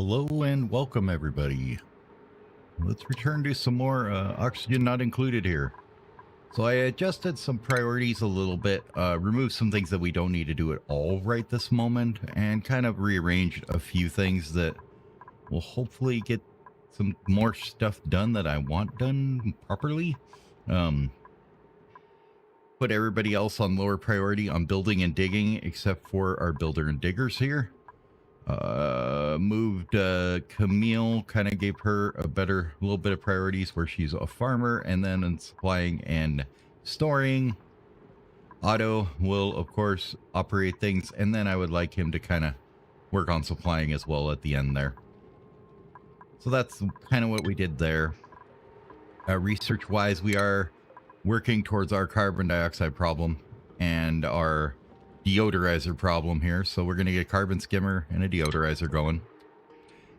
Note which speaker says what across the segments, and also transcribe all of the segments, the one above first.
Speaker 1: Hello and welcome everybody. Let's return to some more oxygen not included here. So I adjusted some priorities a little bit, removed some things that we don't need to do at all right this moment, and kind of rearranged a few things that will hopefully get some more stuff done that I want done properly. Put everybody else on lower priority on building and digging except for our builder and diggers here. Moved Camille, kind of gave her a little bit of priorities where she's a farmer, and then in supplying and storing. Otto will of course operate things, and then I would like him to kind of work on supplying as well at the end there. So that's kind of what we did there. Research wise, we are working towards our carbon dioxide problem and our deodorizer problem here, so we're going to get a carbon skimmer and a deodorizer going.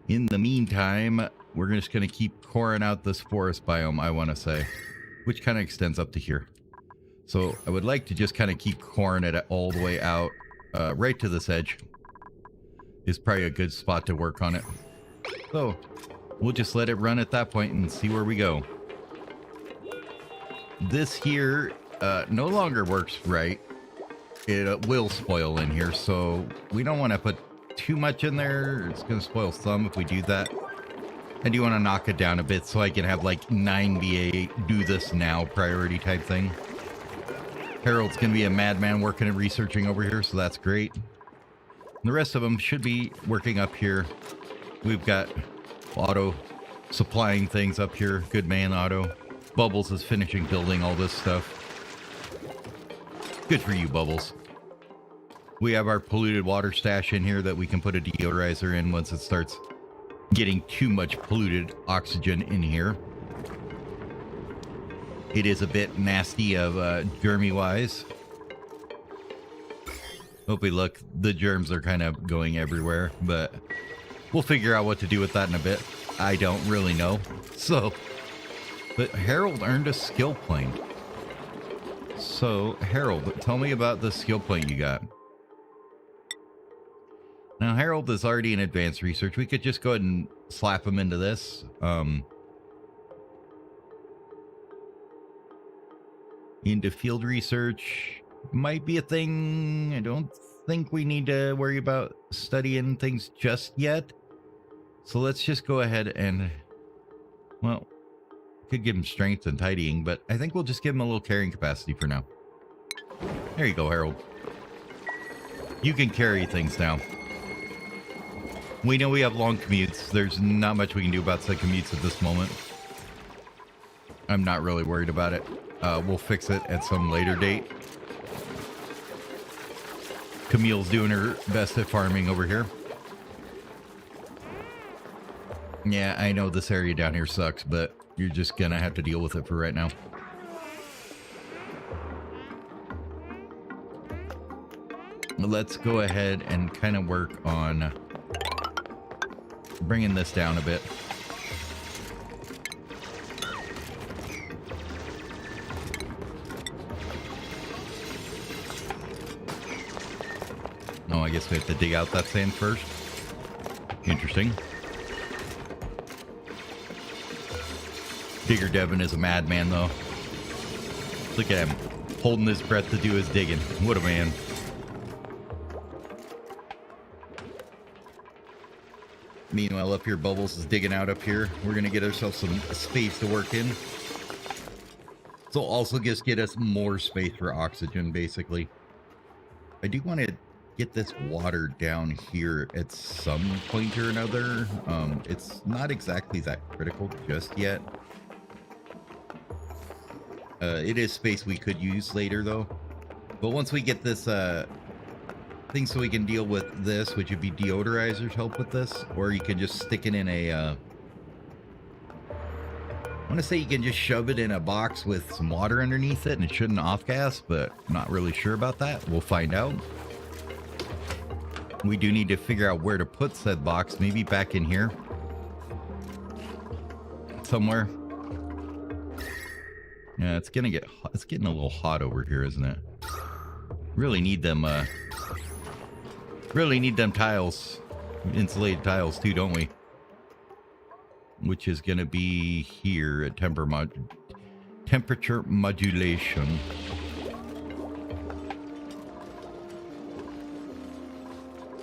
Speaker 1: In the meantime, we're just going to keep coring out this forest biome, I want to say, which kind of extends up to here. So I would like to just kind of keep coring it all the way out, right to this edge is probably a good spot to work on it. So we'll just let it run at that point and see where we go. This here no longer works right. It will spoil in here, so we don't want to put too much in there. It's going to spoil some if we do that. I do want to knock it down a bit so I can have like 9 BA do this now priority type thing. Harold's going to be a madman working and researching over here, so that's great. And the rest of them should be working up here. We've got Otto supplying things up here. Good man, Otto. Bubbles is finishing building all this stuff. Good for you, Bubbles. We have our polluted water stash in here that we can put a deodorizer in once it starts getting too much polluted oxygen in here. It is a bit nasty of germy wise. Hopefully, look, the germs are kind of going everywhere, but we'll figure out what to do with that in a bit. I don't really know. So, but Harold earned a skill point. So, Harold, tell me about the skill point you got. Now, Harold is already in advanced research. We could just go ahead and slap him into this. Into field research might be a thing. I don't think we need to worry about studying things just yet. So let's just go ahead and, well, could give him strength and tidying, but I think we'll just give him a little carrying capacity for now. There you go, Harold. You can carry things now. We know we have long commutes. There's not much we can do about said commutes at this moment. I'm not really worried about it. We'll fix it at some later date. Camille's doing her best at farming over here. Yeah, I know this area down here sucks, but you're just gonna have to deal with it for right now. Let's go ahead and kind of work on bringing this down a bit. Oh, I guess we have to dig out that sand first. Interesting. Digger Devin is a madman, though. Look at him, holding his breath to do his digging. What a man. Meanwhile, up here, Bubbles is digging out up here. We're going to get ourselves some space to work in. So also just get us more space for oxygen, basically. I do want to get this water down here at some point or another. It's not exactly that critical just yet. It is space we could use later, though. But once we get this thing so we can deal with this, which would be deodorizers help with this, or you can just stick it in a... I want to say you can just shove it in a box with some water underneath it and it shouldn't off-gas, but I'm not really sure about that. We'll find out. We do need to figure out where to put said box, maybe back in here. Somewhere. Yeah, it's gonna get hot. It's getting a little hot over here, isn't it? Really need them tiles. insulated tiles too, don't we? Which is going to be here at temperature modulation.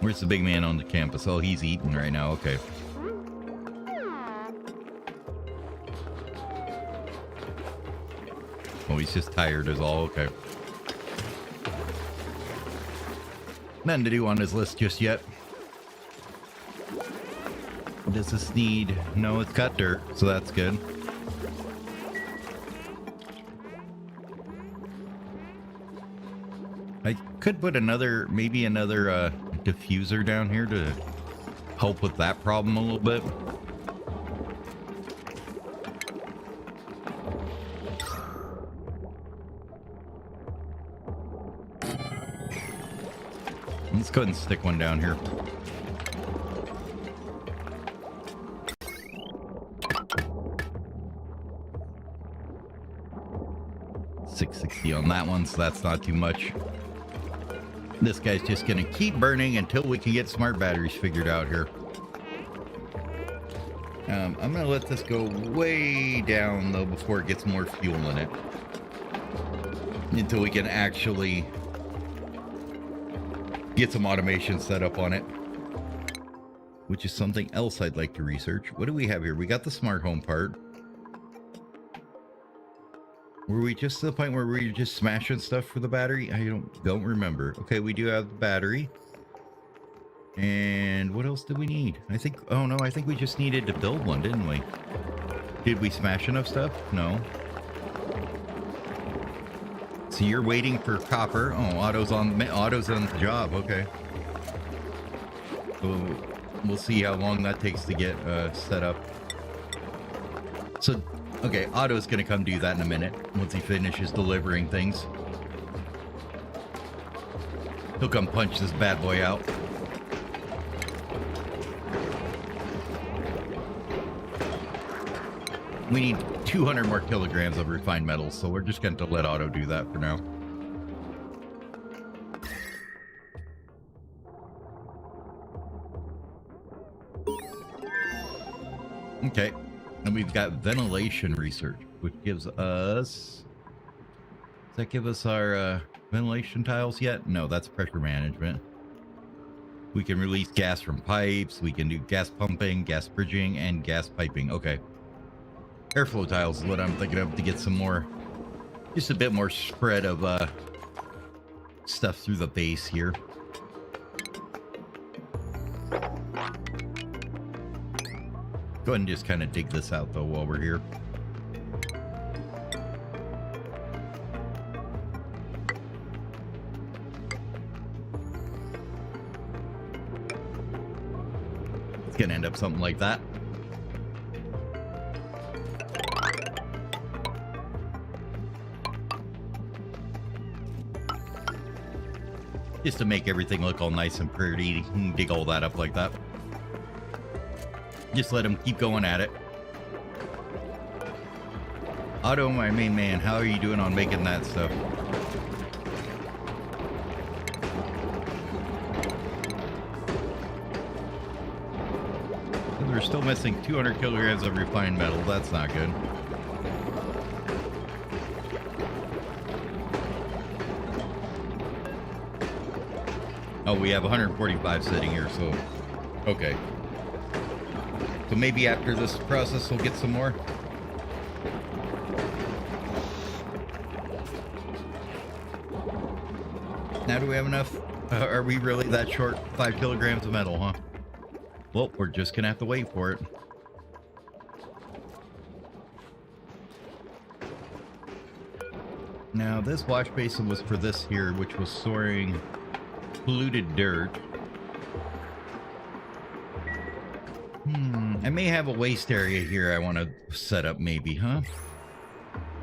Speaker 1: Where's the big man on the campus? Oh, he's eating right now. Okay. Oh, he's just tired is all. Okay. Nothing to do on his list just yet. Does this need... No, it's got dirt, so that's good. I could put maybe another diffuser down here to help with that problem a little bit. Let's go ahead and stick one down here. $660 on that one, so that's not too much. This guy's just gonna keep burning until we can get smart batteries figured out here. I'm gonna let this go way down though before it gets more fuel in it, until we can actually get some automation set up on it, which is something else I'd like to research. What do we have here? We got the smart home part. Were we just to the point where we were just smashing stuff for the battery? I don't remember. Okay, we do have the battery. And what else did we need? I think, oh no, I think we just needed to build one, didn't we? Did we smash enough stuff? No. So you're waiting for copper. Oh, Otto's on the job. Okay. So we'll see how long that takes to get set up. So, okay, Otto's gonna come do that in a minute once he finishes delivering things. He'll come punch this bad boy out. We need 200 more kilograms of refined metals, so we're just going to let Otto do that for now. Okay, and we've got ventilation research, which gives us... Does that give us our ventilation tiles yet? No, that's pressure management. We can release gas from pipes, we can do gas pumping, gas bridging, and gas piping. Okay. Airflow tiles is what I'm thinking of to get some more, just a bit more spread of stuff through the base here. Go ahead and just kind of dig this out though while we're here. It's gonna end up something like that. Just to make everything look all nice and pretty, dig all that up like that. Just let him keep going at it. Otto, my main man, how are you doing on making that stuff? We're still missing 200 kilograms of refined metal. That's not good. Oh, we have 145 sitting here, so... Okay. So maybe after this process, we'll get some more. Now do we have enough? Are we really that short? 5 kilograms of metal, huh? Well, we're just gonna have to wait for it. Now, this wash basin was for this here, which was storing polluted dirt. I may have a waste area here I want to set up maybe, huh?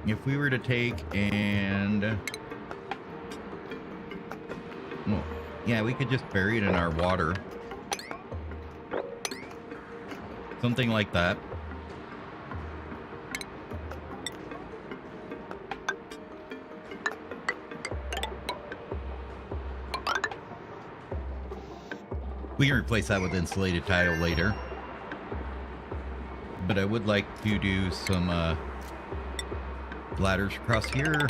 Speaker 1: If we were to take and... Well, yeah, we could just bury it in our water. Something like that. We can replace that with insulated tile later. But I would like to do some ladders across here.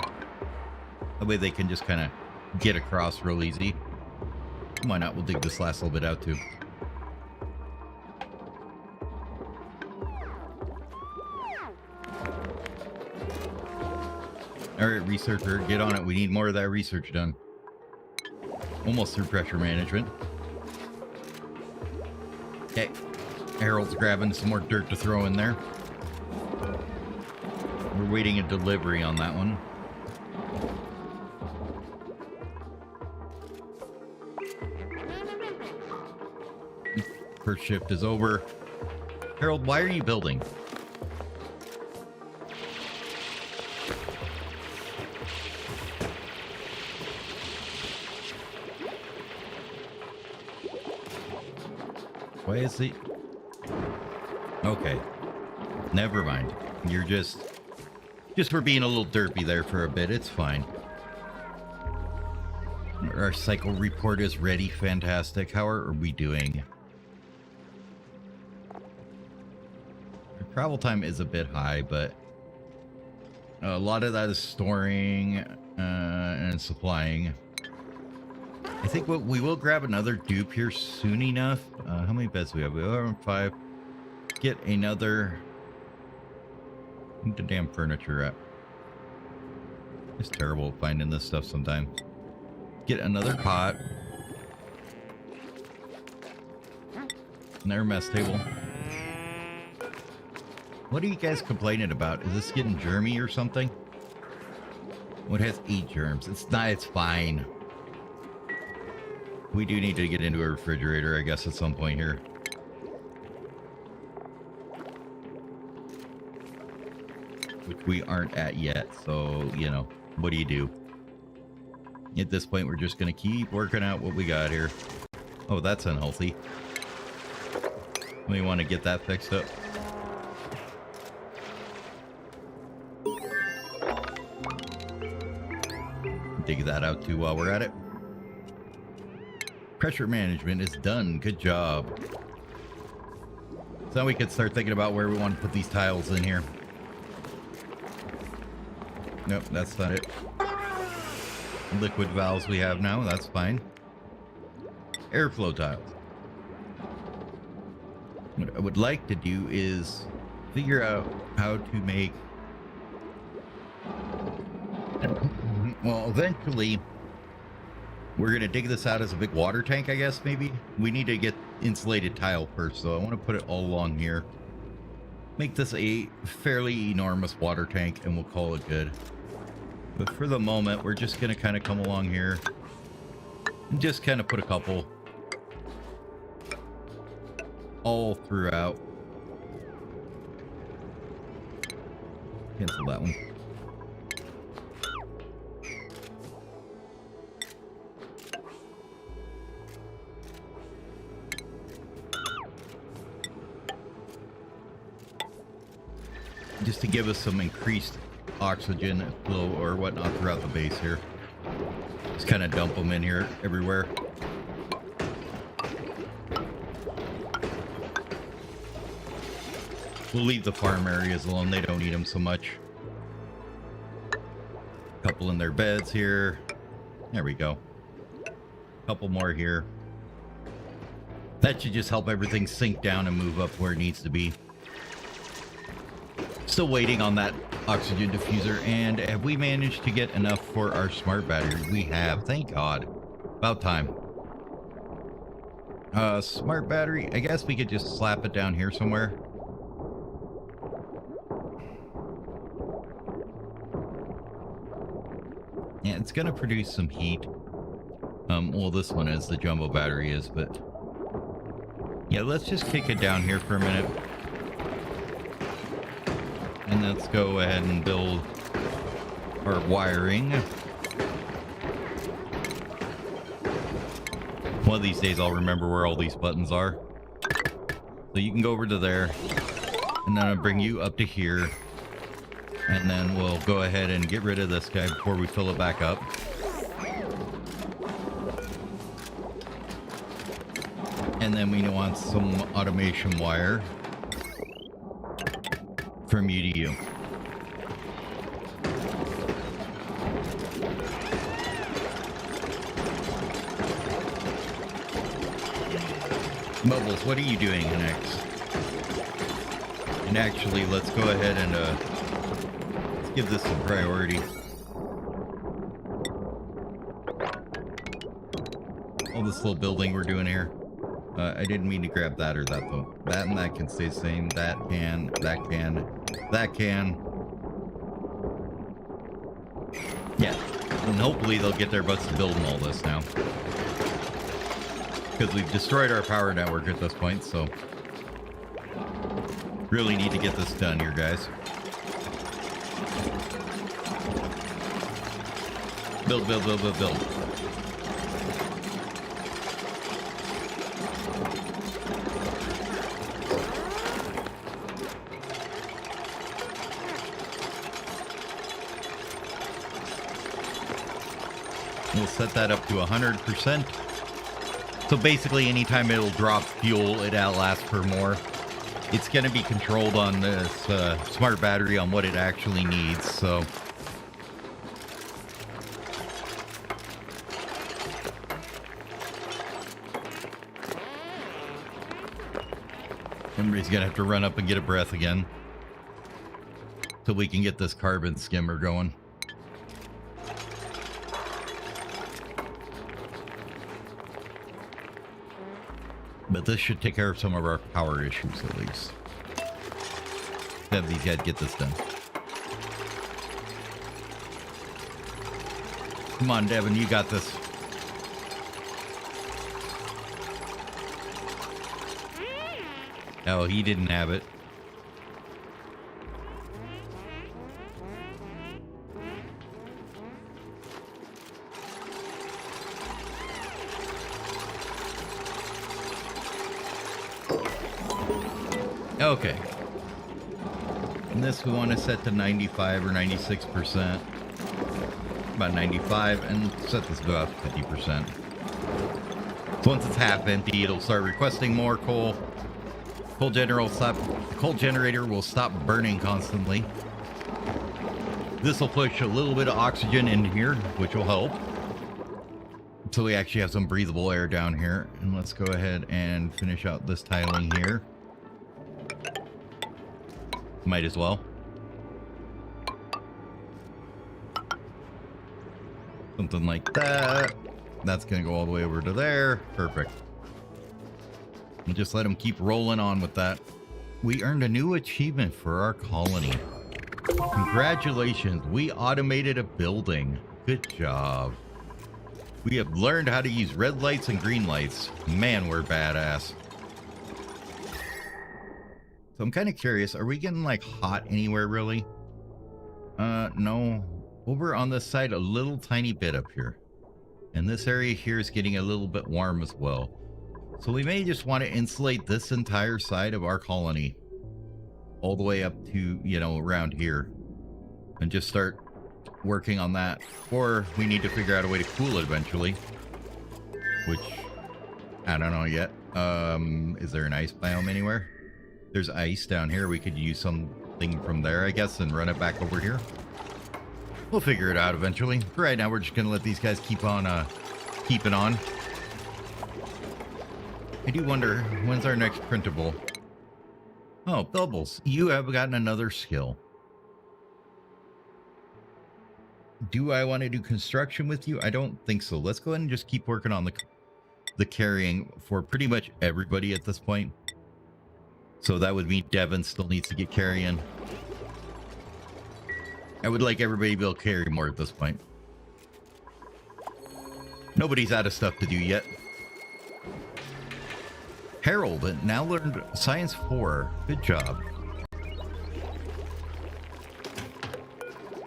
Speaker 1: That way they can just kind of get across real easy. Why not? We'll dig this last little bit out too. All right, researcher, get on it. We need more of that research done. Almost through pressure management. Okay, Harold's grabbing some more dirt to throw in there. We're waiting a delivery on that one. First shift is over. Harold, why are you building? Why is he? Okay. Never mind. You're just for being a little derpy there for a bit. It's fine. Our cycle report is ready. Fantastic. How are we doing? Our travel time is a bit high, but a lot of that is storing and supplying. I think we will grab another dupe here soon enough. How many beds do we have? We have 5. Get another. Where's the damn furniture at? It's terrible finding this stuff sometimes. Get another cot. Another mess table. What are you guys complaining about? Is this getting germy or something? What has 8 germs? It's not. It's fine. We do need to get into a refrigerator, I guess, at some point here. Which we aren't at yet, so, you know, what do you do? At this point, we're just going to keep working out what we got here. Oh, that's unhealthy. We want to get that fixed up. Dig that out too while we're at it. Pressure management is done. Good job. So now we can start thinking about where we want to put these tiles in here. Nope, that's not it. Liquid valves we have now. That's fine. Airflow tiles. What I would like to do is figure out how to make... Well, eventually... We're going to dig this out as a big water tank, I guess, maybe? We need to get insulated tile first, though. I want to put it all along here. Make this a fairly enormous water tank, and we'll call it good. But for the moment, we're just going to kind of come along here. And just kind of put a couple all throughout. Cancel that one. Just to give us some increased oxygen flow or whatnot throughout the base here. Just kind of dump them in here everywhere. We'll leave the farm areas alone. They don't need them so much. Couple in their beds here. There we go. Couple more here. That should just help everything sink down and move up where it needs to be. Still waiting on that oxygen diffuser, and have we managed to get enough for our smart battery? We have, thank God. About time. Smart battery, I guess we could just slap it down here somewhere. Yeah, it's gonna produce some heat. Well, this one is, the jumbo battery is, but yeah, let's just kick it down here for a minute. And let's go ahead and build our wiring. One of these days I'll remember where all these buttons are. So you can go over to there, and then I'll bring you up to here. And then we'll go ahead and get rid of this guy before we fill it back up. And then we want some automation wire from you to you. Bubbles, what are you doing next? And actually, let's go ahead and let's give this some priority. All this little building we're doing here. I didn't mean to grab that or that though. That and that can stay the same. That can, that can, that can. Yeah. And hopefully they'll get their butts to building all this now. Because we've destroyed our power network at this point, so really need to get this done here, guys. Build, build, build, build, build. We'll set that up to 100%. So basically, anytime it'll drop fuel, it outlasts for more. It's going to be controlled on this smart battery on what it actually needs, so... Everybody's going to have to run up and get a breath again. So we can get this carbon skimmer going. But this should take care of some of our power issues, at least. Have these guys get this done. Come on, Devin, you got this. Oh, he didn't have it. Okay. And this we want to set to 95 or 96%. About 95, and set this about 50%. So once it's half empty, it'll start requesting more coal. The coal generator will stop burning constantly. This will push a little bit of oxygen in here, which will help. So we actually have some breathable air down here. And let's go ahead and finish out this tiling here. Might as well. Something like that. That's going to go all the way over to there. Perfect. And just let them keep rolling on with that. We earned a new achievement for our colony. Congratulations. We automated a building. Good job. We have learned how to use red lights and green lights. Man, we're badass. So I'm kind of curious, are we getting like hot anywhere really? No. Over on this side, a little tiny bit up here. And this area here is getting a little bit warm as well. So we may just want to insulate this entire side of our colony. All the way up to, you know, around here. And just start working on that. Or we need to figure out a way to cool it eventually. Which, I don't know yet. Is there an ice biome anywhere? There's ice down here. We could use something from there, I guess, and run it back over here. We'll figure it out eventually. For right now, we're just going to let these guys keep on keeping on. I do wonder, when's our next printable? Oh, Bubbles, you have gotten another skill. Do I want to do construction with you? I don't think so. Let's go ahead and just keep working on the carrying for pretty much everybody at this point. So that would mean Devin still needs to get carrying. I would like everybody to be able to carry more at this point. Nobody's out of stuff to do yet. Harold now learned Science 4. Good job.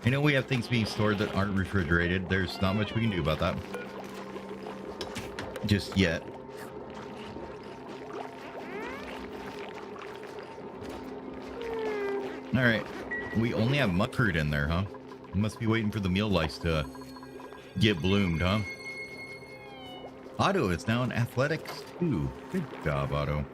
Speaker 1: I know we have things being stored that aren't refrigerated. There's not much we can do about that. Just yet. Alright. We only have mustard in there, huh? We must be waiting for the meal lice to get bloomed, huh? Otto is now in athletics too. Good job, Otto.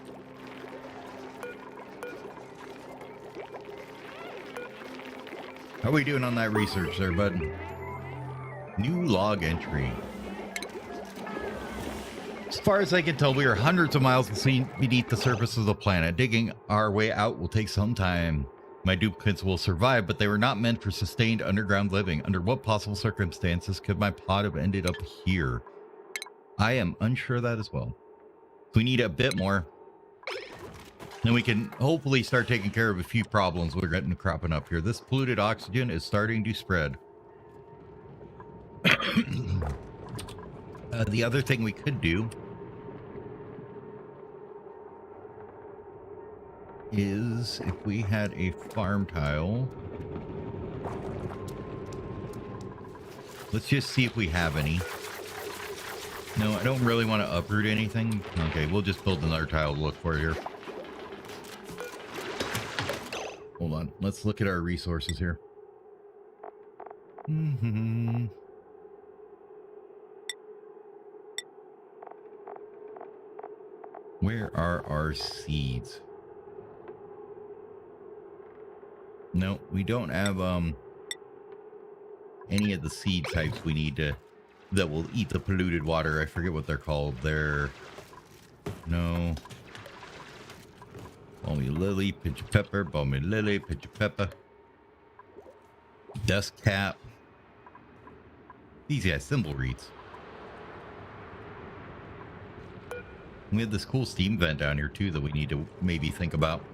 Speaker 1: How are we doing on that research there, bud? New log entry. As far as I can tell, we are hundreds of miles beneath the surface of the planet. Digging our way out will take some time. My duplicates will survive, but they were not meant for sustained underground living. Under what possible circumstances could my pod have ended up here? I am unsure of that as well. We need a bit more. Then we can hopefully start taking care of a few problems we're getting cropping up here. This polluted oxygen is starting to spread. The other thing we could do is if we had a farm tile. Let's just see if we have any. No, I don't really want to uproot anything. Okay, we'll just build another tile to look for it here. Hold on. Let's look at our resources here. Where are our seeds? No, we don't have any of the seed types we need to that will eat the polluted water. I forget what they're called. They're no balmy lily, pinch of pepper, balmy lily, pinch of pepper, dust cap. These guys, thimble reeds. We have this cool steam vent down here too that we need to maybe think about.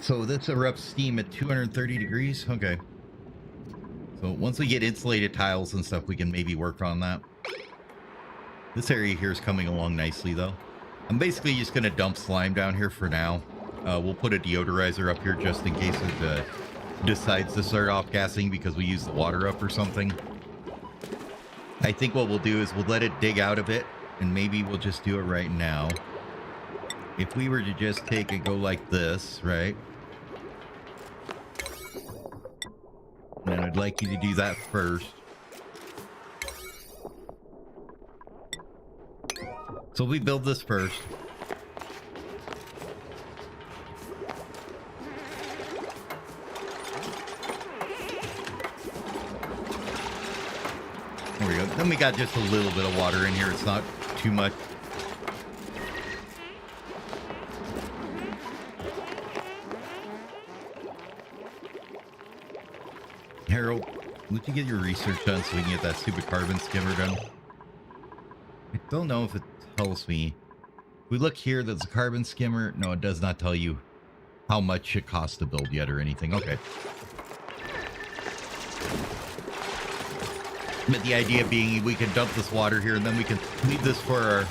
Speaker 1: So this erupts steam at 230 degrees. Okay. So once we get insulated tiles and stuff, we can maybe work on that. This area here is coming along nicely though. I'm basically just going to dump slime down here for now. We'll put a deodorizer up here just in case it decides to start off gassing because we use the water up or something. I think what we'll do is we'll let it dig out a bit and maybe we'll just do it right now. If we were to just take and go like this, right? And I'd like you to do that first. So we build this first. There we go. Then we got just a little bit of water in here. It's not too much. Harold, would you get your research done so we can get that stupid carbon skimmer done? I don't know if it tells me. We look here, there's a carbon skimmer. No, it does not tell you how much it costs to build yet or anything. Okay. But the idea being we can dump this water here and then we can leave this for our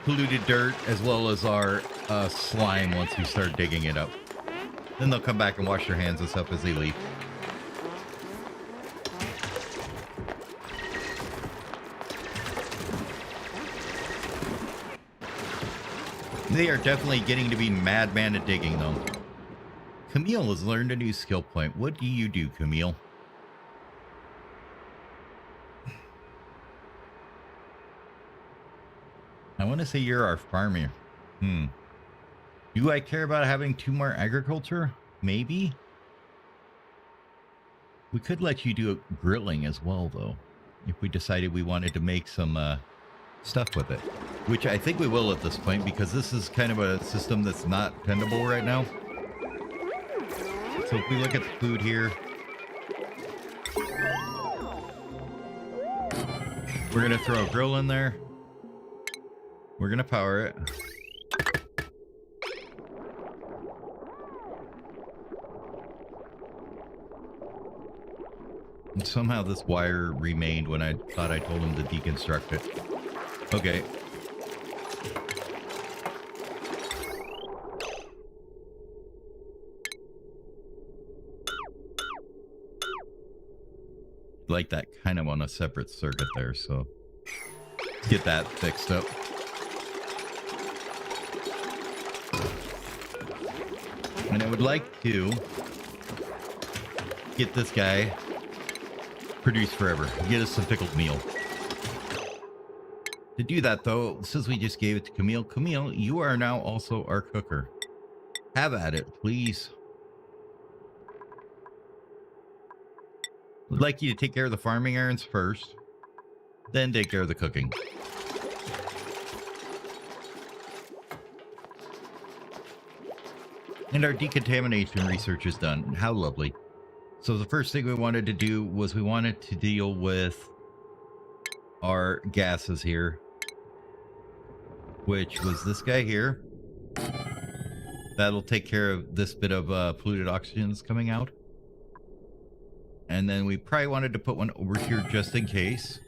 Speaker 1: polluted dirt as well as our slime once we start digging it up. Then they'll come back and wash their hands and stuff as they leave. They are definitely getting to be madman at digging, though. Camille has learned a new skill point. What do you do, Camille? I want to say you're our farmer. Do I care about having 2 more agriculture? Maybe. We could let you do grilling as well, though, if we decided we wanted to make some stuff with it, which I think we will at this point because this is kind of a system that's not dependable right now. So if we look at the food here, we're gonna throw a grill in there. We're gonna power it. And somehow this wire remained when I thought I told him to deconstruct it. Okay. Like that kind of on a separate circuit there, so let's get that fixed up. And I would like to get this guy produce forever. Get us some pickled meal. To do that, though, since we just gave it to Camille, Camille, you are now also our cooker. Have at it, please. I'd like you to take care of the farming errands first, then take care of the cooking. And our decontamination research is done. How lovely. So the first thing we wanted to do was we wanted to deal with our gases here, which was this guy here. That'll take care of this bit of polluted oxygen that's coming out. And then we probably wanted to put one over here just in case.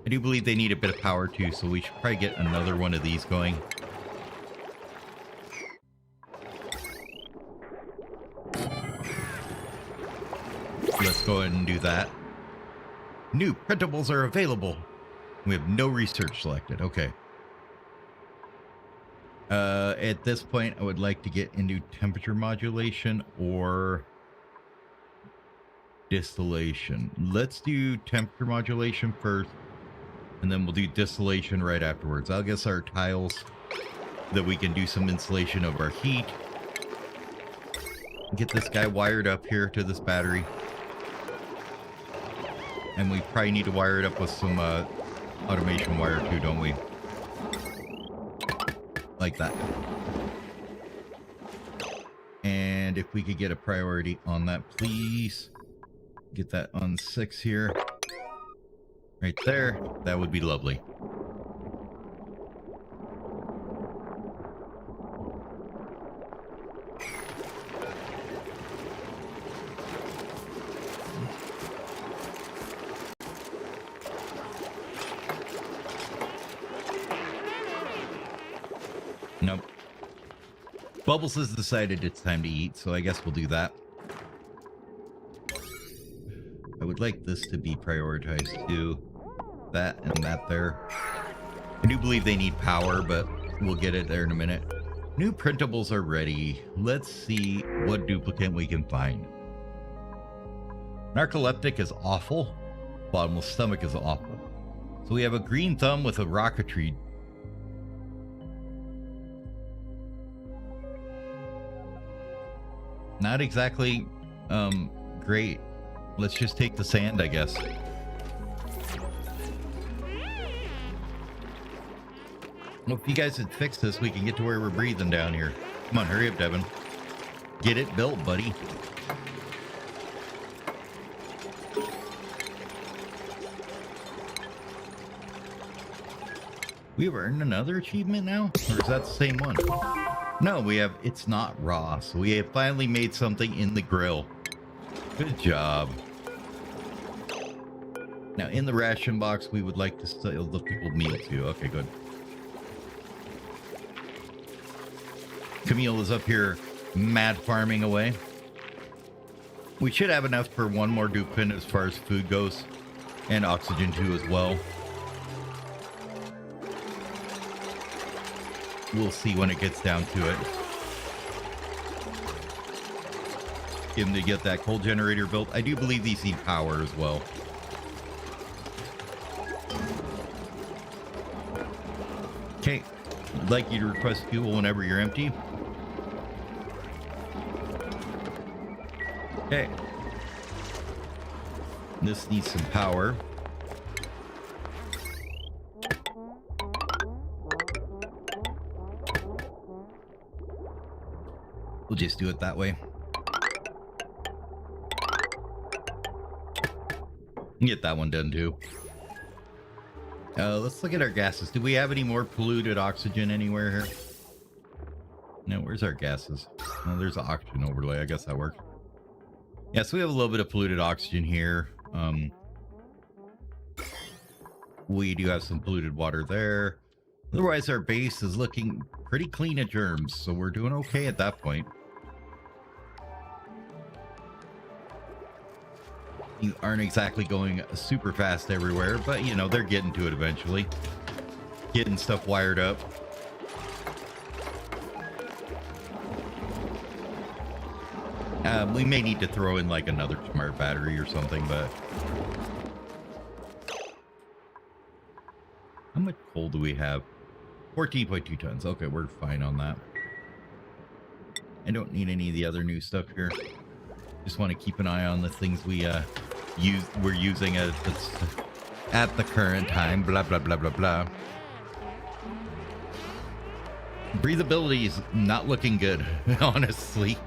Speaker 1: I do believe they need a bit of power too, so we should probably get another one of these going. Let's go ahead and do that. New printables are available. We have no research selected. Okay. At this point, I would like to get into temperature modulation or distillation. Let's do temperature modulation first, and then we'll do distillation right afterwards. I'll guess our tiles that we can do some insulation of our heat. Get this guy wired up here to this battery. And we probably need to wire it up with some automation wire too, don't we? Like that. And if we could get a priority on that, please. Get that on 6 here. Right there. That would be lovely. Nope. Bubbles has decided it's time to eat, so I guess we'll do that. I would like this to be prioritized too. That and that there. I do believe they need power, but we'll get it there in a minute. New printables are ready. Let's see what duplicate we can find. Narcoleptic is awful. Bottomless stomach is awful. So we have a green thumb with a rocketry. Not exactly great. Let's just take the sand, I guess. Well, if you guys had fixed this, we can get to where we're breathing down here. Come on, hurry up, Devin. Get it built, buddy. We've earned another achievement now? Or is that the same one? No, we have it's not raw. So we have finally made something in the grill. Good job. Now, in the ration box, we would like to sell the pickled meal too. Okay, good. Camille is up here mad farming away. We should have enough for one more dupin as far as food goes. And oxygen too as well. We'll see when it gets down to it. Get him to get that coal generator built. I do believe these need power as well. Okay, I'd like you to request fuel whenever you're empty. Okay. This needs some power. We'll just do it that way. Get that one done too. Let's look at our gases. Do we have any more polluted oxygen anywhere here? No, where's our gases? Oh, there's an oxygen overlay. I guess that works. Yeah, so we have a little bit of polluted oxygen here. We do have some polluted water there. Otherwise, our base is looking pretty clean of germs, so we're doing okay at that point. You aren't exactly going super fast everywhere, but you know, they're getting to it eventually. Getting stuff wired up. We may need to throw in like another smart battery or something, but how much coal do we have? 14.2 tons. Okay, we're fine on that. I don't need any of the other new stuff here. Just want to keep an eye on the things we're using at the current time. Blah blah blah blah blah. Breathability is not looking good, honestly.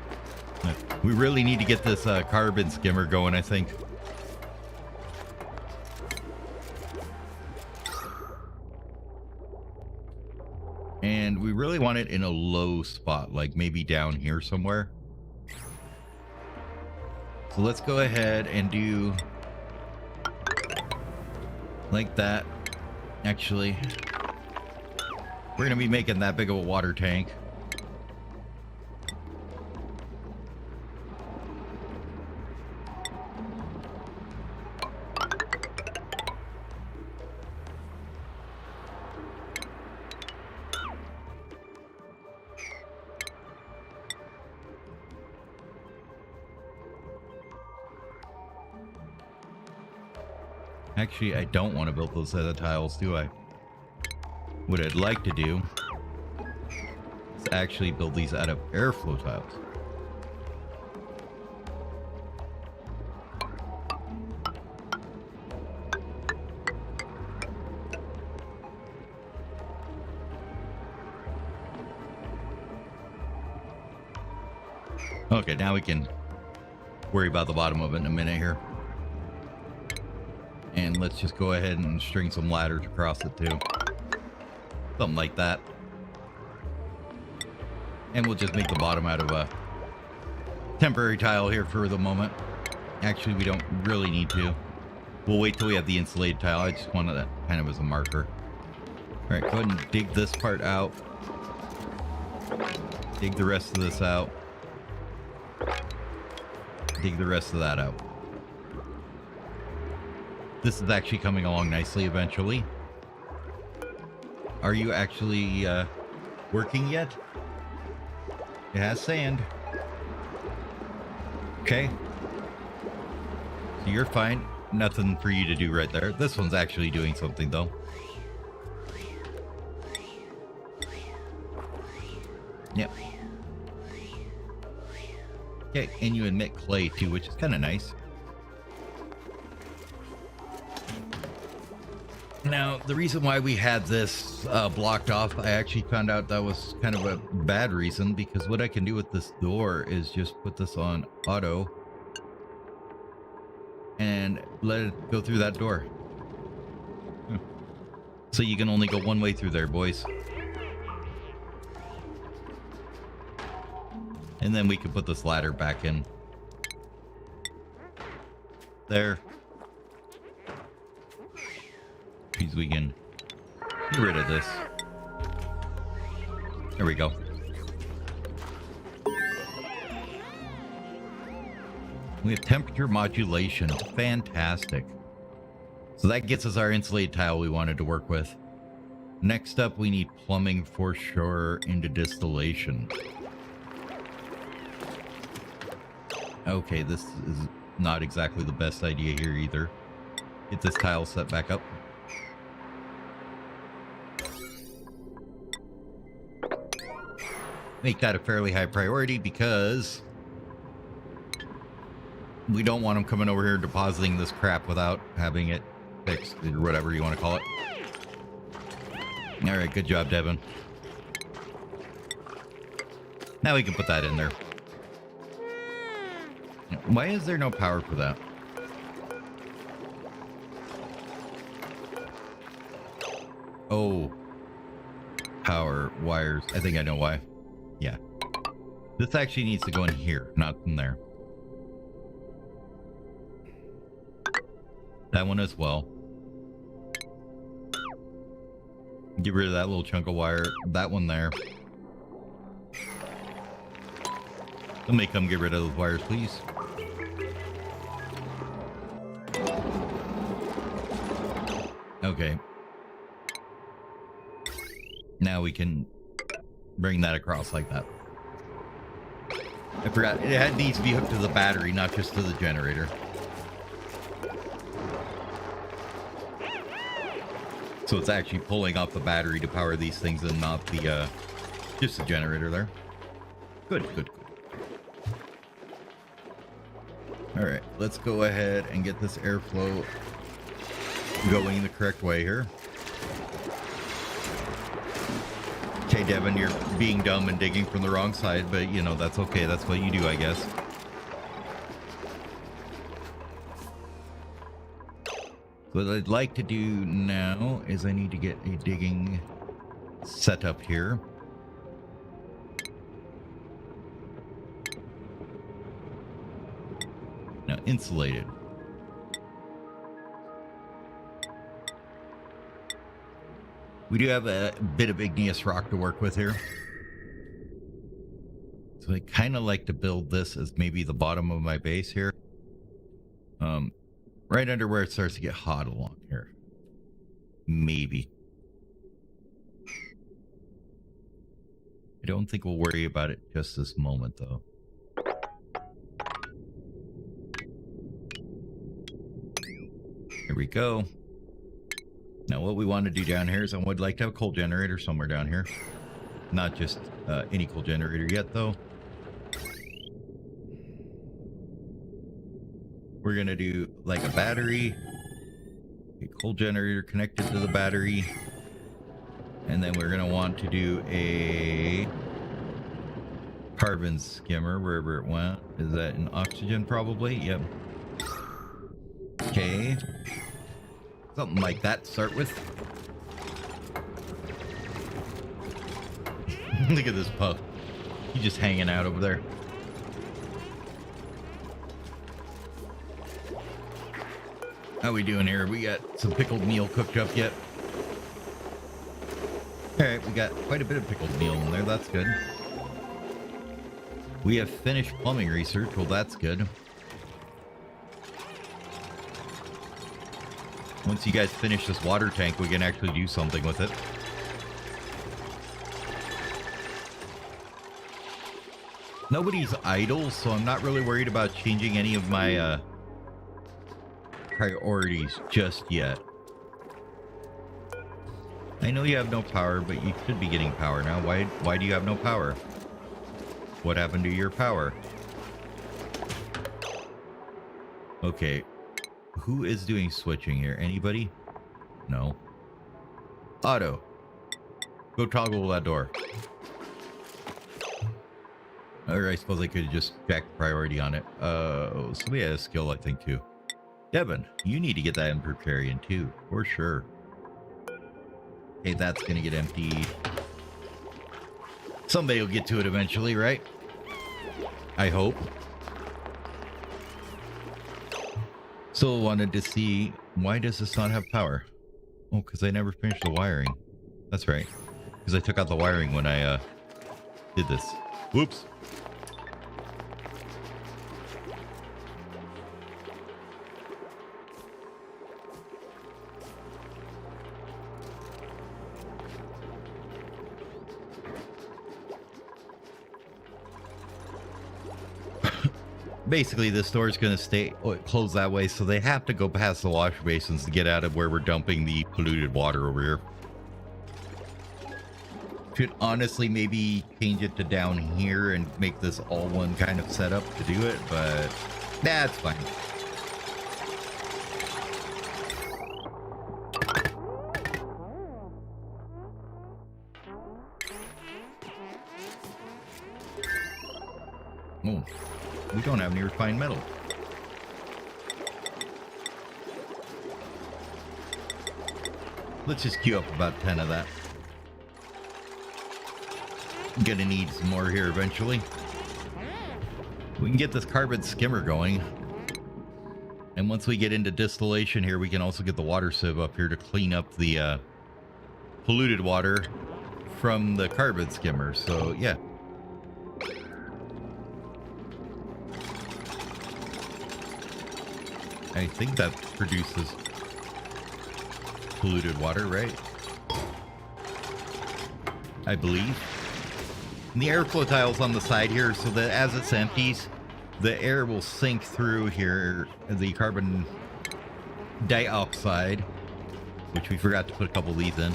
Speaker 1: We really need to get this carbon skimmer going, I think. And we really want it in a low spot, like maybe down here somewhere. So let's go ahead and do like that. Actually, we're going to be making that big of a water tank. Actually, I don't want to build those set of tiles, do I? What I'd like to do is actually build these out of airflow tiles. Okay, now we can worry about the bottom of it in a minute here. And let's just go ahead and string some ladders across it too. Something like that. And we'll just make the bottom out of a temporary tile here for the moment. Actually, we don't really need to. We'll wait till we have the insulated tile. I just wanted that kind of as a marker. All right, go ahead and dig this part out. Dig the rest of this out. Dig the rest of that out. This is actually coming along nicely eventually. Are you actually working yet? It has sand. Okay. So you're fine. Nothing for you to do right there. This one's actually doing something though. Yep. Okay, and you emit clay too, which is kind of nice. Now, the reason why we had this blocked off, I actually found out that was kind of a bad reason, because what I can do with this door is just put this on auto and let it go through that door. So you can only go one way through there, boys. And then we can put this ladder back in. There. Because we can get rid of this. There we go. We have temperature modulation. Fantastic. So that gets us our insulated tile we wanted to work with. Next up, we need plumbing for sure into distillation. Okay, this is not exactly the best idea here either. Get this tile set back up. Make that a fairly high priority because we don't want them coming over here depositing this crap without having it fixed, or whatever you want to call it. All right, good job, Devin. Now we can put that in there. Why is there no power for that? Oh, power wires. I think I know why. Yeah. This actually needs to go in here, not in there. That one as well. Get rid of that little chunk of wire. That one there. Somebody come get rid of those wires, please. Okay. Now we can bring that across like that. I forgot. It needs to be hooked to the battery, not just to the generator. So it's actually pulling off the battery to power these things and not the, just the generator there. Good, good, good. All right, let's go ahead and get this airflow going the correct way here. Okay, Devin, you're being dumb and digging from the wrong side, but you know, that's okay. That's what you do, I guess. What I'd like to do now is I need to get a digging set up here. Now, insulated. We do have a bit of igneous rock to work with here. So I kind of like to build this as maybe the bottom of my base here. Right under where it starts to get hot along here. Maybe. I don't think we'll worry about it just this moment, though. Here we go. Now what we want to do down here is I would like to have a coal generator somewhere down here. Not just any coal generator yet, though. We're going to do like a battery, a coal generator connected to the battery, and then we're going to want to do a carbon skimmer wherever it went. Is that an oxygen probably? Yep. Okay. Something like that to start with. Look at this pup. He's just hanging out over there. How we doing here? We got some pickled meal cooked up yet? Alright, we got quite a bit of pickled meal in there. That's good. We have finished plumbing research. Well, that's good. Once you guys finish this water tank, we can actually do something with it. Nobody's idle, so I'm not really worried about changing any of my priorities just yet. I know you have no power, but you should be getting power now. Why do you have no power? What happened to your power? Okay. Who is doing switching here? Anybody? No. Otto. Go toggle that door. Or I suppose I could have just jacked priority on it. Somebody has a skill, I think, too. Devin, you need to get that improved carrying too, for sure. Okay, that's gonna get emptied. Somebody will get to it eventually, right? I hope. Still wanted to see, why does this not have power? Oh, because I never finished the wiring. That's right. Because I took out the wiring when I did this. Whoops. Basically, this door is going to stay closed that way, so they have to go past the wash basins to get out of where we're dumping the polluted water over here. Should honestly maybe change it to down here and make this all one kind of setup to do it, but that's fine. Oh. We don't have any refined metal. Let's just queue up about 10 of that. I'm gonna need some more here eventually. We can get this carbon skimmer going. And once we get into distillation here, we can also get the water sieve up here to clean up the polluted water from the carbon skimmer. So, yeah. I think that produces polluted water, right? I believe. And the airflow tile's on the side here so that as it empties, the air will sink through here, the carbon dioxide, which we forgot to put a couple of these in.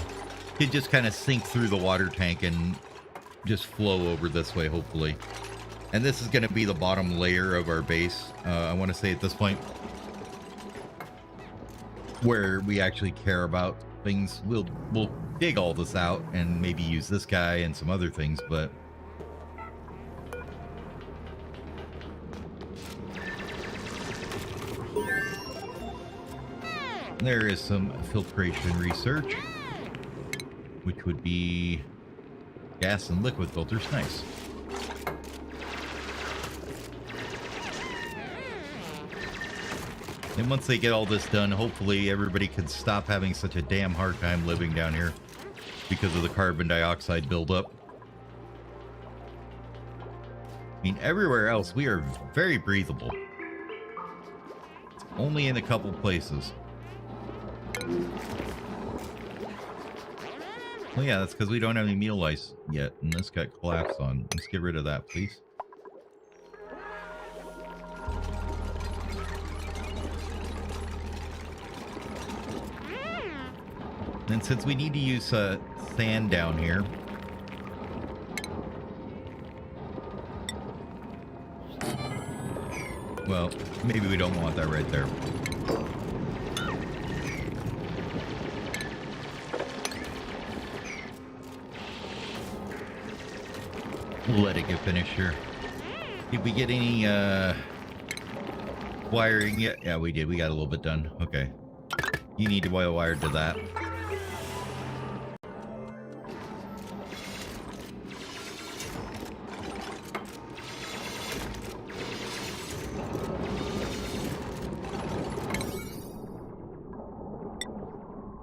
Speaker 1: It just kind of sink through the water tank and just flow over this way, hopefully. And this is going to be the bottom layer of our base. I want to say at this point, where we actually care about things, we'll dig all this out and maybe use this guy and some other things, but there is some filtration research, which would be gas and liquid filters. Nice. And once they get all this done, hopefully everybody can stop having such a damn hard time living down here because of the carbon dioxide buildup. I mean, everywhere else we are very breathable. It's only in a couple places. Well, yeah, that's because we don't have any meal ice yet, and this got collapsed on. Let's get rid of that, please. And since we need to use sand down here, well, maybe we don't want that right there. We'll let it get finished here. Did we get any wiring yet? Yeah, we did. We got a little bit done. Okay. You need to be wired to that.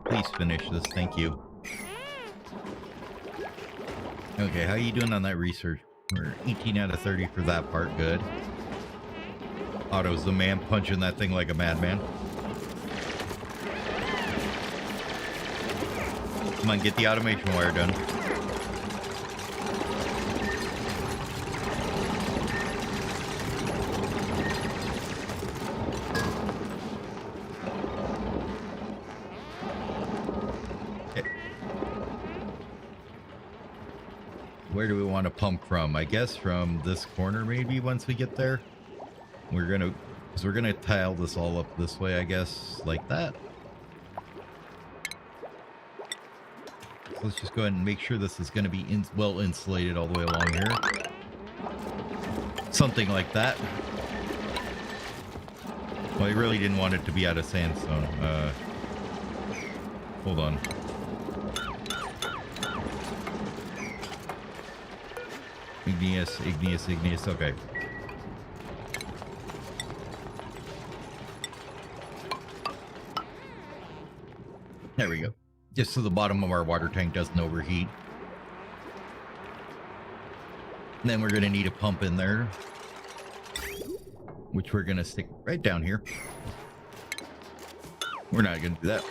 Speaker 1: Please finish this. Thank you. Okay, how are you doing on that research? We're 18 out of 30 for that part. Good. Otto's the man punching that thing like a madman. Come on, get the automation wire done. Where do we want to pump from? I guess from this corner maybe once we get there. We're gonna tile this all up this way, I guess, like that. So let's just go ahead and make sure this is going to be well insulated all the way along here. Something like that. Well, I really didn't want it to be out of sandstone. Hold on. Igneous. Okay. There we go. Just so the bottom of our water tank doesn't overheat. And then we're going to need a pump in there, which we're going to stick right down here. We're not going to do that.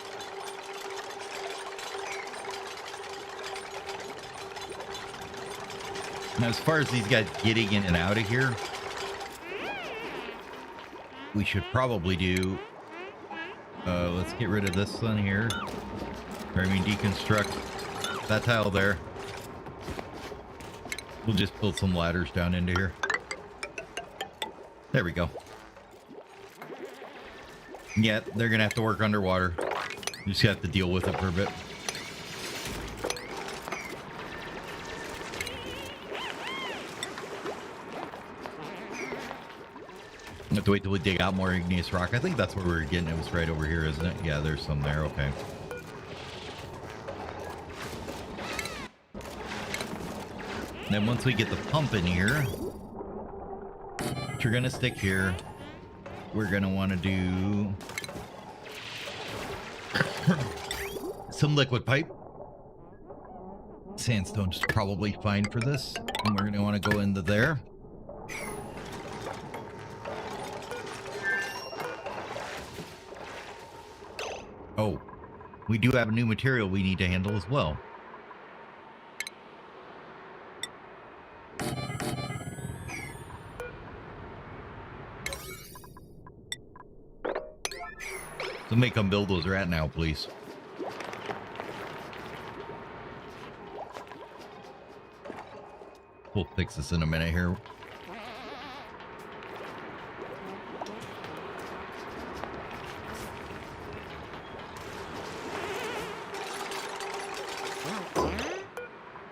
Speaker 1: Now, as far as these guys getting in and out of here, we should probably do... let's get rid of this one here. Or, I mean, deconstruct that tile there. We'll just build some ladders down into here. There we go. Yeah, they're going to have to work underwater. You just have to deal with it for a bit. I have to wait till we dig out more igneous rock. I think that's where we're getting it. Was right over here, isn't it? Yeah, there's some there. Okay. And then once we get the pump in here, which we're going to stick here, we're going to want to do some liquid pipe. Sandstone's probably fine for this. And we're going to want to go into there. Oh, we do have a new material we need to handle as well. Somebody come build those rat now, please. We'll fix this in a minute here.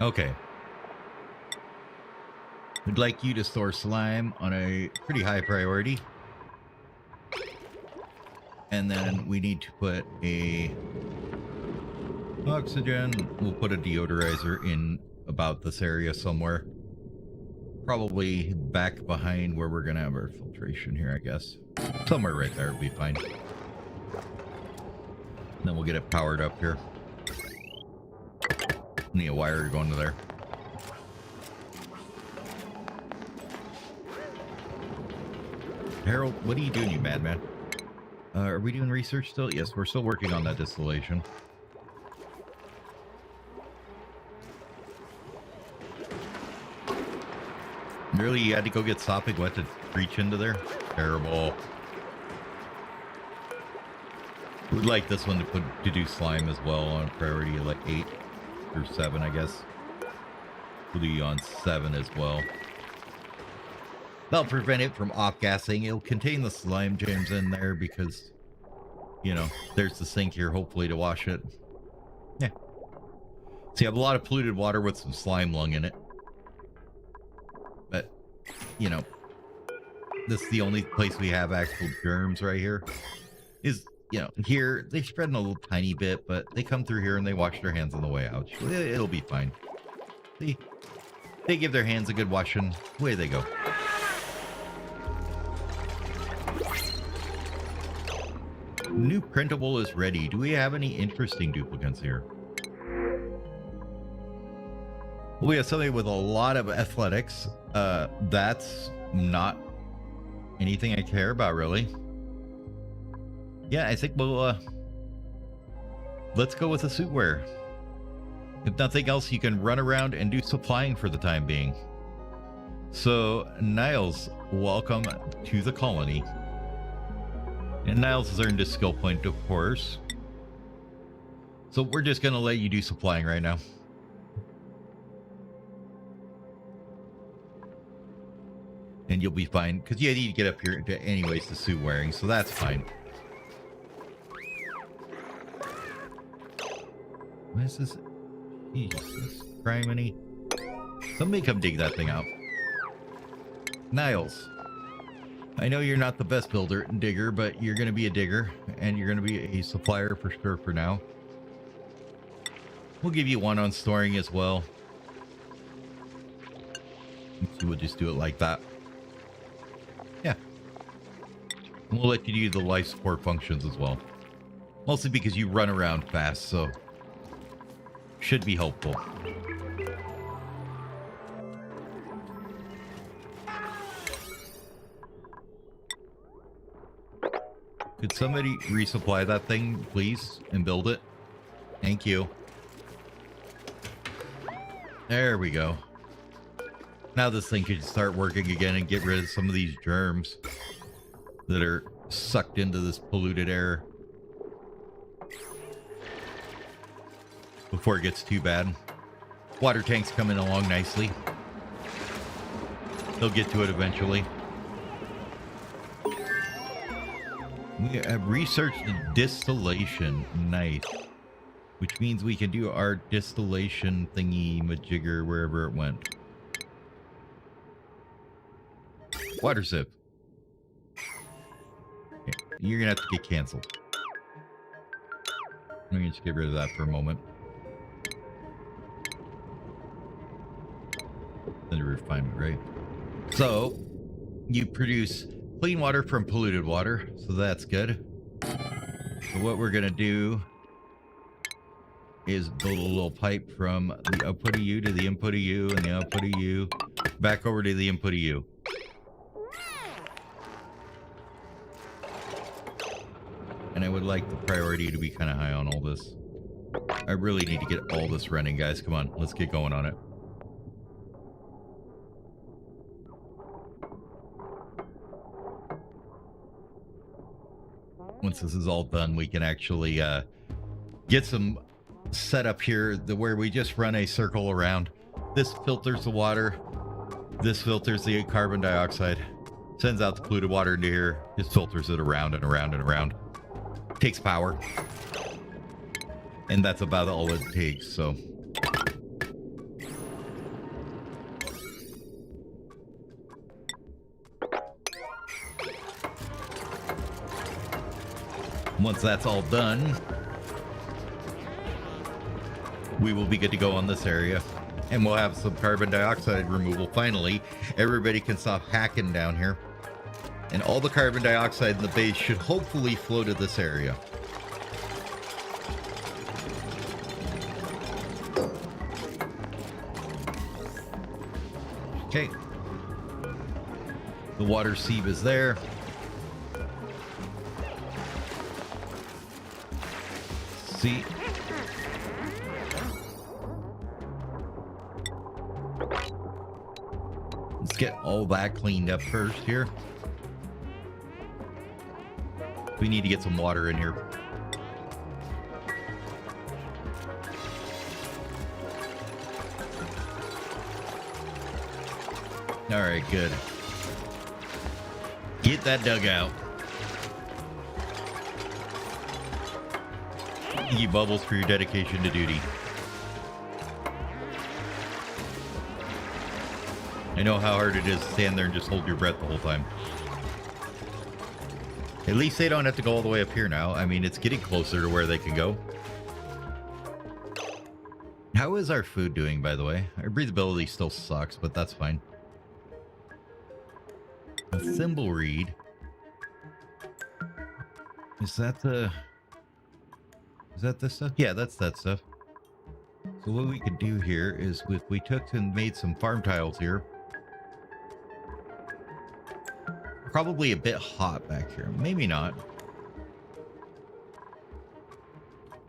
Speaker 1: Okay. We'd like you to store slime on a pretty high priority. And then we need to put a oxygen. We'll put a deodorizer in about this area somewhere. Probably back behind where we're going to have our filtration here, I guess. Somewhere right there will be fine. And then we'll get it powered up here. Need a wire going to there. Harold, what are you doing, you madman? Are we doing research still? Yes, we're still working on that distillation. Really, you had to go get sopping wet to reach into there? Terrible. We'd like this one to do slime as well on priority like 8 or 7, I guess. We'll do you on 7 as well. That'll prevent it from off-gassing. It'll contain the slime gems in there because, you know, there's the sink here, hopefully, to wash it. Yeah. So you have a lot of polluted water with some slime lung in it. But, you know, this is the only place we have actual germs right here. Is, you know, here, they spread in a little tiny bit, but they come through here and they wash their hands on the way out. It'll be fine. They give their hands a good washing. Away they go. New printable is ready. Do we have any interesting duplicates here? We have something with a lot of athletics. That's not anything I care about, really. Yeah, I think we'll, let's go with the suit wear. If nothing else, you can run around and do supplying for the time being. So, Niles, welcome to the colony. And Niles has earned a skill point, of course. So we're just going to let you do supplying right now. And you'll be fine, because you need to get up here to anyways to suit wearing, so that's fine. What is this? Jesus, criminy. Somebody come dig that thing out. Niles. I know you're not the best builder and digger, but you're going to be a digger, and you're going to be a supplier for sure for now. We'll give you one on storing as well. So we'll just do it like that. Yeah. And we'll let you do the life support functions as well. Mostly because you run around fast, so should be helpful. Could somebody resupply that thing, please, and build it? Thank you. There we go. Now this thing could start working again and get rid of some of these germs that are sucked into this polluted air before it gets too bad. Water tank's coming along nicely. They'll get to it eventually. We have researched the distillation. Nice. Which means we can do our distillation thingy majigger wherever it went. Water sip. Okay. You're gonna have to get canceled. Let me just get rid of that for a moment. Then refinement, right? So you produce clean water from polluted water, so that's good. So what we're gonna do is build a little pipe from the output of you to the input of you and the output of you back over to the input of you. And I would like the priority to be kind of high on all this. I really need to get all this running, guys. Come on, let's get going on it. Once this is all done, we can actually get some setup here where we just run a circle around. This filters the water. This filters the carbon dioxide. Sends out the polluted water into here. Just filters it around and around and around. Takes power. And that's about all it takes, so. Once that's all done, we will be good to go on this area. And we'll have some carbon dioxide removal. Finally, everybody can stop hacking down here. And all the carbon dioxide in the base should hopefully flow to this area. Okay. The water sieve is there. See? Let's get all that cleaned up first here. We need to get some water in here. All right, good. Get that dug out. You bubbles for your dedication to duty. I know how hard it is to stand there and just hold your breath the whole time. At least they don't have to go all the way up here now. I mean, it's getting closer to where they can go. How is our food doing, by the way? Our breathability still sucks, but that's fine. A thimble reed. Is that the... Is that this stuff? Yeah, that's that stuff. So what we could do here is we took and made some farm tiles here. Probably a bit hot back here. Maybe not.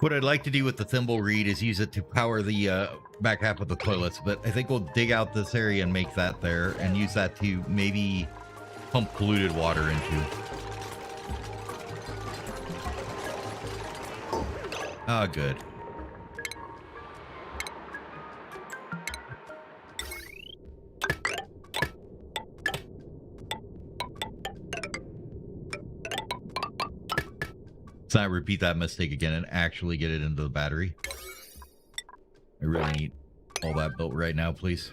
Speaker 1: What I'd like to do with the thimble reed is use it to power the back half of the toilets, but I think we'll dig out this area and make that there and use that to maybe pump polluted water into. Ah, good. Let's not repeat that mistake again and actually get it into the battery. I really need all that built right now, please.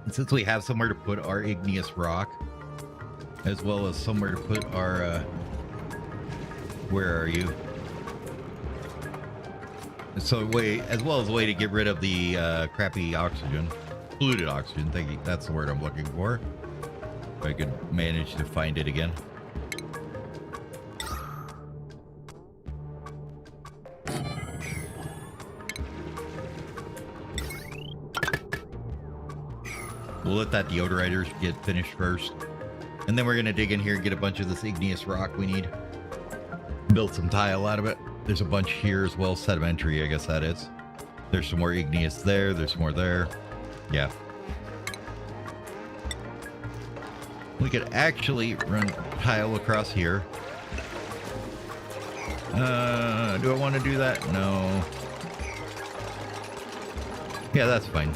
Speaker 1: And since we have somewhere to put our igneous rock, as well as somewhere to put our, where are you? So as well as a way to get rid of the crappy oxygen, polluted oxygen. Thank you. That's the word I'm looking for. If I could manage to find it again. We'll let that deodorizer get finished first. And then we're going to dig in here and get a bunch of this igneous rock we need. Build some tile out of it. There's a bunch here as well. Sedimentary, I guess that is. There's some more igneous there. There's some more there. Yeah. We could actually run tile across here. Do I want to do that? No. Yeah, that's fine.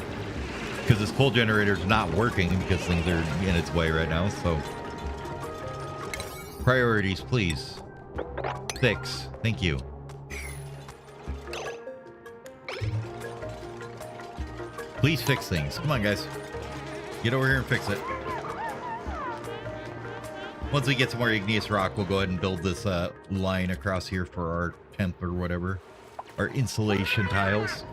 Speaker 1: Because this coal generator is not working because things are in its way right now, so. Priorities, please. Fix. Thank you. Please fix things. Come on, guys. Get over here and fix it. Once we get some more igneous rock, we'll go ahead and build this line across here for our temp or whatever. Our insulation tiles.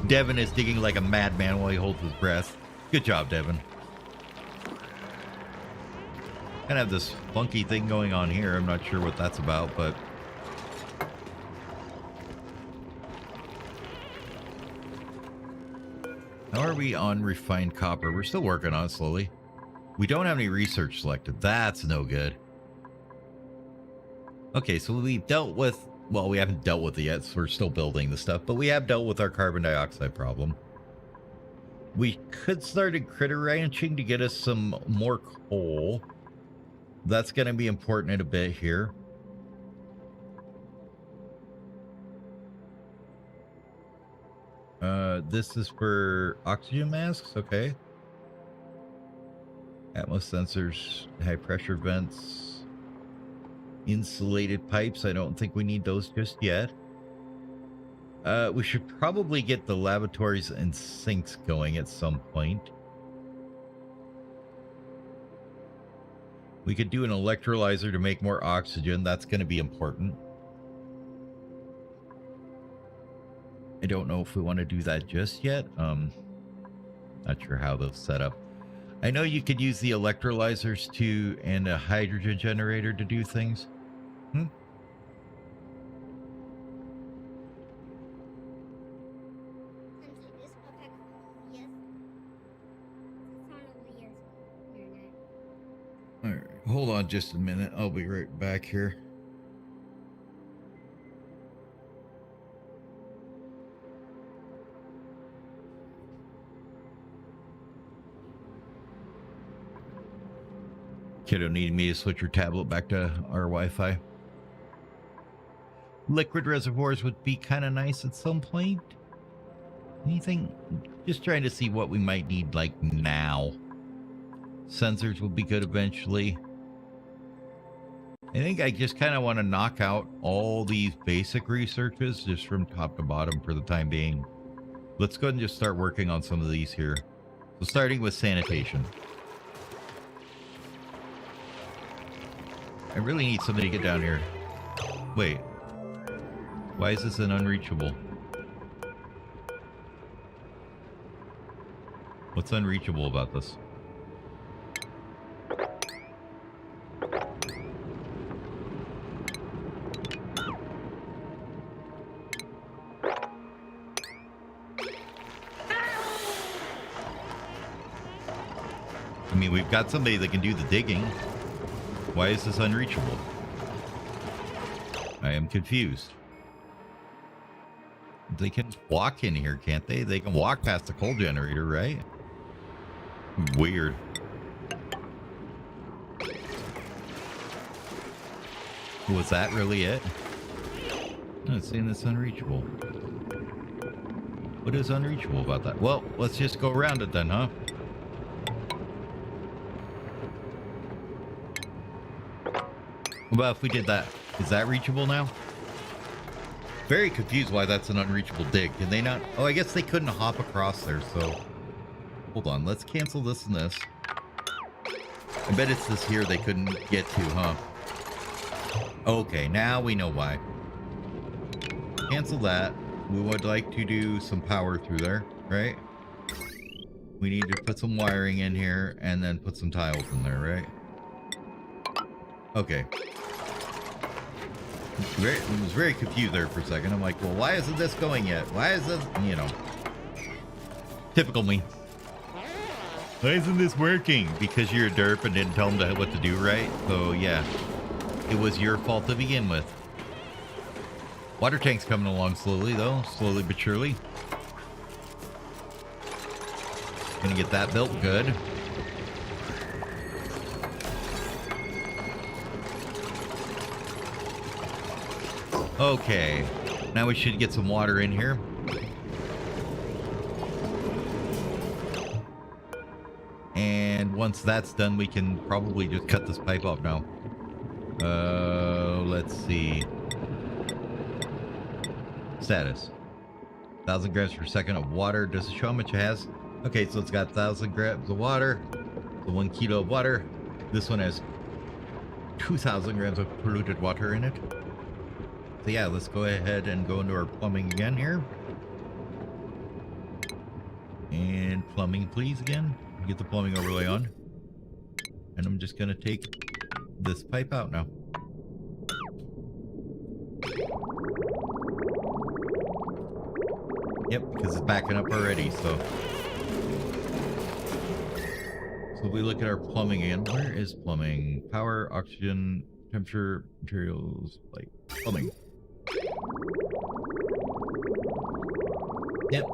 Speaker 1: Devin is digging like a madman while he holds his breath. Good job, Devin. Kind of have this funky thing going on here. I'm not sure what that's about, but... How are we on refined copper? We're still working on it slowly. We don't have any research selected. That's no good. Okay, so we dealt with Well, we haven't dealt with it yet, so we're still building the stuff, but we have dealt with our carbon dioxide problem. We could start a critter ranching to get us some more coal. That's going to be important in a bit here. This is for oxygen masks, okay. Atmos sensors, high pressure vents, insulated pipes. I don't think we need those just yet. We should probably get the lavatories and sinks going at some point. We could do an electrolyzer to make more oxygen. That's going to be important. I don't know if we want to do that just yet. Not sure how those set up. I know you could use the electrolyzers too and a hydrogen generator to do things. All right, hold on just a minute. I'll be right back here. Kiddo needed me to switch your tablet back to our Wi-Fi. Liquid reservoirs would be kind of nice at some point. Anything? Just trying to see what we might need like now. Sensors will be good eventually. I think I just kind of want to knock out all these basic researches just from top to bottom for the time being. Let's go ahead and just start working on some of these here. So starting with sanitation. I really need somebody to get down here. Wait. Why is this an unreachable? What's unreachable about this? I mean, we've got somebody that can do the digging. Why is this unreachable? I am confused. They can walk in here, can't they? They can walk past the coal generator, right? Weird. Was that really it? No, it's saying it's unreachable. What is unreachable about that? Well, let's just go around it then, huh? What about if we did that? Is that reachable now? Very confused why that's an unreachable dig. Can they not? Oh, I guess they couldn't hop across there, so... Hold on, let's cancel this and this. I bet it's this here they couldn't get to, huh? Okay, now we know why. Cancel that. We would like to do some power through there, right? We need to put some wiring in here and then put some tiles in there, right? Okay. I was very confused there for a second. I'm like, well, why isn't this going yet? Why is this, you know, typical me. Why isn't this working? Because you're a derp and didn't tell them what to do, right? So yeah, it was your fault to begin with. Water tank's coming along slowly though, slowly but surely. Gonna get that built good. Okay, now we should get some water in here. And once that's done, we can probably just cut this pipe off now. Let's see. Status. 1,000 grams per second of water. Does it show how much it has? Okay, so it's got 1,000 grams of water. So 1 kilo of water. This one has 2,000 grams of polluted water in it. So yeah, let's go ahead and go into our plumbing again here. And plumbing, please, again. Get the plumbing overlay on. And I'm just going to take this pipe out now. Yep, because it's backing up already, so. So we look at our plumbing again. Where is plumbing? Power, oxygen, temperature, materials, like plumbing. Yep.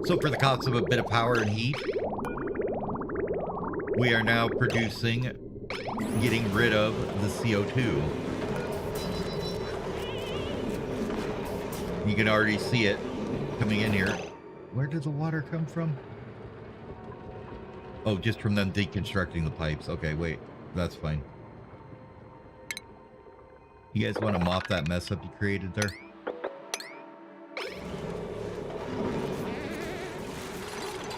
Speaker 1: So for the cost of a bit of power and heat, we are now producing, getting rid of the CO2. You can already see it coming in here. Where did the water come from? Oh, just from them deconstructing the pipes. Okay, wait. That's fine. You guys want to mop that mess up you created there?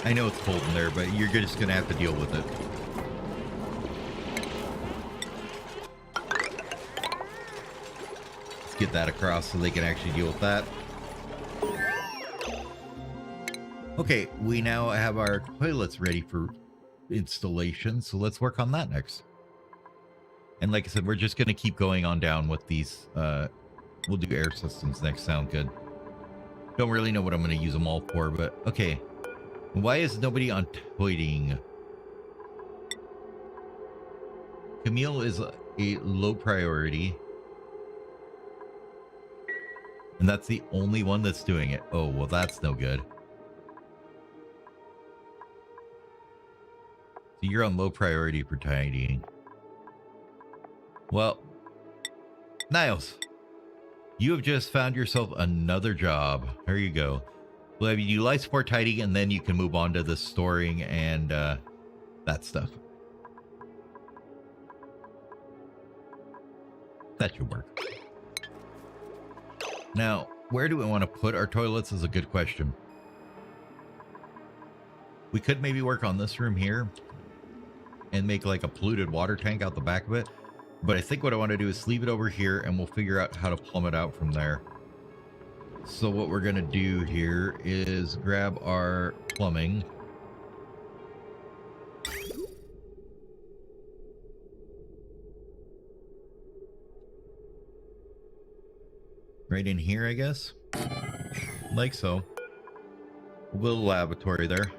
Speaker 1: I know it's cold in there, but you're just going to have to deal with it. Let's get that across so they can actually deal with that. Okay, we now have our toilets ready for installation, so let's work on that next. And like I said, we're just going to keep going on down with these. We'll do air systems next. Sound good. Don't really know what I'm going to use them all for, but okay. Why is nobody on toiting? Camille is a low priority. And that's the only one that's doing it. Oh, well, that's no good. So you're on low priority for tidying. Well, Niles, you have just found yourself another job. There you go. We'll have you do life support, tidying, and then you can move on to the storing and that stuff. That should work. Now, where do we want to put our toilets is a good question. We could maybe work on this room here and make like a polluted water tank out the back of it. But I think what I want to do is leave it over here and we'll figure out how to plumb it out from there. So what we're going to do here is grab our plumbing. Right in here, I guess. Like so. A little lavatory there.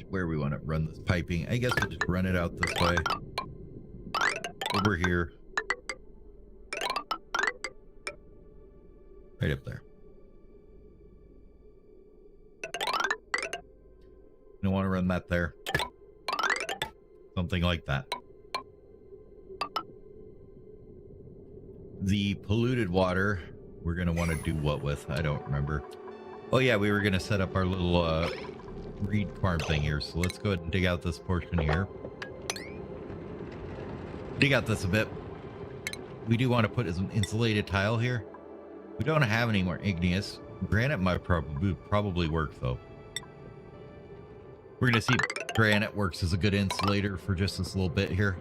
Speaker 1: Where we want to run this piping. I guess we'll just run it out this way. Over here. Right up there. You don't want to run that there. Something like that. The polluted water, we're going to want to do what with? I don't remember. Oh yeah, we were going to set up our little reed farm thing here. So let's go ahead and dig out this portion here. Dig out this a bit. We do want to put some insulated tile here. We don't have any more igneous. Granite might probably work though. We're going to see if granite works as a good insulator for just this little bit here.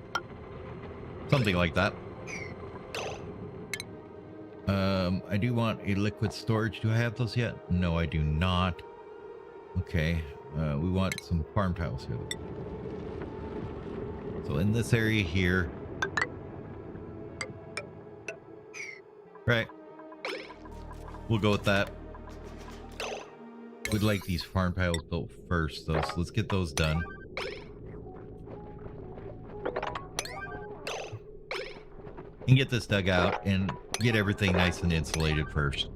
Speaker 1: Something like that. I do want a liquid storage. Do I have those yet? No, I do not. Okay. We want some farm tiles here. So in this area here. Right. We'll go with that. We'd like these farm tiles built first though, so let's get those done. And get this dug out and get everything nice and insulated first.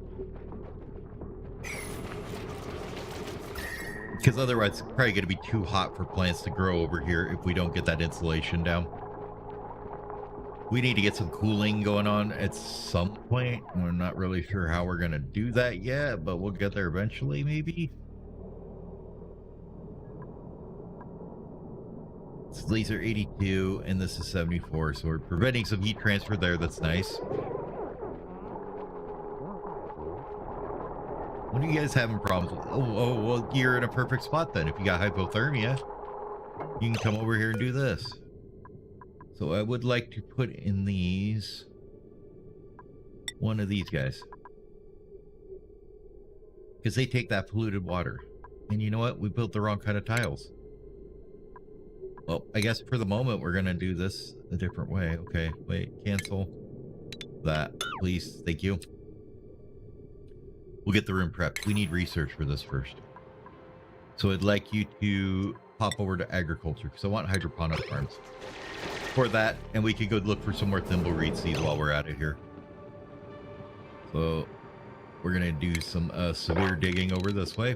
Speaker 1: Because otherwise it's probably going to be too hot for plants to grow over here if we don't get that insulation down. We need to get some cooling going on at some point. We're not really sure how we're going to do that yet, but we'll get there eventually, maybe. It's laser 82 and this is 74, so we're preventing some heat transfer there. That's nice. What are you guys having problems with? Oh, well, you're in a perfect spot then. If you got hypothermia, you can come over here and do this. So I would like to put in these, one of these guys. Because they take that polluted water. And you know what? We built the wrong kind of tiles. Well, I guess for the moment, we're going to do this a different way. Okay, wait, cancel that, please. Thank you. We'll get the room prepped. We need research for this first. So I'd like you to pop over to agriculture because I want hydroponic farms for that, and we could go look for some more thimbleweed seeds while we're at it here. So we're gonna do some severe digging over this way.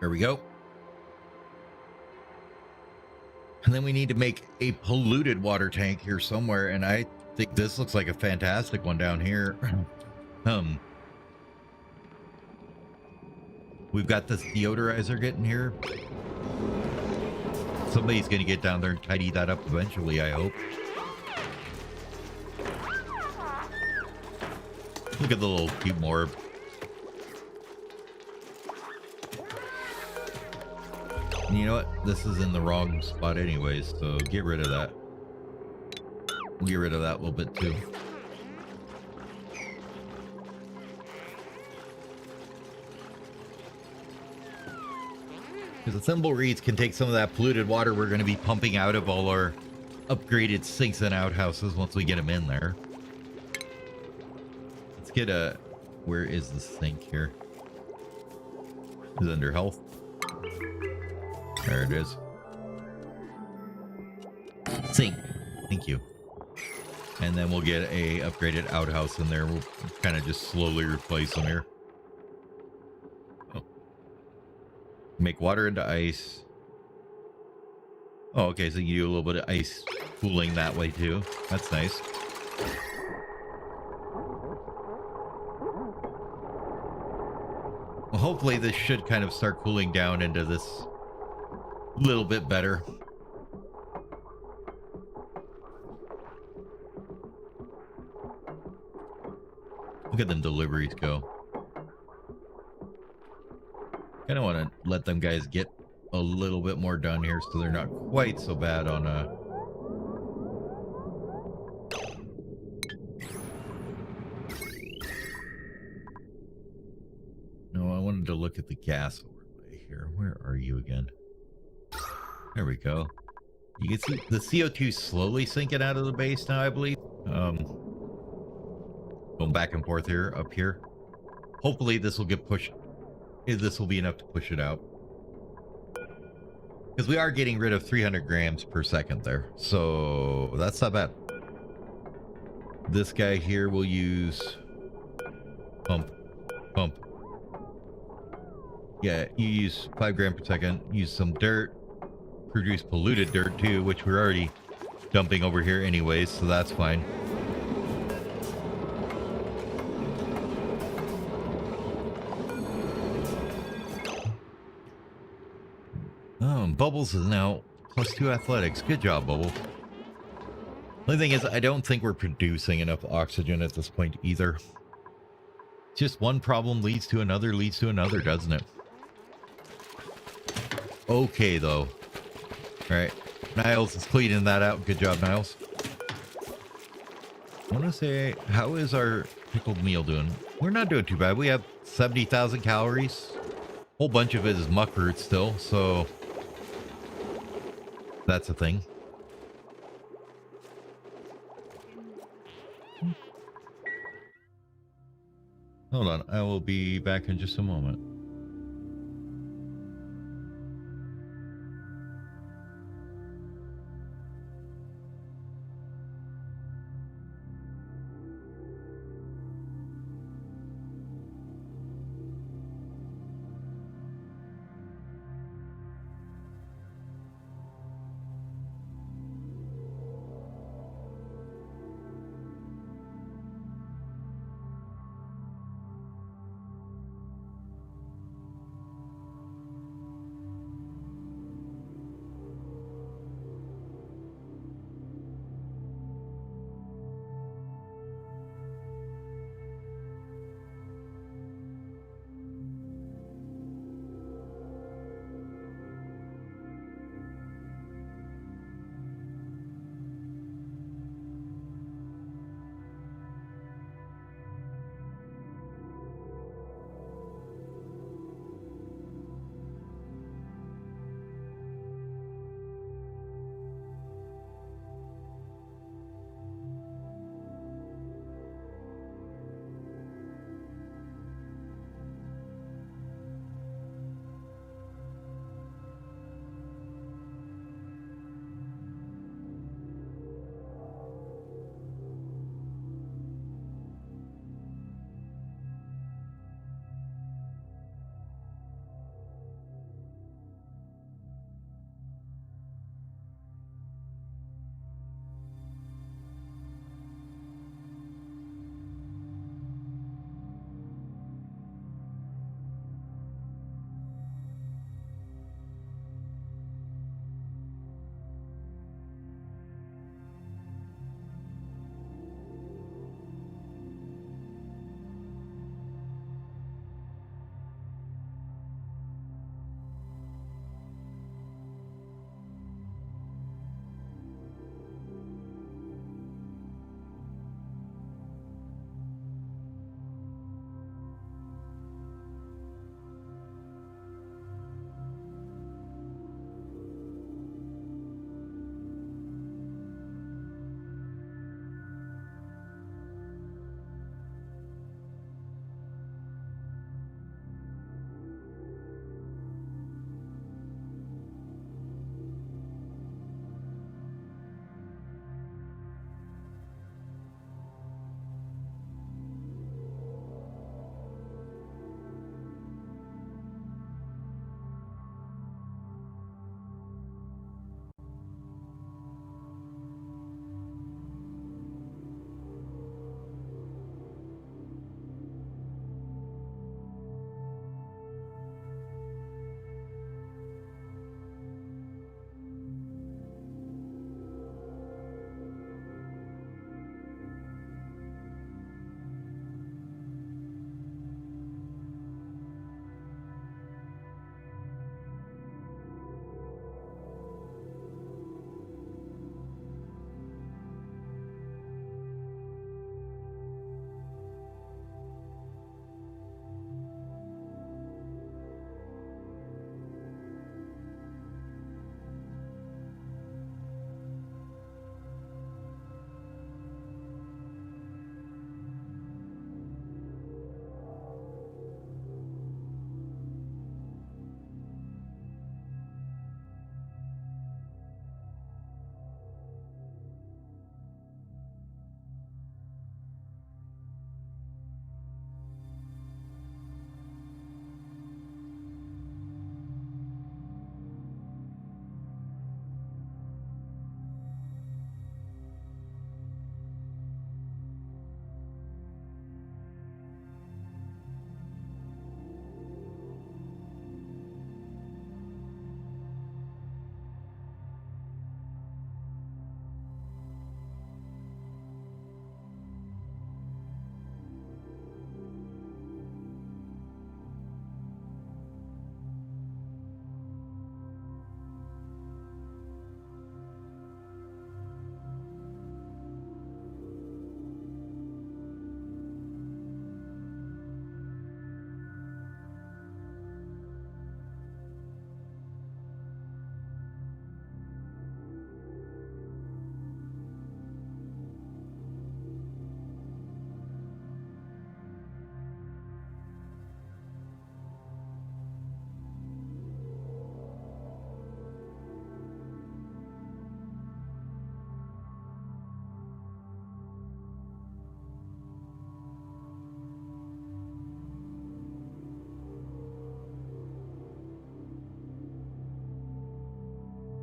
Speaker 1: There we go. And then we need to make a polluted water tank here somewhere, and I think this looks like a fantastic one down here. We've got this deodorizer getting here. Somebody's gonna get down there and tidy that up eventually, I hope. Look at the little cute morb. And you know what? This is in the wrong spot anyways, so get rid of that. We'll get rid of that a little bit too. Because the thimble reeds can take some of that polluted water we're going to be pumping out of all our upgraded sinks and outhouses once we get them in there. Let's get a... Where is the sink here? Is it under health? There it is. Sink. Thank you. And then we'll get a upgraded outhouse in there. We'll kind of just slowly replace them here. Oh. Make water into ice. Oh, okay, so you do a little bit of ice cooling that way too. That's nice. Well, hopefully this should kind of start cooling down into this a little bit better. Look at them deliveries go. Kind of want to let them guys get a little bit more done here so they're not quite so bad on No, I wanted to look at the gas overlay here. Where are you again? There we go. You can see the CO2 slowly sinking out of the base now, I believe. Going back and forth here, up here. Hopefully this will get pushed. This will be enough to push it out. Because we are getting rid of 300 grams per second there. So that's not bad. This guy here will use pump. Yeah, you use 5 grams per second. Use some dirt. Produce polluted dirt too, which we're already dumping over here anyways, so that's fine. Bubbles is now +2 athletics. Good job, Bubble. The only thing is, I don't think we're producing enough oxygen at this point either. Just one problem leads to another, doesn't it? Okay, though. All right. Niles is cleaning that out. Good job, Niles. I want to say, how is our pickled meal doing? We're not doing too bad. We have 70,000 calories. A whole bunch of it is muck root still, so that's a thing. Hold on, I will be back in just a moment.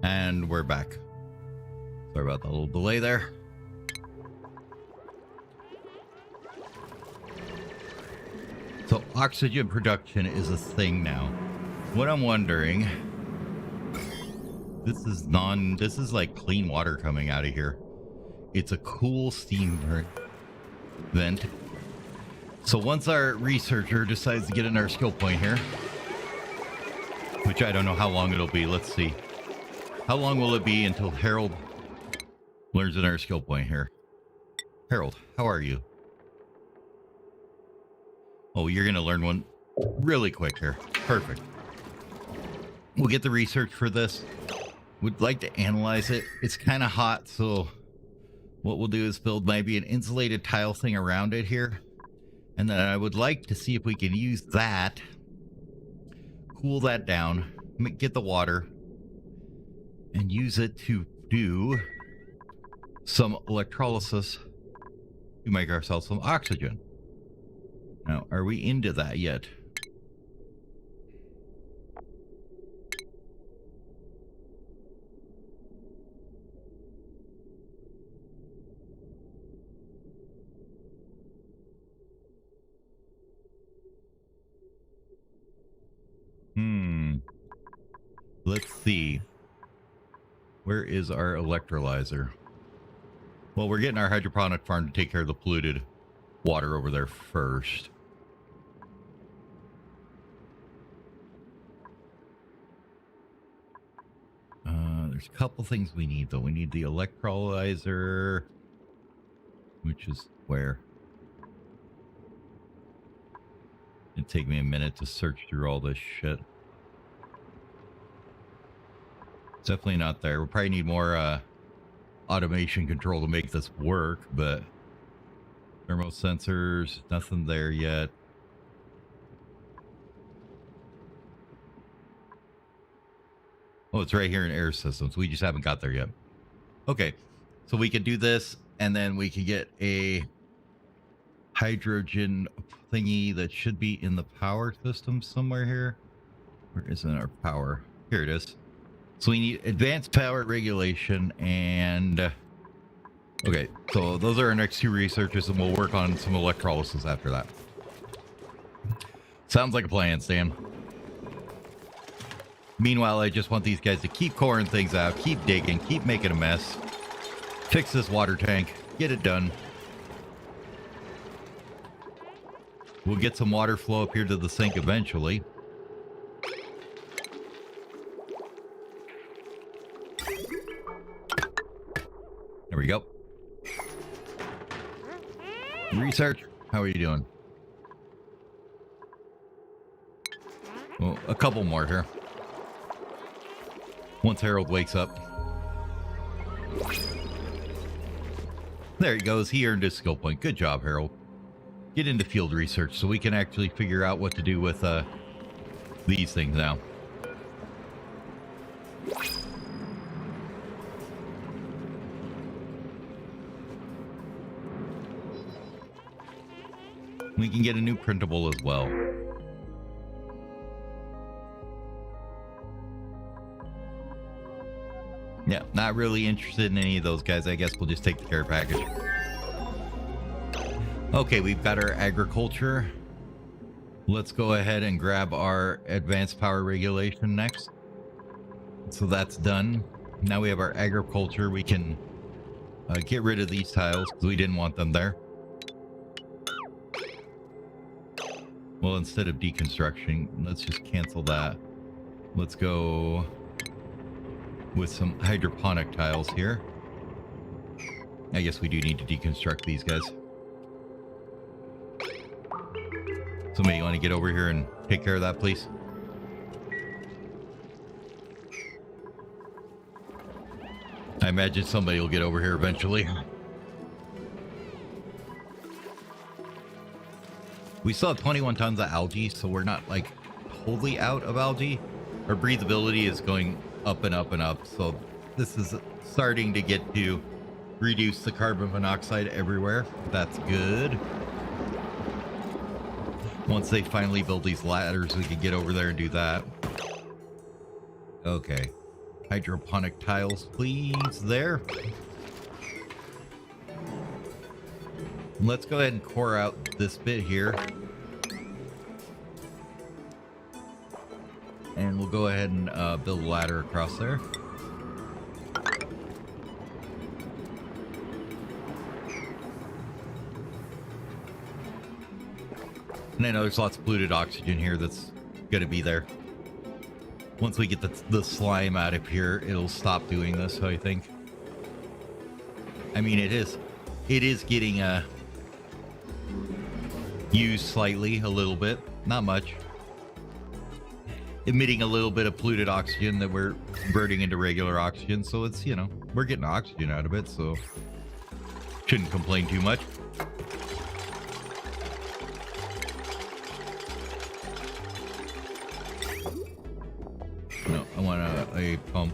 Speaker 1: And we're back. Sorry about the little delay there. So oxygen production is a thing now. What I'm wondering, this is like clean water coming out of here. It's a cool steam vent. So once our researcher decides to get in our skill point here, which I don't know how long it'll be. Let's see. How long will it be until Harold learns in our skill point here? Harold, how are you? Oh, you're going to learn one really quick here. Perfect. We'll get the research for this. Would like to analyze it. It's kind of hot, so what we'll do is build maybe an insulated tile thing around it here. And then I would like to see if we can use that, cool that down, get the water, and use it to do some electrolysis to make ourselves some oxygen. Now, are we into that yet? Let's see. Where is our electrolyzer? Well, we're getting our hydroponic farm to take care of the polluted water over there first. There's a couple things we need, though. We need the electrolyzer, which is where? It'd take me a minute to search through all this shit. It's definitely not there. We'll probably need more automation control to make this work, but thermal sensors, nothing there yet. Oh, it's right here in air systems. We just haven't got there yet. Okay, so we can do this, and then we can get a hydrogen thingy that should be in the power system somewhere here. Where isn't our power? Here it is. So we need advanced power regulation and... Okay, so those are our next two researchers, and we'll work on some electrolysis after that. Sounds like a plan, Stan. Meanwhile, I just want these guys to keep coring things out, keep digging, keep making a mess. Fix this water tank, get it done. We'll get some water flow up here to the sink eventually. There we go. Research, how are you doing? Well, a couple more here. Once Harold wakes up. There he goes. He earned his skill point. Good job, Harold. Get into field research so we can actually figure out what to do with these things now. We can get a new printable as well. Yeah, not really interested in any of those guys. I guess we'll just take the care package. Okay, we've got our agriculture. Let's go ahead and grab our advanced power regulation next. So that's done. Now we have our agriculture. We can get rid of these tiles because we didn't want them there. Well, instead of deconstruction, let's just cancel that. Let's go with some hydroponic tiles here. I guess we do need to deconstruct these guys. Somebody, you want to get over here and take care of that, please? I imagine somebody will get over here eventually. We still have 21 tons of algae, so we're not like totally out of algae. Our breathability is going up and up and up, so this is starting to get to reduce the carbon monoxide everywhere. That's good. Once they finally build these ladders, we can get over there and do that. Okay. Hydroponic tiles, please. There. Let's go ahead and core out this bit here. And we'll go ahead and build a ladder across there. And I know there's lots of polluted oxygen here that's going to be there. Once we get the slime out of here, it'll stop doing this, I think. I mean, it is getting used slightly, a little bit, not much. Emitting a little bit of polluted oxygen that we're converting into regular oxygen, so it's, you know, we're getting oxygen out of it, so shouldn't complain too much. No, I want a pump.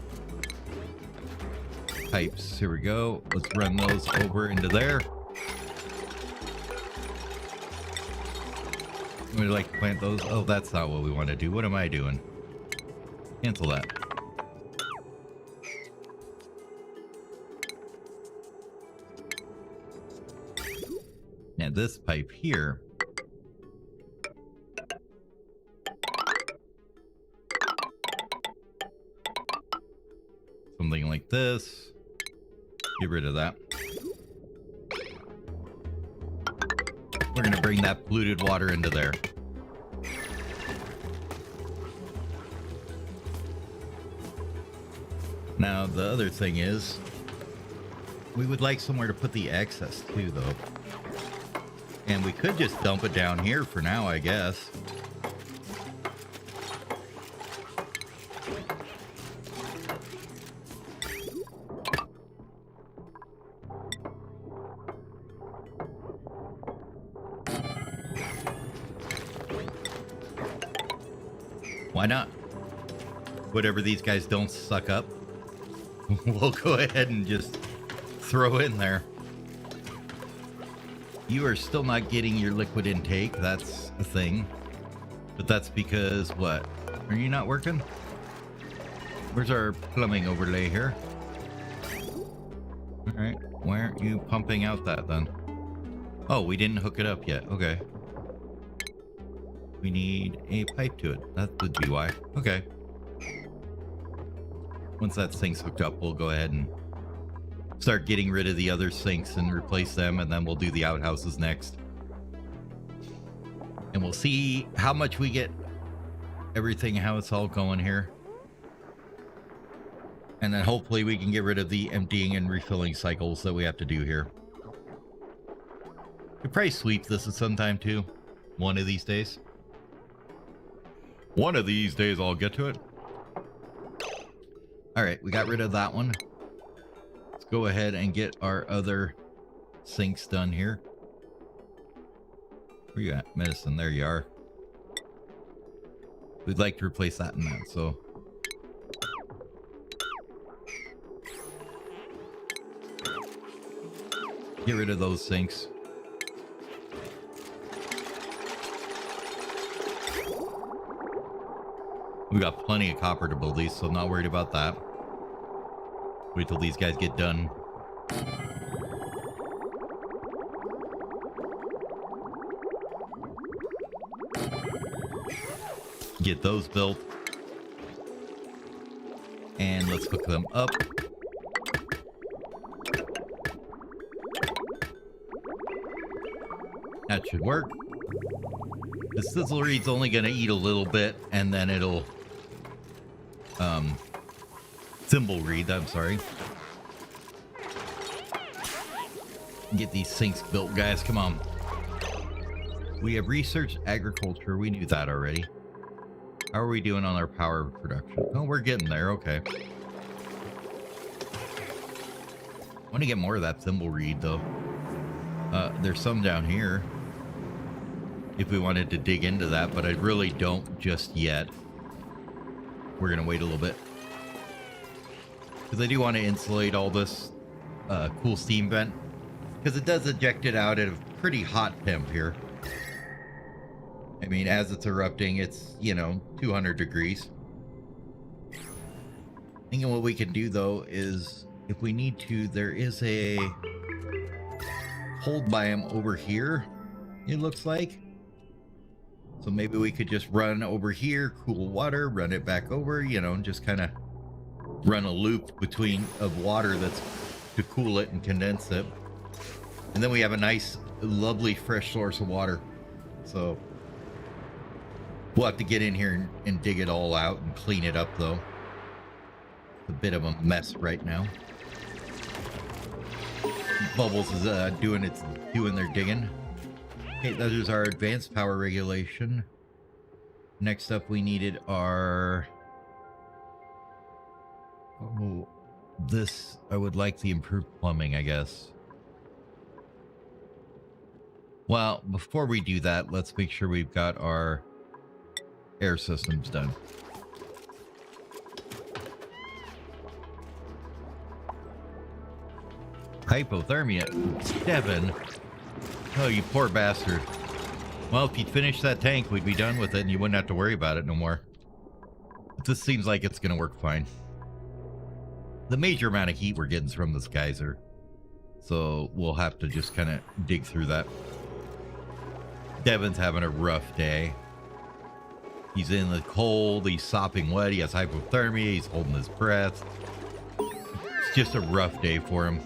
Speaker 1: Pipes, here we go. Let's run those over into there. Would like to plant those? Oh, that's not what we want to do. What am I doing? Cancel that. Now this pipe here. Something like this. Get rid of that. We're going to bring that polluted water into there. Now, the other thing is, we would like somewhere to put the excess too, though. And we could just dump it down here for now, I guess. Why not? Whatever these guys don't suck up, we'll go ahead and just throw in there. You are still not getting your liquid intake. That's a thing. But that's because what? Are you not working? Where's our plumbing overlay here? Alright. Why aren't you pumping out that then? Oh, we didn't hook it up yet. Okay. We need a pipe to it. That would be why. Okay. Once that sink's hooked up, we'll go ahead and start getting rid of the other sinks and replace them, and then we'll do the outhouses next. And we'll see how much we get everything, how it's all going here. And then hopefully we can get rid of the emptying and refilling cycles that we have to do here. Could probably sweep this at some time too. One of these days. One of these days I'll get to it. Alright, we got rid of that one. Let's go ahead and get our other sinks done here. Where you at? Medicine, there you are. We'd like to replace that and that, so. Get rid of those sinks. We got plenty of copper to build these, so I'm not worried about that. Wait till these guys get done. Get those built. And let's hook them up. That should work. The sizzle reed's only going to eat a little bit, and then it'll thimble reed, I'm sorry. Get these sinks built, guys. Come on. We have researched agriculture. We knew that already. How are we doing on our power production? Oh, we're getting there. Okay. I want to get more of that thimble reed, though. There's some down here. If we wanted to dig into that, but I really don't just yet. We're going to wait a little bit. Because I do want to insulate all this cool steam vent. Because it does eject it out at a pretty hot temp here. I mean, as it's erupting, it's, you know, 200 degrees. Thinking what we can do though is, if we need to, there is a cold biome over here, it looks like. So maybe we could just run over here, cool water, run it back over, you know, and just kind of run a loop between of water that's to cool it and condense it. And then we have a nice, lovely, fresh source of water. So we'll have to get in here and dig it all out and clean it up, though. It's a bit of a mess right now. Bubbles is doing their digging. Okay, that is our advanced power regulation. Next up, we needed our... Oh, this, I would like the improved plumbing, I guess. Well, before we do that, let's make sure we've got our air systems done. Hypothermia. Devin. Oh, you poor bastard. Well, if you'd finish that tank, we'd be done with it and you wouldn't have to worry about it no more. But this seems like it's going to work fine. The major amount of heat we're getting is from this geyser. So we'll have to just kind of dig through that. Devin's having a rough day. He's in the cold, he's sopping wet, he has hypothermia, he's holding his breath. It's just a rough day for him.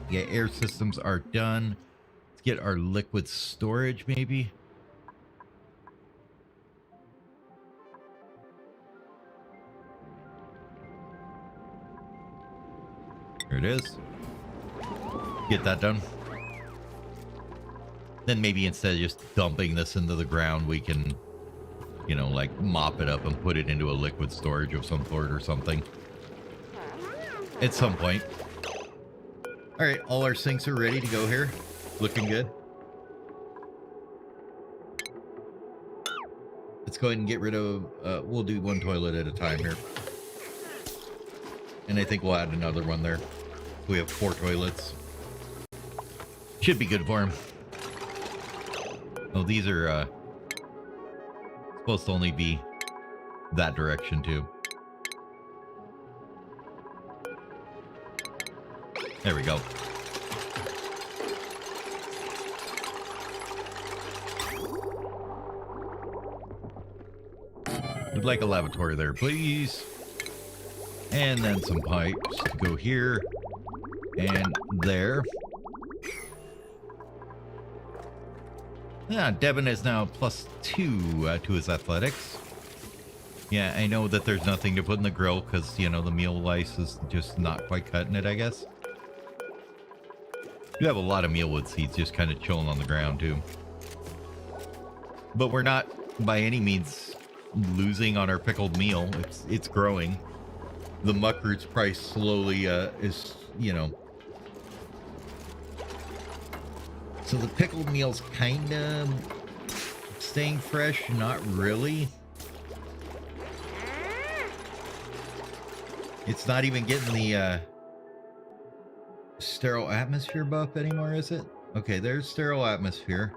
Speaker 1: Yeah, air systems are done. Let's get our liquid storage, maybe. Here it is. Get that done. Then maybe instead of just dumping this into the ground, we can, you know, like mop it up and put it into a liquid storage of some sort or something. At some point. All right, all our sinks are ready to go here. Looking good. Let's go ahead and get rid of, we'll do one toilet at a time here. And I think we'll add another one there. We have 4 toilets. Should be good for him. Oh, these are supposed to only be that direction too. There we go. We'd like a lavatory there, please. And then some pipes to go here and there. Yeah, Devin is now +2 to his athletics. Yeah, I know that there's nothing to put in the grill because, you know, the meal ice is just not quite cutting it, I guess. You have a lot of mealwood seeds just kind of chilling on the ground, too. But we're not, by any means, losing on our pickled meal. It's growing. The muckroot's price slowly is, you know... So the pickled meal's kind of staying fresh, not really. It's not even getting the sterile atmosphere buff anymore, is it? Okay, there's sterile atmosphere,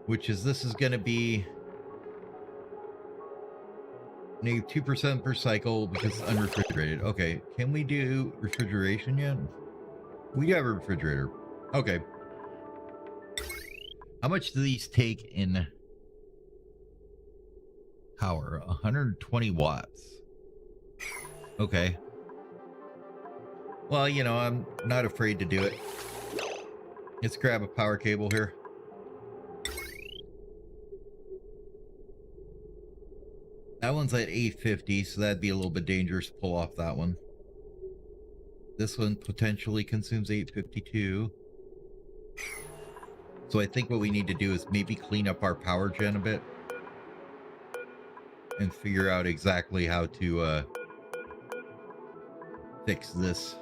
Speaker 1: which is, this is going to be -2% per cycle because it's unrefrigerated. Okay, can we do refrigeration yet? We have a refrigerator. Okay. How much do these take in power? 120 watts. Okay. Well, you know, I'm not afraid to do it. Let's grab a power cable here. That one's at 850, so that'd be a little bit dangerous to pull off that one. This one potentially consumes 852. So I think what we need to do is maybe clean up our power gen a bit and figure out exactly how to fix this.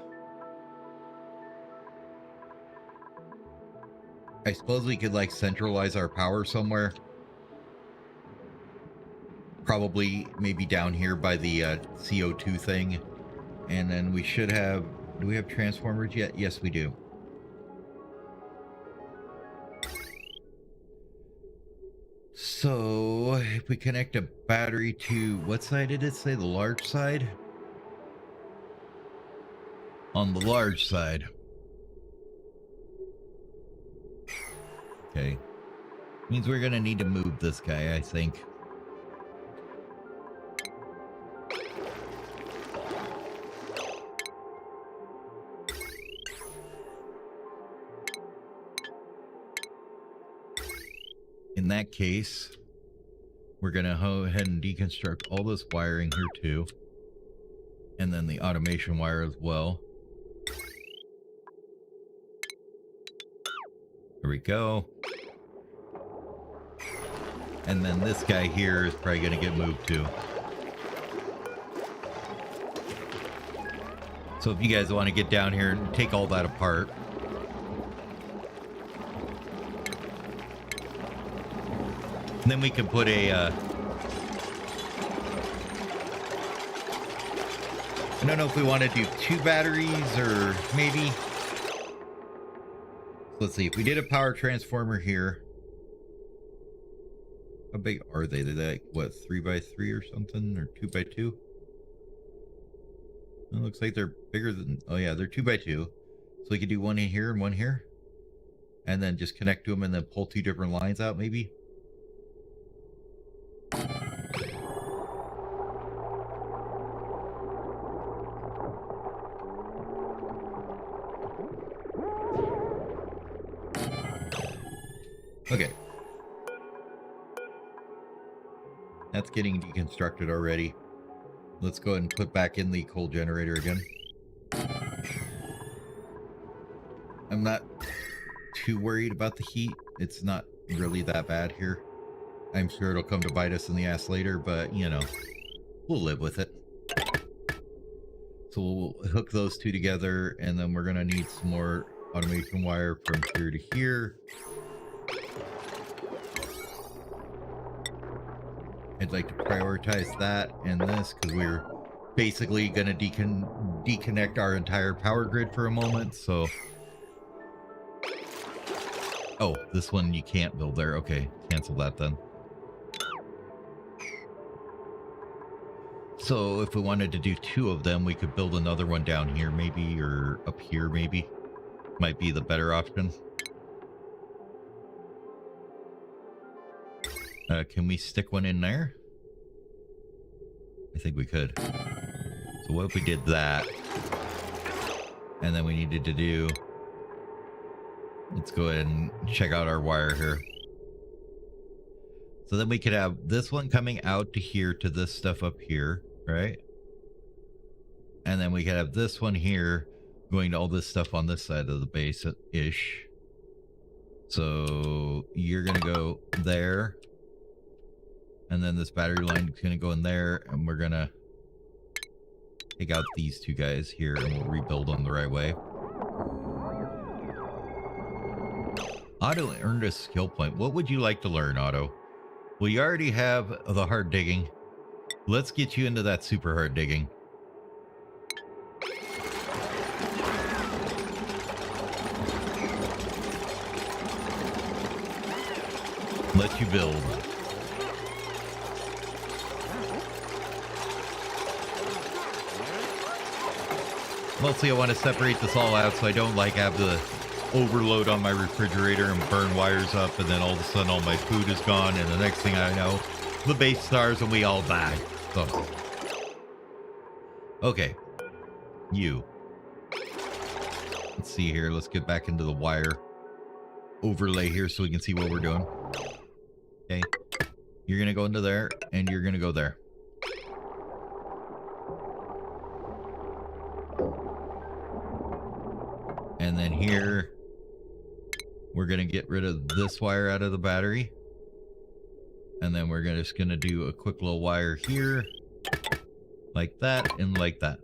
Speaker 1: I suppose we could like centralize our power somewhere. Probably maybe down here by the CO2 thing. And then we should have, do we have transformers yet? Yes, we do. So if we connect a battery to, what side did it say? The large side? On the large side. Okay. Means we're gonna need to move this guy, I think. In that case, we're gonna go ahead and deconstruct all this wiring here too. And then the automation wire as well. There we go. And then this guy here is probably gonna get moved too. So if you guys want to get down here and take all that apart. And then we can put a, I don't know if we want to do 2 batteries or maybe. Let's see, if we did a power transformer here. How big are they? They're like, what, 3x3 or something? Or 2x2? It looks like they're bigger than, oh yeah, they're 2x2. So we could do one in here and one here. And then just connect to them and then pull 2 different lines out maybe. Okay. That's getting deconstructed already. Let's go ahead and put back in the coal generator again. I'm not too worried about the heat. It's not really that bad here. I'm sure it'll come to bite us in the ass later, but, you know, we'll live with it. So we'll hook those 2 together, and then we're going to need some more automation wire from here to here. I'd like to prioritize that and this because we're basically going to deconnect our entire power grid for a moment. So, oh, this one you can't build there. Okay, cancel that then. So if we wanted to do 2 of them, we could build another one down here maybe, or up here maybe. Might be the better option. Can we stick one in there? I think we could. So what if we did that? And then we needed to do... Let's go ahead and check out our wire here. So then we could have this one coming out to here to this stuff up here, right? And then we could have this one here going to all this stuff on this side of the base-ish. So you're going to go there. And then this battery line is going to go in there, and we're going to take out these 2 guys here, and we'll rebuild them the right way. Otto earned a skill point. What would you like to learn, Otto? Well, you already have the hard digging. Let's get you into that super hard digging. Let you build. Mostly I want to separate this all out so I don't like have the overload on my refrigerator and burn wires up, and then all of a sudden all my food is gone, and the next thing I know, the base stars and we all die. So, okay, you. Let's see here. Let's get back into the wire overlay here so we can see what we're doing. Okay, you're gonna go into there, and you're gonna go there. And then here, we're going to get rid of this wire out of the battery. And then we're just going to do a quick little wire here. Like that and like that.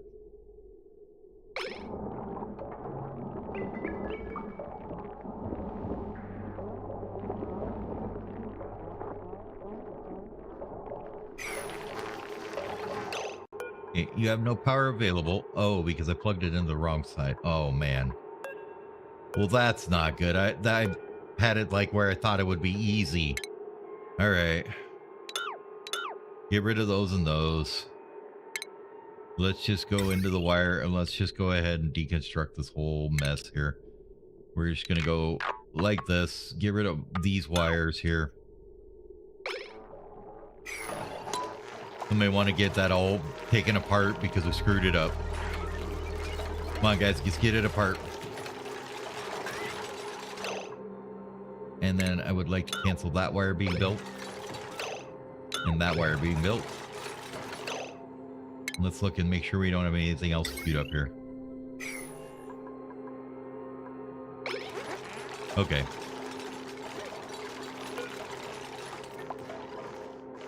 Speaker 1: Okay, you have no power available. Oh, because I plugged it in the wrong side. Oh, man. Well, that's not good. I had it like where I thought it would be easy. All right. Get rid of those and those. Let's just go into the wire and let's just go ahead and deconstruct this whole mess here. We're just going to go like this. Get rid of these wires here. You may want to get that all taken apart because we screwed it up. Come on, guys, let's get it apart. And then I would like to cancel that wire being built. And that wire being built. Let's look and make sure we don't have anything else queued up here. Okay.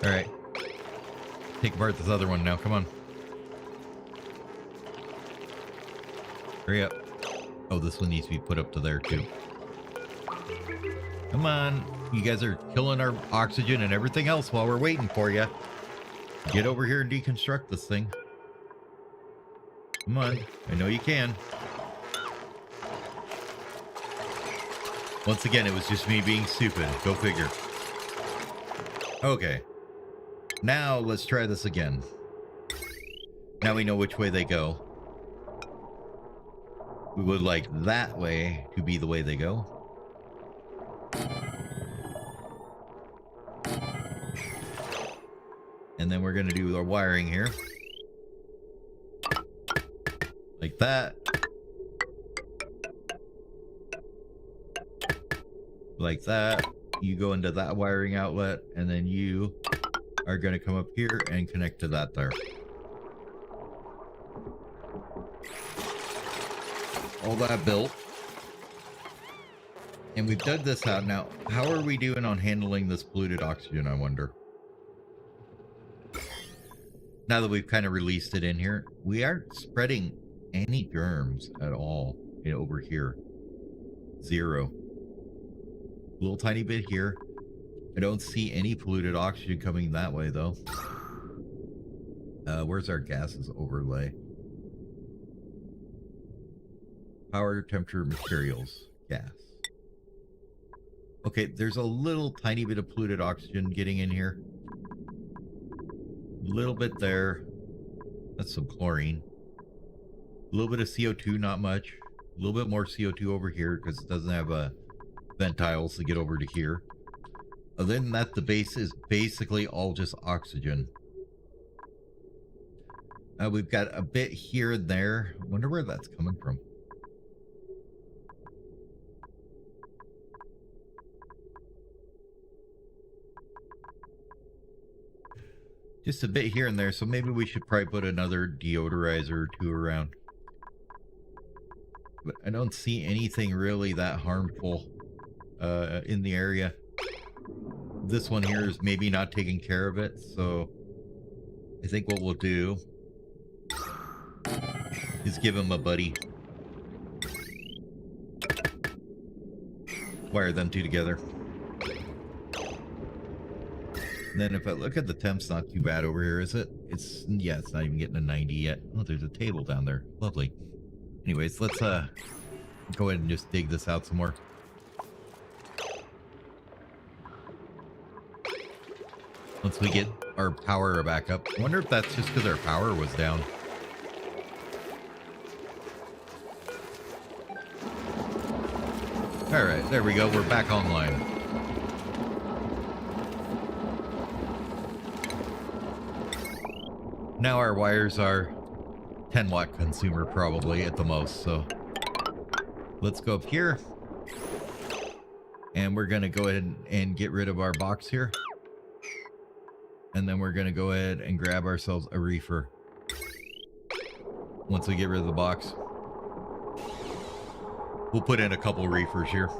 Speaker 1: All right. Take apart this other one now. Come on. Hurry up. Oh, this one needs to be put up to there too. Come on. You guys are killing our oxygen and everything else while we're waiting for you. Get over here and deconstruct this thing. Come on. I know you can. Once again, it was just me being stupid. Go figure. Okay. Now let's try this again. Now we know which way they go. We would like that way to be the way they go. And then we're going to do our wiring here. Like that. Like that. You go into that wiring outlet, and then you are going to come up here and connect to that there. All that built. And we've dug this out. Now, how are we doing on handling this polluted oxygen, I wonder? Now that we've kind of released it in here, we aren't spreading any germs at all over here. Zero. A little tiny bit here. I don't see any polluted oxygen coming that way, though. Where's our gases overlay? Power, temperature, materials, gas. Okay, there's a little tiny bit of polluted oxygen getting in here. A little bit there. That's some chlorine. A little bit of CO2, not much. A little bit more CO2 over here because it doesn't have ventiles to get over to here. Other than that, the base is basically all just oxygen. We've got a bit here and there. I wonder where that's coming from. Just a bit here and there, so maybe we should probably put another deodorizer or two around. But I don't see anything really that harmful in the area. This one here is maybe not taking care of it, so I think what we'll do is give him a buddy. Wire them two together. And then if I look at the temps, not too bad over here, is it? Yeah, it's not even getting a 90 yet. Oh, there's a table down there. Lovely. Anyways, let's go ahead and just dig this out some more. Once we get our power back up. I wonder if that's just because our power was down. Alright, there we go. We're back online. Now our wires are 10 watt consumer probably at the most, so let's go up here and we're going to go ahead and get rid of our box here, and then we're going to go ahead and grab ourselves a reefer. Once we get rid of the box, we'll put in a couple reefers here.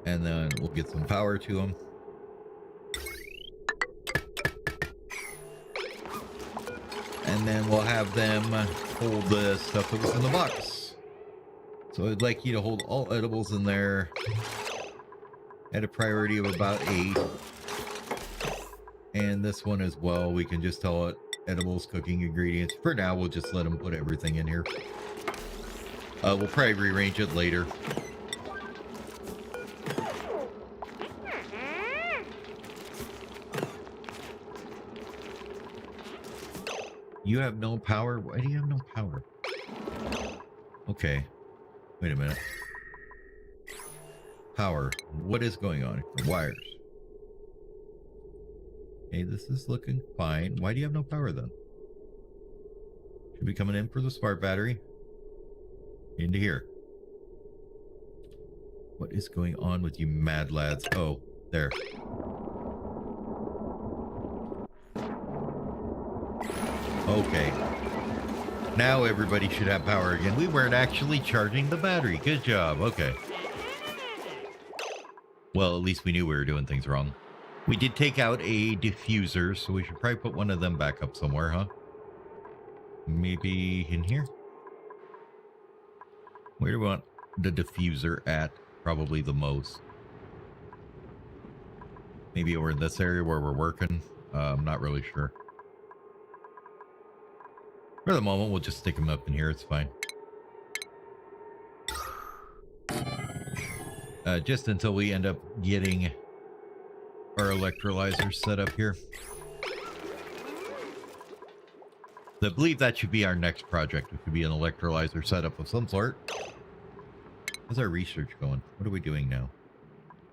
Speaker 1: And then we'll get some power to them. And then we'll have them hold the stuff that was in the box. So I'd like you to hold all edibles in there at a priority of about 8. And this one as well, we can just tell it edibles, cooking ingredients. For now, we'll just let them put everything in here. We'll probably rearrange it later. You have no power? Why do you have no power? Okay. Wait a minute. Power. What is going on? Wires. Okay, this is looking fine. Why do you have no power then? Should be coming in for the smart battery. Into here. What is going on with you mad lads? Oh, there. Okay. Now everybody should have power again. We weren't actually charging the battery. Good job. Okay. Well, at least we knew we were doing things wrong. We did take out a diffuser, so we should probably put one of them back up somewhere, huh? Maybe in here? Where do we want the diffuser at? Probably the most. Maybe over in this area where we're working. I'm not really sure. For the moment, we'll just stick them up in here. It's fine. Just until we end up getting our electrolyzers set up here. I believe that should be our next project. It could be an electrolyzer setup of some sort. How's our research going? What are we doing now?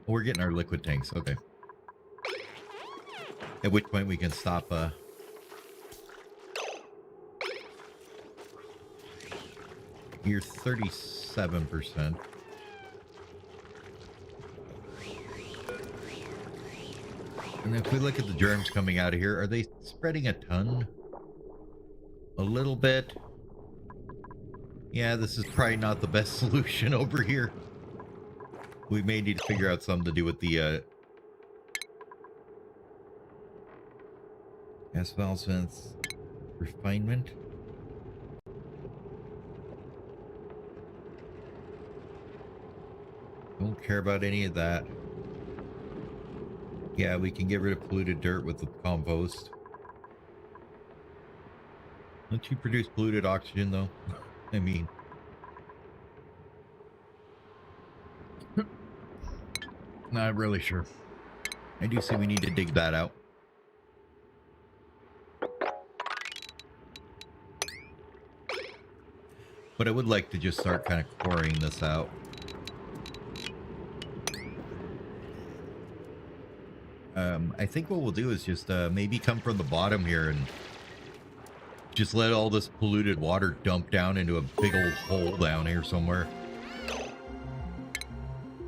Speaker 1: Oh, we're getting our liquid tanks. Okay. At which point we can stop. You're 37%. And if we look at the germs coming out of here, are they spreading a ton? A little bit? Yeah, this is probably not the best solution over here. We may need to figure out something to do with the gas valve vents refinement. Don't care about any of that. Yeah, we can get rid of polluted dirt with the compost. Don't you produce polluted oxygen, though? I mean... Not really sure. I do say we need to dig that out. But I would like to just start kind of coring this out. I think what we'll do is just maybe come from the bottom here and just let all this polluted water dump down into a big old hole down here somewhere.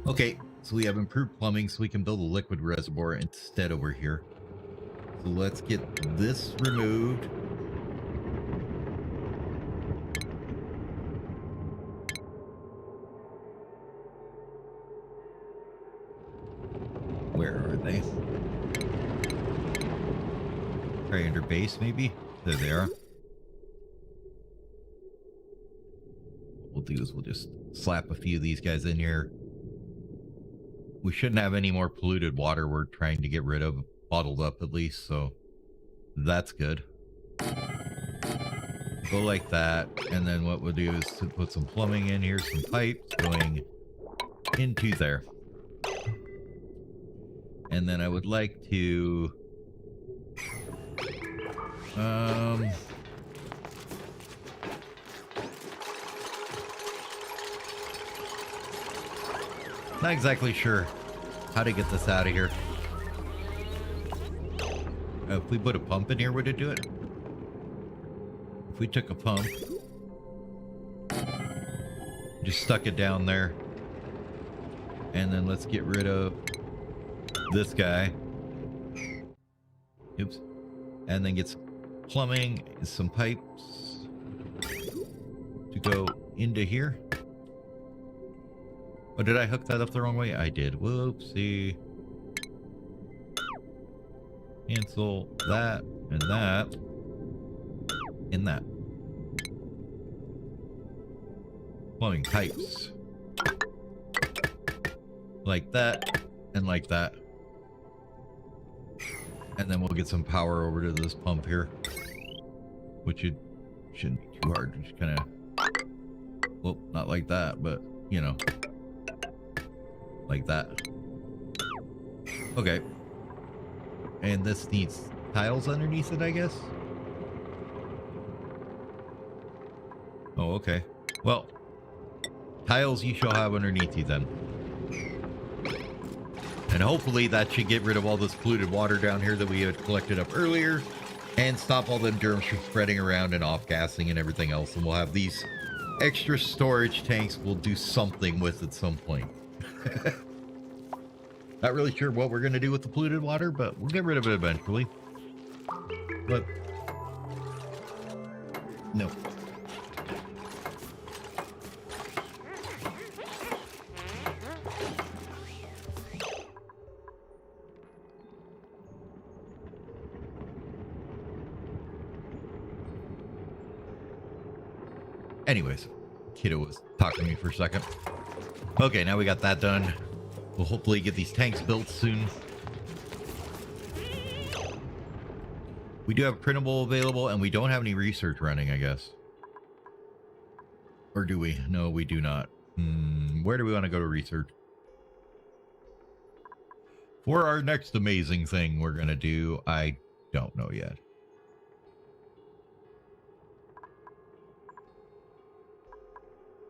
Speaker 1: Okay, so we have improved plumbing, so we can build a liquid reservoir instead over here. So let's get this removed. Where are they? Right under base, maybe? There they are. What we'll do is we'll just slap a few of these guys in here. We shouldn't have any more polluted water we're trying to get rid of, bottled up at least, so that's good. Go like that, and then what we'll do is to put some plumbing in here, some pipes going into there. And then I would like to not exactly sure how to get this out of here. If we put a pump in here, would it do it? If we took a pump, just stuck it down there, and then let's get rid of this guy. Oops. And then get some plumbing, some pipes to go into here. Oh, did I hook that up the wrong way? I did. Whoopsie. Cancel that and that and that. Plumbing pipes. Like that and like that. And then we'll get some power over to this pump here. Which it shouldn't be too hard. Just kind of Well, not like that, but, you know. Like that. Okay. And this needs tiles underneath it, I guess? Oh, okay. Well, tiles you shall have underneath you then. And hopefully that should get rid of all this polluted water down here that we had collected up earlier and stop all them germs from spreading around and off-gassing and everything else. And we'll have these extra storage tanks we'll do something with at some point. Not really sure what we're going to do with the polluted water, but we'll get rid of it eventually. But no. Anyways, kiddo was talking to me for a second. Okay, now we got that done. We'll hopefully get these tanks built soon. We do have printable available, and we don't have any research running, I guess. Or do we? No, we do not. Where do we want to go to research? For our next amazing thing we're going to do, I don't know yet.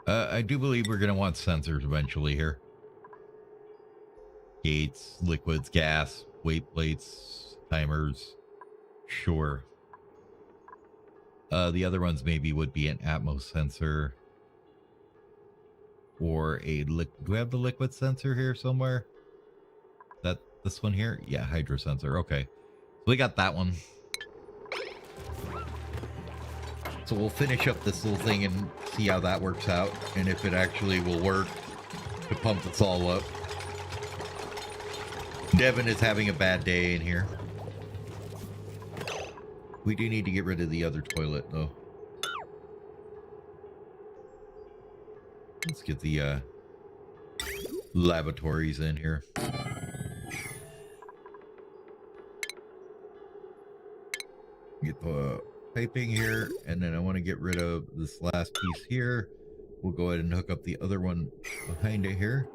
Speaker 1: I do believe we're going to want sensors eventually here. Gates, liquids, gas, weight plates, timers. Sure. The other ones maybe would be an Atmos sensor. Or a do we have the liquid sensor here somewhere? This one here? Yeah, hydro sensor. Okay. So we got that one. So we'll finish up this little thing and see how that works out. And if it actually will work to pump this all up. Devin is having a bad day in here. We do need to get rid of the other toilet, though. Let's get the lavatories in here. Get the piping here, and then I want to get rid of this last piece here. We'll go ahead and hook up the other one behind it here.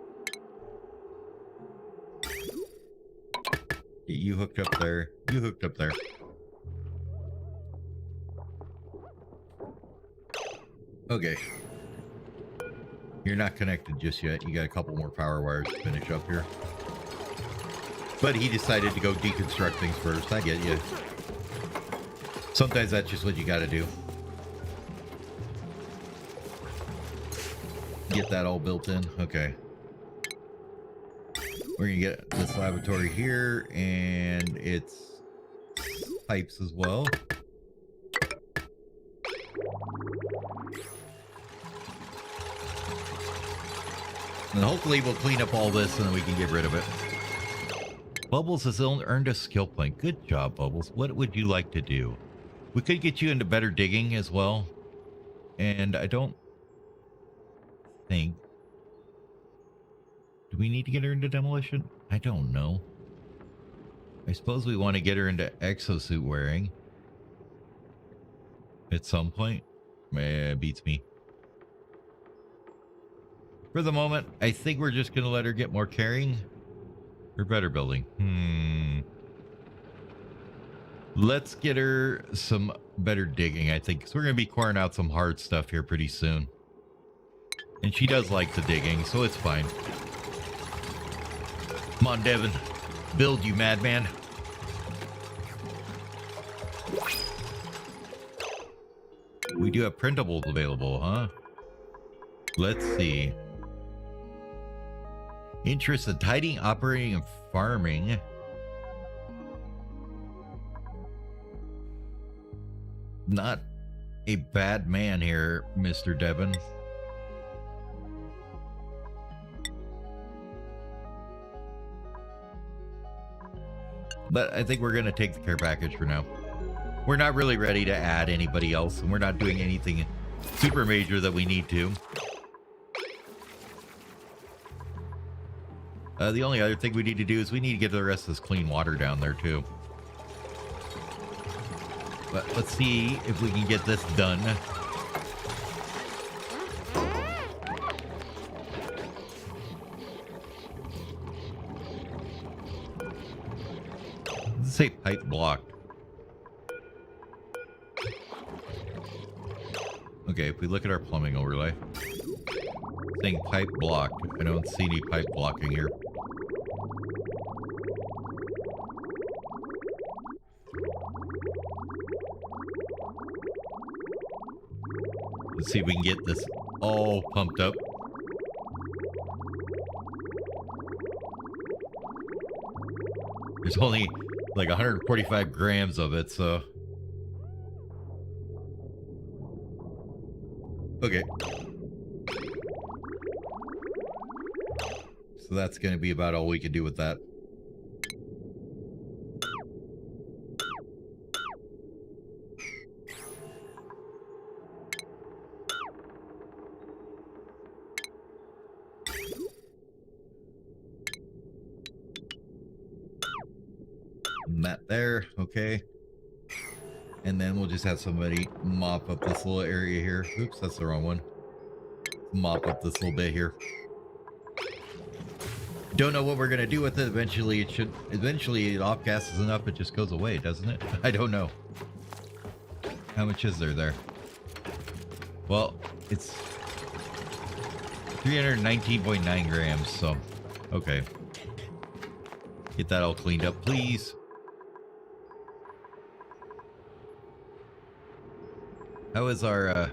Speaker 1: Get you hooked up there. You hooked up there. Okay. You're not connected just yet. You got a couple more power wires to finish up here. But he decided to go deconstruct things first. I get you. Sometimes that's just what you got to do. Get that all built in. Okay. We're going to get this lavatory here and its pipes as well. And hopefully we'll clean up all this and then we can get rid of it. Bubbles has earned a skill point. Good job, Bubbles. What would you like to do? We could get you into better digging as well. And I don't think... Do we need to get her into demolition? I don't know. I suppose we want to get her into exosuit wearing. At some point. Beats me. For the moment, I think we're just going to let her get more carrying. Or better building. Let's get her some better digging, I think. Because we're going to be pouring out some hard stuff here pretty soon. And she does like the digging, so it's fine. Come on, Devin. Build, you madman. We do have printables available, huh? Let's see. Interest in tidying, operating, and farming. Not a bad man here, Mr. Devin. But I think we're going to take the care package for now. We're not really ready to add anybody else, and we're not doing anything super major that we need to. The only other thing we need to do is we need to get the rest of this clean water down there too. But let's see if we can get this done. say pipe blocked. Okay, if we look at our plumbing overlay, saying pipe blocked. I don't see any pipe blocking here. Let's see if we can get this all pumped up. There's only like 145 grams of it, so... Okay. So that's going to be about all we can do with that. And that there, okay. And then we'll just have somebody mop up this little area here. Oops, that's the wrong one. Mop up this little bit here. Don't know what we're gonna do with it. Eventually it off gases enough, it just goes away, doesn't it? I don't know. How much is there? Well, it's 319.9 grams, so okay. Get that all cleaned up, please. How is our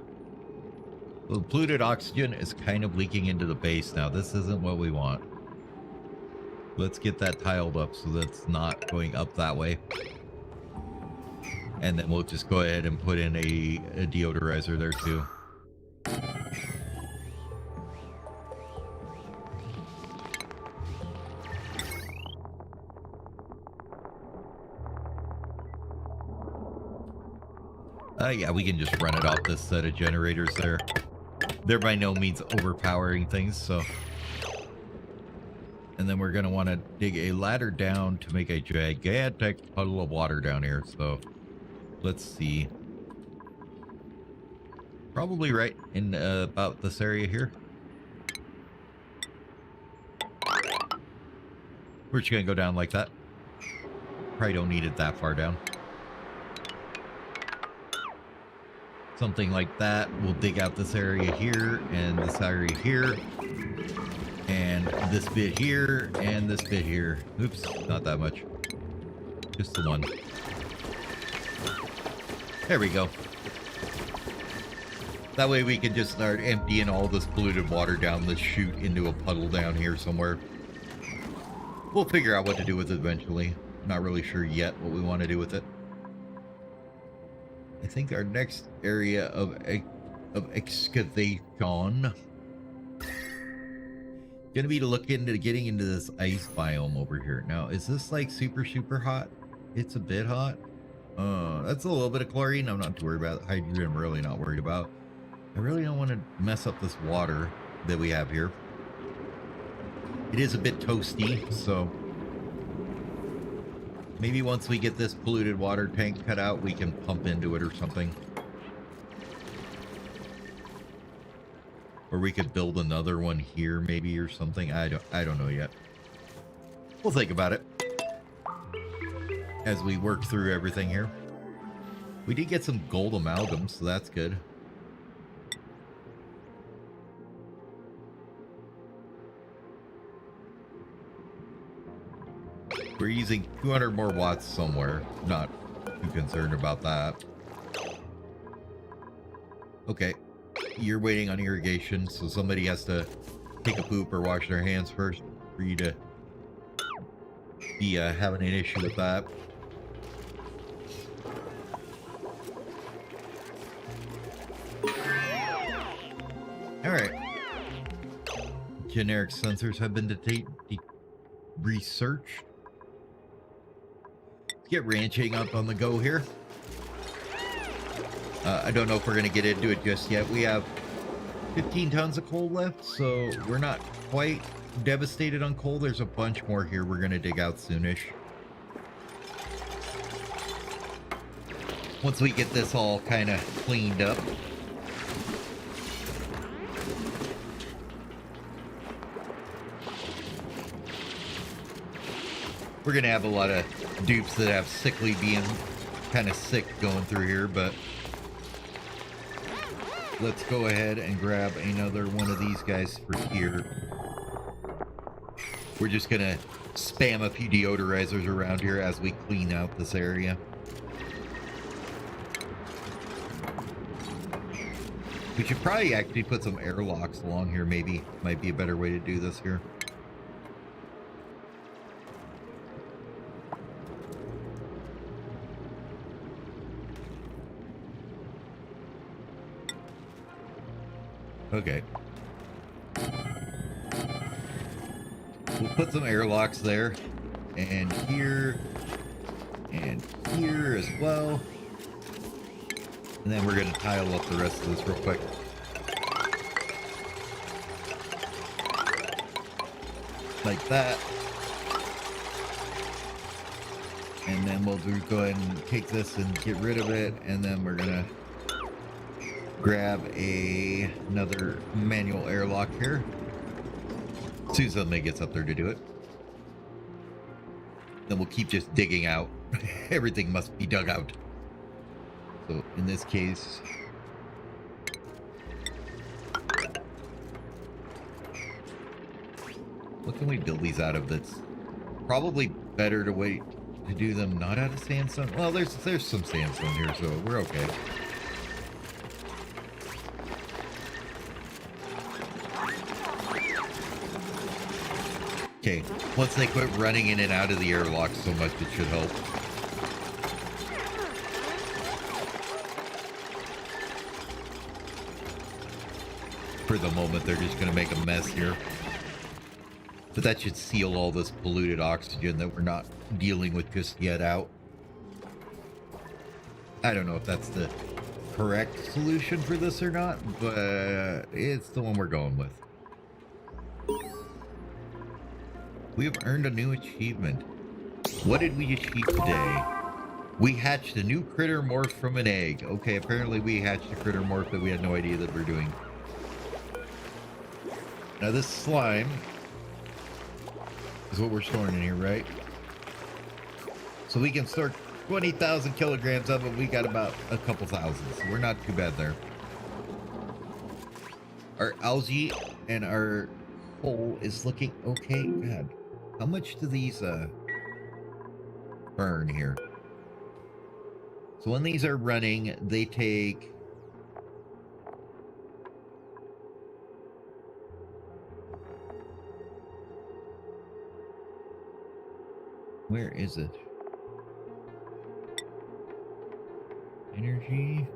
Speaker 1: the polluted oxygen is kind of leaking into the base now. This isn't what we want. Let's get that tiled up so that's not going up that way. And then we'll just go ahead and put in a deodorizer there too. Yeah, we can just run it off this set of generators there. They're by no means overpowering things, so... And then we're going to want to dig a ladder down to make a gigantic puddle of water down here, so... Let's see. Probably right in about this area here. We're just going to go down like that. Probably don't need it that far down. Something like that. We'll dig out this area here and this area here and this bit here and this bit here. Oops, not that much. Just the one. There we go. That way we can just start emptying all this polluted water down the chute into a puddle down here somewhere. We'll figure out what to do with it eventually. Not really sure yet what we want to do with it. I think our next area of excavation gonna be to look into getting into this ice biome over here. Now, is this like super hot? It's a bit hot. That's a little bit of chlorine. I'm not too worried about. Hydrogen, I'm really not worried about. I really don't want to mess up this water that we have here. It is a bit toasty, so maybe once we get this polluted water tank cut out, we can pump into it or something. Or we could build another one here maybe or something. I don't know yet. We'll think about it as we work through everything here. We did get some gold amalgam, so that's good. We're using 200 more watts somewhere. Not too concerned about that. Okay. You're waiting on irrigation, so somebody has to take a poop or wash their hands first for you to be having an issue with that. Alright. Generic sensors have been researched. Get ranching up on the go here. I don't know if we're going to get into it just yet. We have 15 tons of coal left, so we're not quite devastated on coal. There's a bunch more here we're going to dig out soonish. Once we get this all kind of cleaned up. We're going to have a lot of dupes that have sickly being kind of sick going through here, but let's go ahead and grab another one of these guys for here. We're just gonna spam a few deodorizers around here as we clean out this area. We should probably actually put some airlocks along here, maybe. Might be a better way to do this here. Okay. We'll put some airlocks there, and here as well. And then we're going to tile up the rest of this real quick. Like that. And then we'll go ahead and take this and get rid of it, and then we're going to grab another manual airlock here. As soon as somebody gets up there to do it. Then we'll keep just digging out. Everything must be dug out. So in this case, what can we build these out of that's probably better to wait to do them not out of sandstone? Well, there's some sandstone here, so we're okay. Okay, once they quit running in and out of the airlock so much, it should help. For the moment, they're just going to make a mess here. But that should seal all this polluted oxygen that we're not dealing with just yet out. I don't know if that's the correct solution for this or not, but it's the one we're going with. We have earned a new achievement. What did we achieve today? We hatched a new critter morph from an egg. Okay, apparently we hatched a critter morph that we had no idea that we're doing. Now this slime is what we're storing in here, right? So we can store 20,000 kilograms of it. We got about a couple thousand, so we're not too bad there. Our algae and our coal is looking okay. God, how much do these burn here? So when these are running, they take... Where is it? Energy?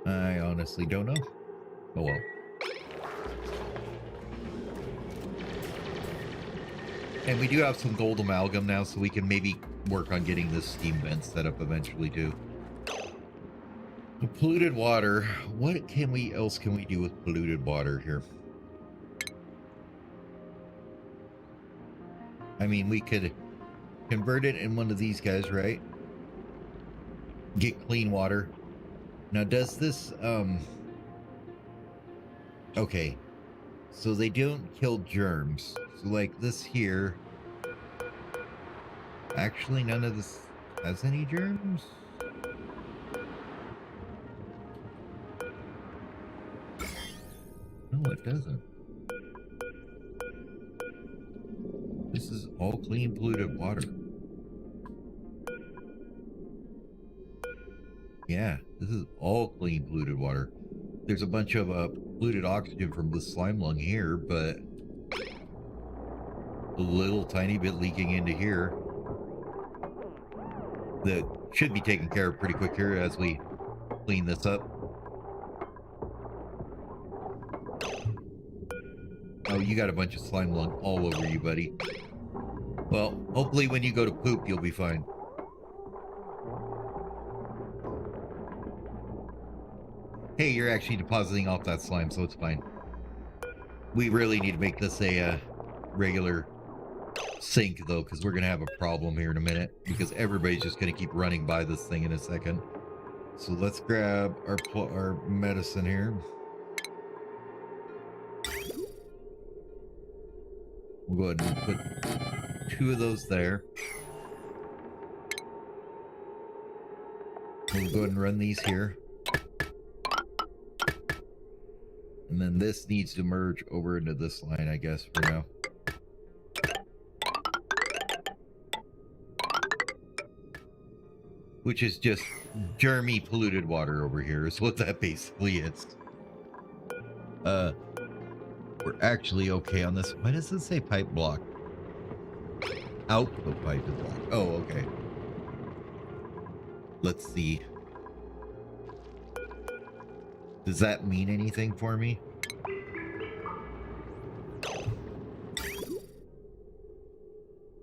Speaker 1: I honestly don't know. Oh well. And we do have some gold amalgam now, so we can maybe work on getting this steam vent set up eventually too. The polluted water. What else can we do with polluted water here? I mean, we could convert it in one of these guys, right? Get clean water. Now, does this, okay. So they don't kill germs. So like this here. Actually, none of this has any germs. No, it doesn't. This is all clean, polluted water. Yeah, this is all clean, polluted water. There's a bunch of polluted oxygen from the slime lung here, but a little tiny bit leaking into here that should be taken care of pretty quick here as we clean this up. Oh, you got a bunch of slime lung all over you, buddy. Well, hopefully when you go to poop, you'll be fine. Hey, you're actually depositing off that slime, so it's fine. We really need to make this a regular sink, though, because we're going to have a problem here in a minute, because everybody's just going to keep running by this thing in a second. So let's grab our medicine here. We'll go ahead and put 2 of those there. We'll go ahead and run these here. And then this needs to merge over into this line, I guess, for now. Which is just germy polluted water over here is what that basically is. We're actually okay on this. Why does it say pipe block? Output pipe is blocked. Oh, okay. Let's see. Does that mean anything for me?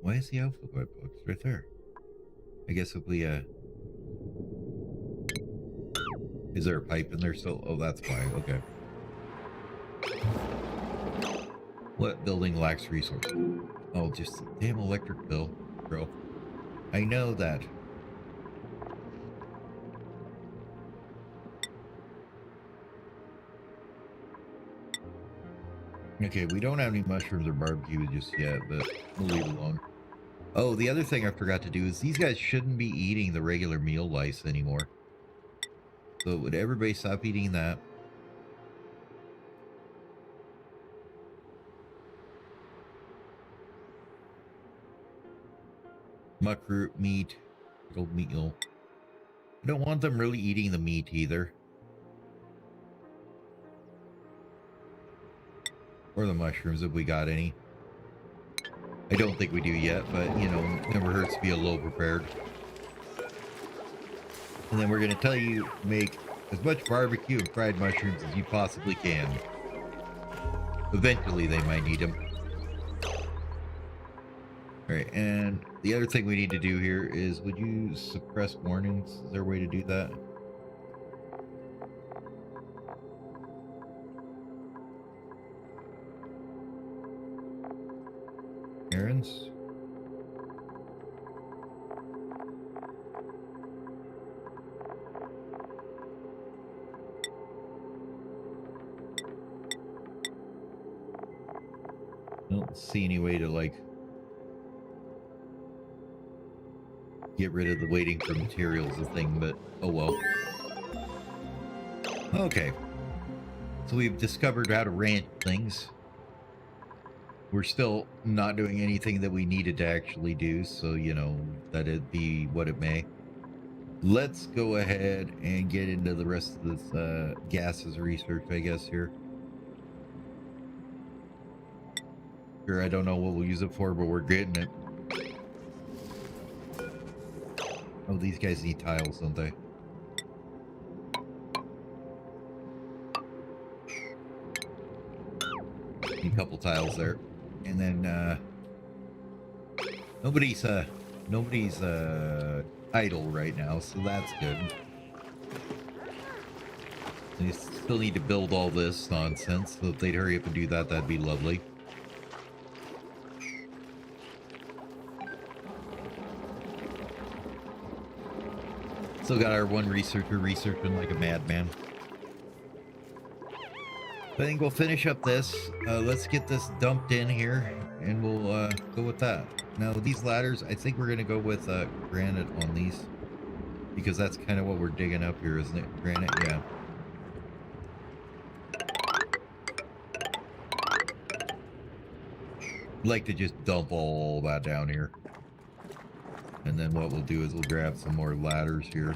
Speaker 1: Why is the output pipe blocked? It's right there. I guess if we, is there a pipe in there still? Oh, that's why. Okay. What building lacks resources? Oh, just a damn electric bill, bro. I know that. Okay, we don't have any mushrooms or barbecue just yet, but we'll leave it alone. Oh, the other thing I forgot to do is these guys shouldn't be eating the regular meal lice anymore. So would everybody stop eating that? Muckroot meat, pickled meal. I don't want them really eating the meat either. Or the mushrooms if we got any. I don't think we do yet, but you know, never hurts to be a little prepared. And then we're going to tell you make as much barbecue and fried mushrooms as you possibly can. Eventually they might need them. Alright, and the other thing we need to do here is, would you suppress warnings? Is there a way to do that? Errands? I don't see any way to, like, get rid of the waiting for materials thing, but oh well. Okay. So we've discovered how to ranch things. We're still not doing anything that we needed to actually do, so, you know, that it be what it may. Let's go ahead and get into the rest of this gases research, I guess, here. Sure, I don't know what we'll use it for, but we're getting it. Oh, these guys need tiles, don't they? Need a couple tiles there. And then, nobody's idle right now, so that's good. They still need to build all this nonsense, so if they'd hurry up and do that, that'd be lovely. Still got our one researcher researching like a madman. I think we'll finish up this. Let's get this dumped in here, and we'll go with that. Now, these ladders, I think we're going to go with granite on these, because that's kind of what we're digging up here, isn't it? Granite, yeah. I'd like to just dump all that down here. And then what we'll do is we'll grab some more ladders here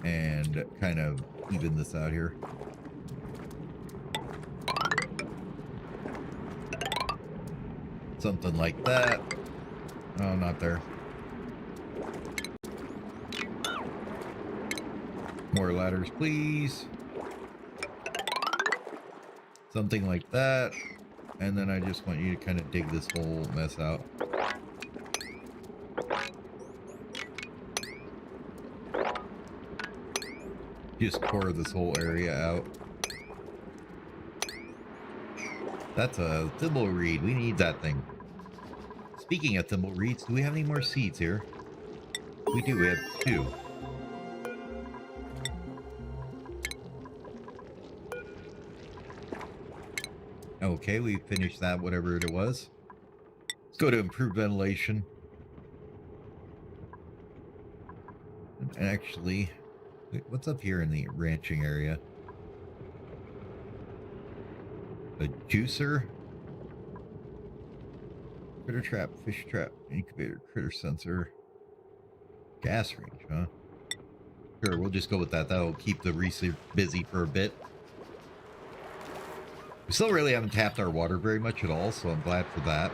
Speaker 1: and kind of even this out here. Something like that. Oh, not there. More ladders, please. Something like that. And then I just want you to kind of dig this whole mess out. Just core this whole area out. That's a thimbleweed. We need that thing. Speaking of thimbleweeds, do we have any more seeds here? We do. We have 2. Okay, we finished that, whatever it was. go to improve ventilation. And actually, wait, what's up here in the ranching area? A juicer? Critter trap, fish trap, incubator, critter sensor. Gas range, huh? Sure, we'll just go with that. That'll keep the research busy for a bit. We still really haven't tapped our water very much at all, so I'm glad for that.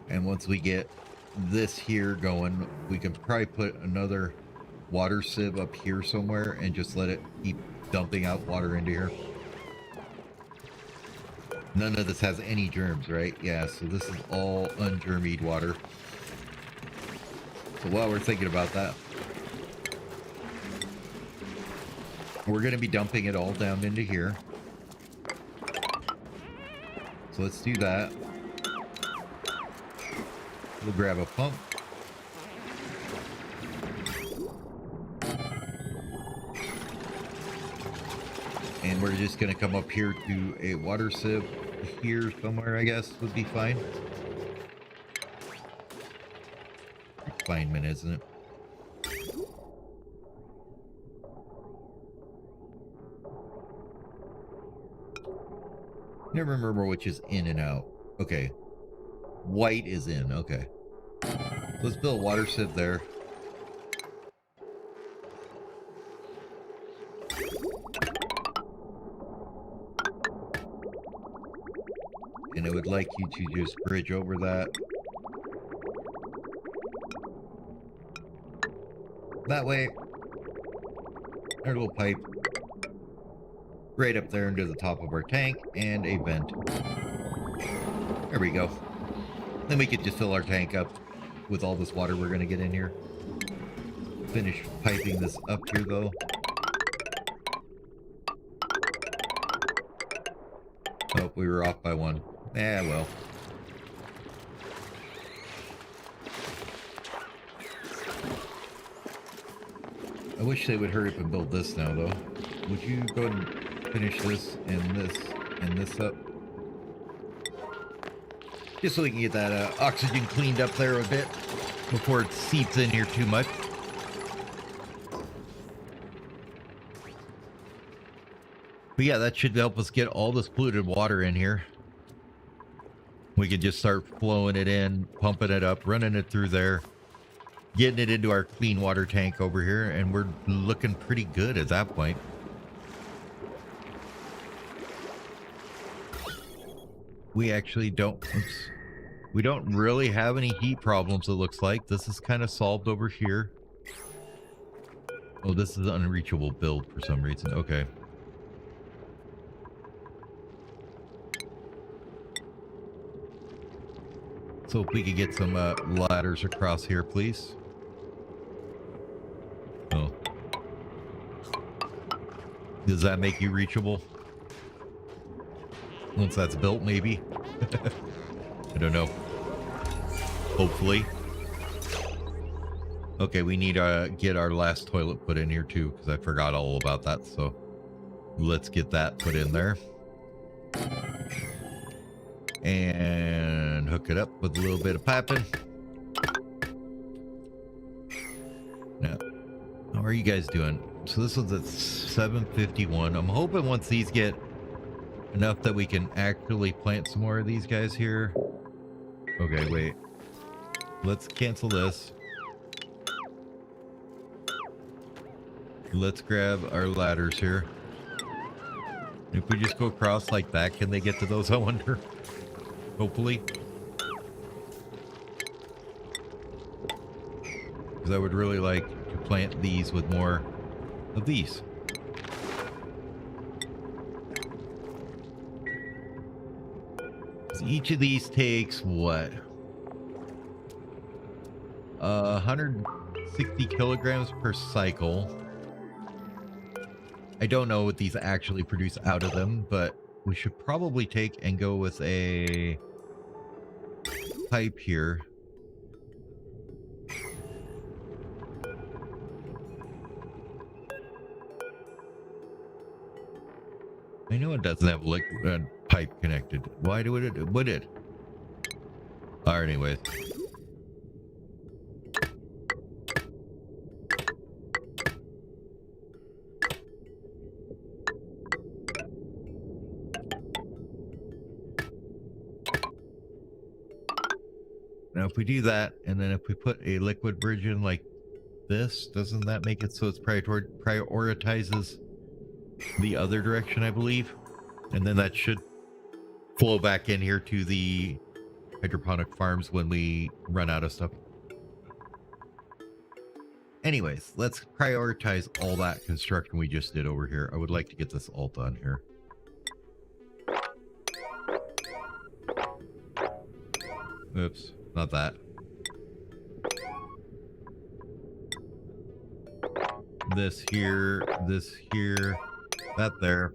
Speaker 1: And once we get this here going, we can probably put another water sieve up here somewhere and just let it keep dumping out water into here. None of this has any germs, right? Yeah, so this is all ungermied water. So while we're thinking about that, we're going to be dumping it all down into here. So let's do that. We'll grab a pump. And we're just going to come up here to a water sieve here somewhere, I guess, would be fine. Refinement, isn't it? Never remember which is in and out. Okay. White is in. Okay. Let's build a water sieve there. And I would like you to just bridge over that. That way, our little pipe right up there into the top of our tank and a vent. There we go. Then we could just fill our tank up with all this water we're going to get in here. Finish piping this up here though. Oh, we were off by one. Eh, well. I wish they would hurry up and build this now though. Would you go ahead and finish this and this up? Just so we can get that oxygen cleaned up there a bit before it seeps in here too much. But yeah, that should help us get all this polluted water in here. We can just start flowing it in, pumping it up, running it through there, getting it into our clean water tank over here, and we're looking pretty good at that point. We actually don't, we don't really have any heat problems, it looks like. This is kind of solved over here. Oh, this is an unreachable build for some reason. Okay. So if we could get some ladders across here, please. Oh. Does that make you reachable? Once that's built, maybe? I don't know. Hopefully. Okay, we need to get our last toilet put in here too, because I forgot all about that. So let's get that put in there. And hook it up with a little bit of piping. Now, how are you guys doing? So this was at 7:51. I'm hoping once these get enough that we can actually plant some more of these guys here. Okay, wait. Let's cancel this. Let's grab our ladders here. If we just go across like that, can they get to those, I wonder? Hopefully. Because I would really like to plant these with more of these. Each of these takes what? 160 kilograms per cycle. I don't know what these actually produce out of them, but we should probably take and go with a pipe here. I know it doesn't have liquid pipe connected. Why do it? Would it? All right, anyways. Now, if we do that, and then if we put a liquid bridge in like this, doesn't that make it so it's prioritizes the other direction, I believe? And then that should flow back in here to the hydroponic farms when we run out of stuff. Anyways, let's prioritize all that construction we just did over here. I would like to get this all done here. Oops, not that. This here, that there.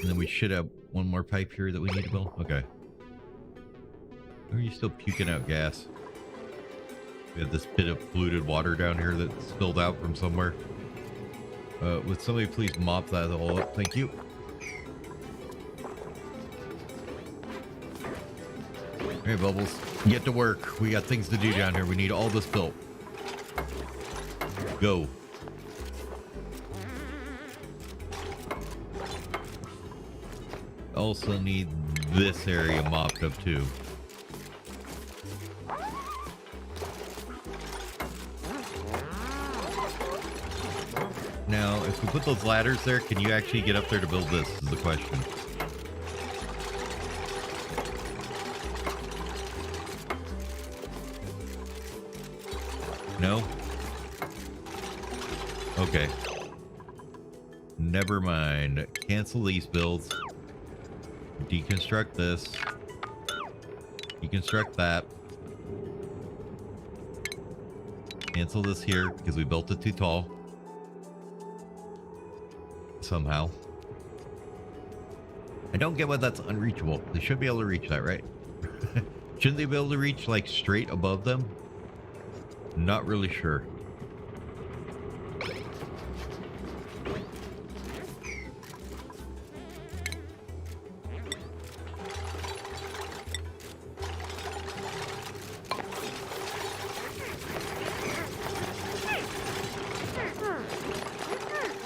Speaker 1: And then we should have one more pipe here that we need to build. Okay. Are you still puking out gas? We have this bit of polluted water down here that spilled out from somewhere. Would somebody please mop that all up? Thank you. Hey, Bubbles. Get to work. We got things to do down here. We need all this built. Go. Also need this area mopped up too. Now, if we put those ladders there, can you actually get up there to build this? Is the question. No? Okay. Never mind. Cancel these builds. Deconstruct this. Deconstruct that. Cancel this here because we built it too tall. Somehow. I don't get why that's unreachable. They should be able to reach that, right? Shouldn't they be able to reach like straight above them? Not really sure.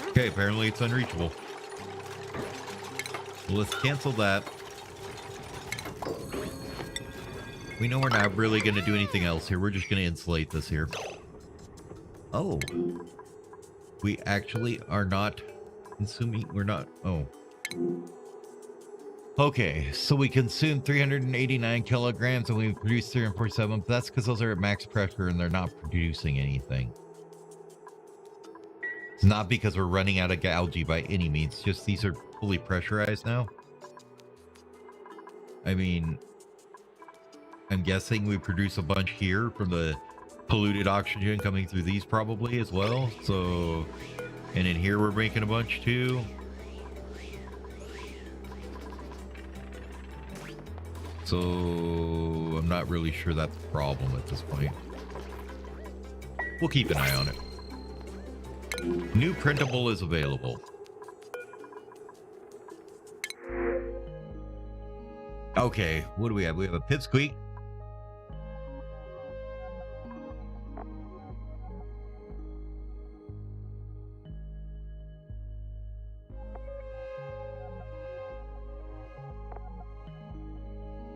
Speaker 1: Okay, apparently it's unreachable. Well, let's cancel that. We know we're not really going to do anything else here. We're just going to insulate this here. Oh. We actually are not consuming. We're not. Oh. Okay, so we consume 389 kilograms and we produce 347. But that's because those are at max pressure and they're not producing anything. It's not because we're running out of algae by any means. Just these are fully pressurized now. I mean, I'm guessing we produce a bunch here from the polluted oxygen coming through these probably as well. So, and in here we're making a bunch too. So I'm not really sure that's a problem at this point. We'll keep an eye on it. New printable is available. Okay, what do we have? We have a pipsqueak.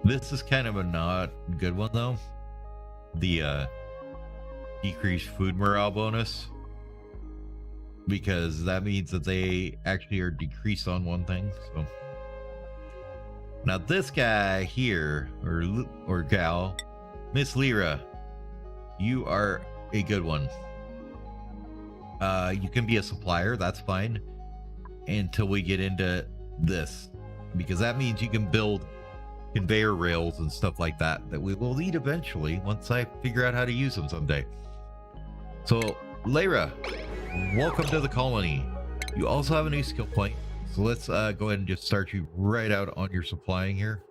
Speaker 1: This is kind of a not good one though. The decreased food morale bonus. Because that means that they actually are decreased on one thing. So now this guy here, or gal, Miss Lyra, you are a good one. You can be a supplier, that's fine, until we get into this, because that means you can build conveyor rails and stuff like that we will need eventually once I figure out how to use them someday. So Lyra, welcome to the colony. You also have a new skill point, so let's go ahead and just start you right out on your supplying here,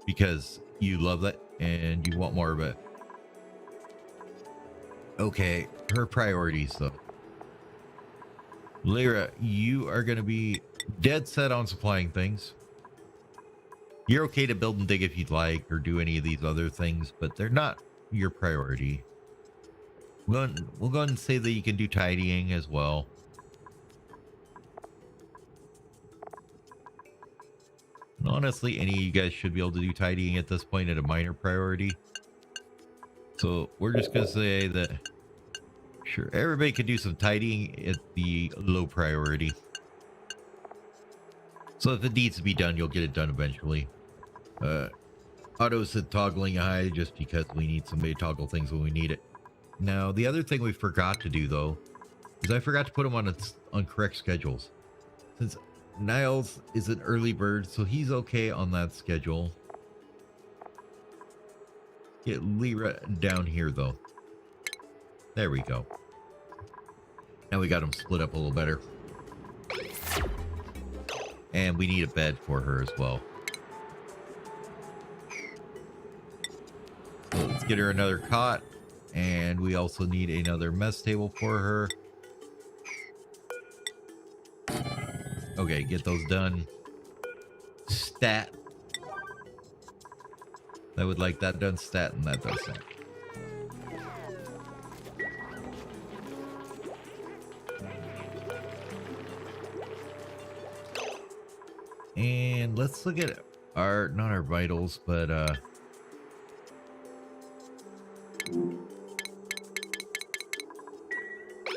Speaker 1: because you love that and you want more of it. Okay, her priorities though. Lyra, you are going to be dead set on supplying things. You're okay to build and dig if you'd like, or do any of these other things, but they're not your priority. We'll go ahead and say that you can do tidying as well. And honestly, any of you guys should be able to do tidying at this point at a minor priority. So we're just going to say that, sure, everybody can do some tidying at the low priority. So if it needs to be done, you'll get it done eventually. Auto said toggling high just because we need somebody to toggle things when we need it. Now, the other thing we forgot to do, though, is I forgot to put them on correct schedules. Since Niles is an early bird, so he's okay on that schedule. Get Lyra down here, though. There we go. Now we got them split up a little better. And we need a bed for her as well. So let's get her another cot. And we also need another mess table for her. Okay, get those done. Stat. I would like that done. Stat, and that does that. And let's look at our, not our vitals, but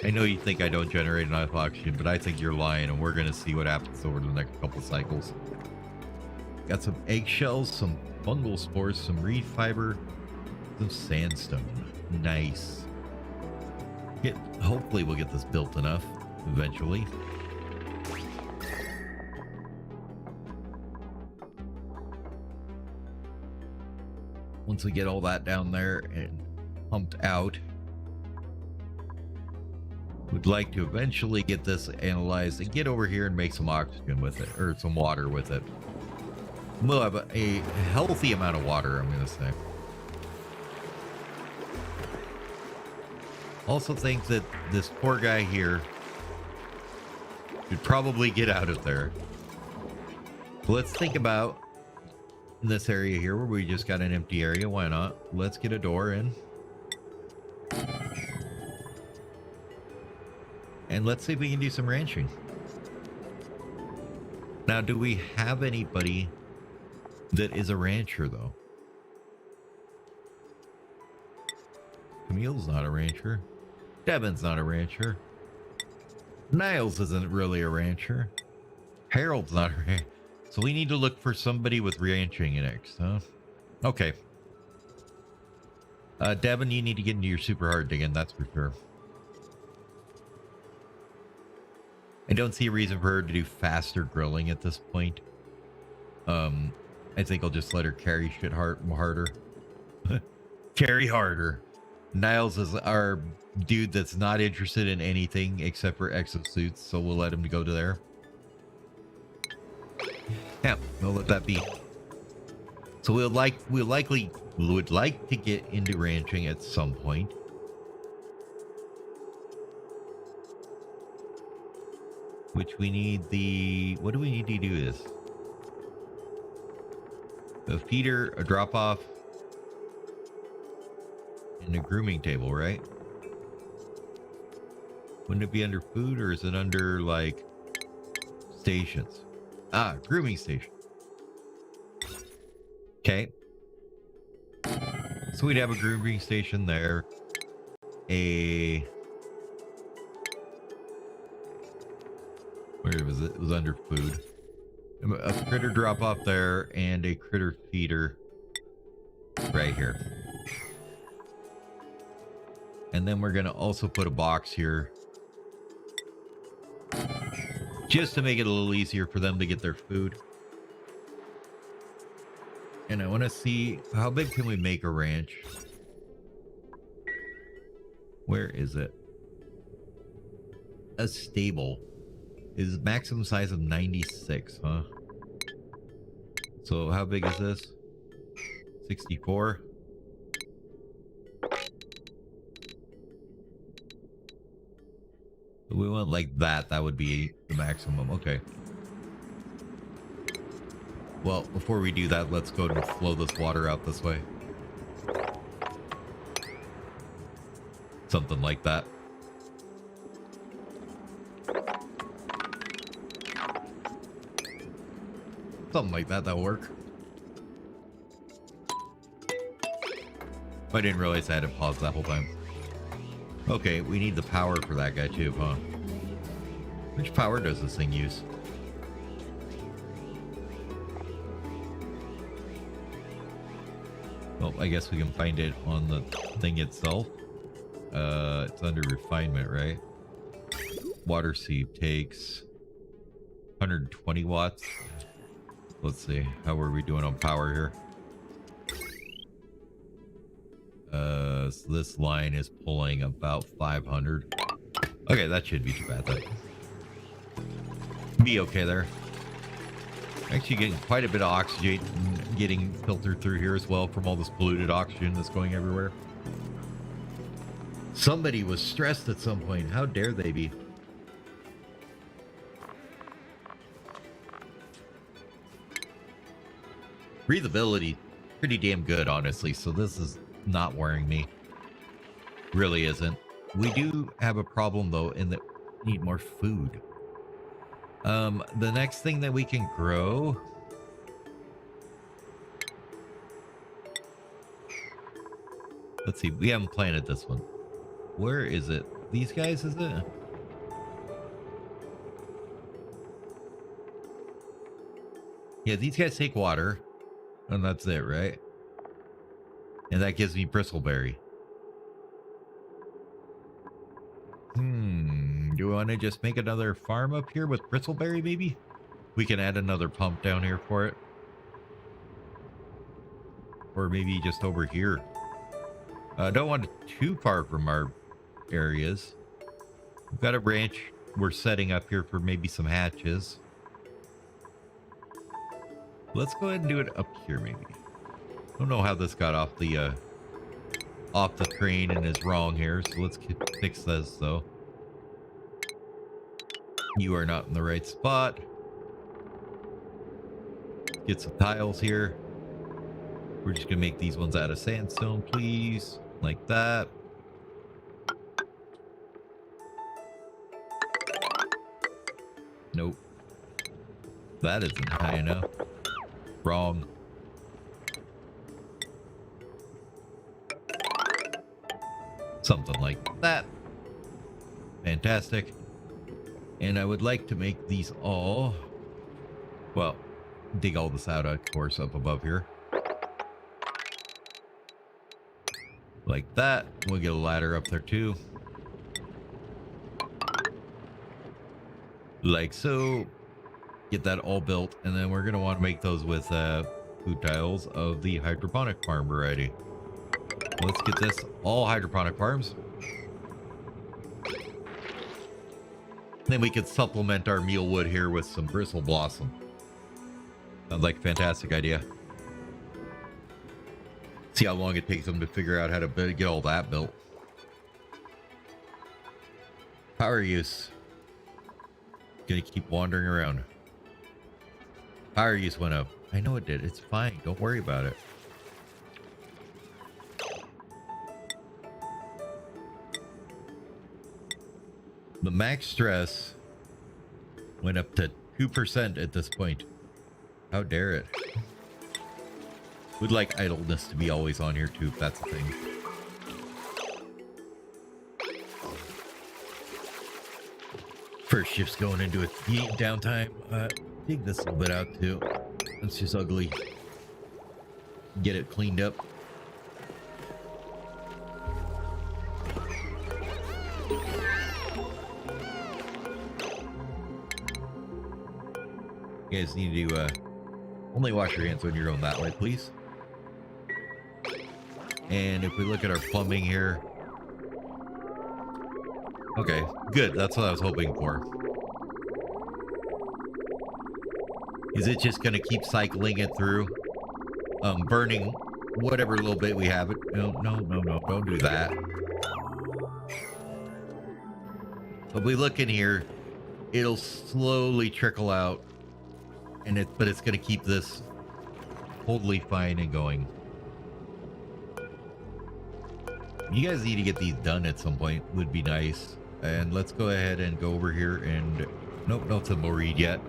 Speaker 1: I know you think I don't generate enough oxygen, but I think you're lying, and we're going to see what happens over the next couple cycles. Got some eggshells, some fungal spores, some reed fiber, some sandstone. Nice. Hopefully we'll get this built enough eventually. Once we get all that down there and pumped out, would like to eventually get this analyzed and get over here and make some oxygen with it, or some water with it. We'll have a healthy amount of water, I'm going to say. Also think that this poor guy here should probably get out of there. So let's think about this area here where we just got an empty area. Why not? Let's get a door in. And let's see if we can do some ranching. Now, do we have anybody that is a rancher, though? Camille's not a rancher. Devin's not a rancher. Niles isn't really a rancher. Harold's not a rancher. So we need to look for somebody with ranching next, huh? Okay. Devin, you need to get into your super hard digging, that's for sure. I don't see a reason for her to do faster grilling at this point. I think I'll just let her carry shit harder. Carry harder. Niles is our dude that's not interested in anything except for exosuits, so we'll let him go to there. Yeah, we'll let that be. So would like to get into ranching at some point. Which we need the... What do we need to do this? A feeder, a drop-off, and a grooming table, right? Wouldn't it be under food, or is it under, like, stations? Ah, grooming station. Okay. So we'd have a grooming station there. Where was it? It was under food. A critter drop off there and a critter feeder right here. And then we're going to also put a box here just to make it a little easier for them to get their food. And I want to see how big can we make a ranch? Where is it? A stable is maximum size of 96, huh? So how big is this? 64. We want like that. That would be the maximum. Okay. Well, before we do that, let's go and flow this water out this way. Something like that. Something like that, that'll work. I didn't realize I had to pause that whole time. Okay, we need the power for that guy too, huh? Which power does this thing use? Well, I guess we can find it on the thing itself. It's under refinement, right? Water sieve takes 120 watts. Let's see, how are we doing on power here? So this line is pulling about 500. Okay, that shouldn't be too bad then. Be okay there. Actually getting quite a bit of oxygen getting filtered through here as well from all this polluted oxygen that's going everywhere. Somebody was stressed at some point. How dare they be? Breathability, pretty damn good, honestly. So this is not worrying me. Really isn't. We do have a problem though in that we need more food. The next thing that we can grow. Let's see, we haven't planted this one. Where is it? These guys, is it? Yeah, these guys take water. And that's it, right? And that gives me bristleberry. Do we want to just make another farm up here with bristleberry, maybe? We can add another pump down here for it. Or maybe just over here. I don't want it too far from our areas. We've got a ranch we're setting up here for maybe some hatches. Let's go ahead and do it up here, maybe. Don't know how this got off the train and is wrong here, so let's fix this though. You are not in the right spot. Get some tiles here. We're just gonna make these ones out of sandstone, please, like that. Nope, that isn't high enough. Wrong. Something like that. Fantastic. And I would like to make these all, well, dig all this out, of course, up above here. Like that. We'll get a ladder up there too. Like so. Get that all built, and then we're going to want to make those with food tiles of the hydroponic farm variety. Let's get this all hydroponic farms. Then we could supplement our meal wood here with some bristle blossom. Sounds like a fantastic idea. See how long it takes them to figure out how to get all that built. Power use. Gonna keep wandering around. Power use went up. I know it did. It's fine. Don't worry about it. The max stress went up to 2% at this point. How dare it? We'd like idleness to be always on here too, if that's a thing. First shift's going into its downtime. Dig this a little bit out too. It's just ugly. Get it cleaned up. You guys need to only wash your hands when you're going that way, please. And if we look at our plumbing here. Okay, good. That's what I was hoping for. Is it just going to keep cycling it through? Burning whatever little bit we have it. No, don't do that. If we look in here, it'll slowly trickle out. But it's going to keep this totally fine and going. You guys need to get these done at some point. Would be nice. And let's go ahead and go over here and nope, no tumbleweed yet.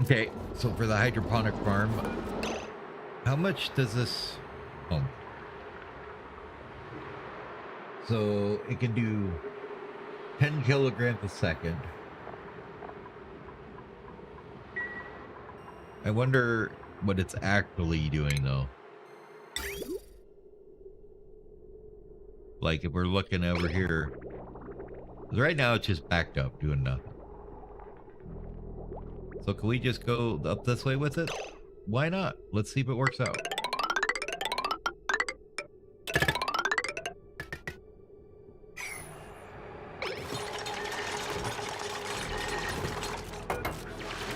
Speaker 1: Okay, so for the hydroponic farm, how much does this? Oh, so it can do 10 kilograms a second. I wonder what it's actually doing though. Like if we're looking over here, 'cause right now it's just backed up doing nothing. So can we just go up this way with it? Why not? Let's see if it works out.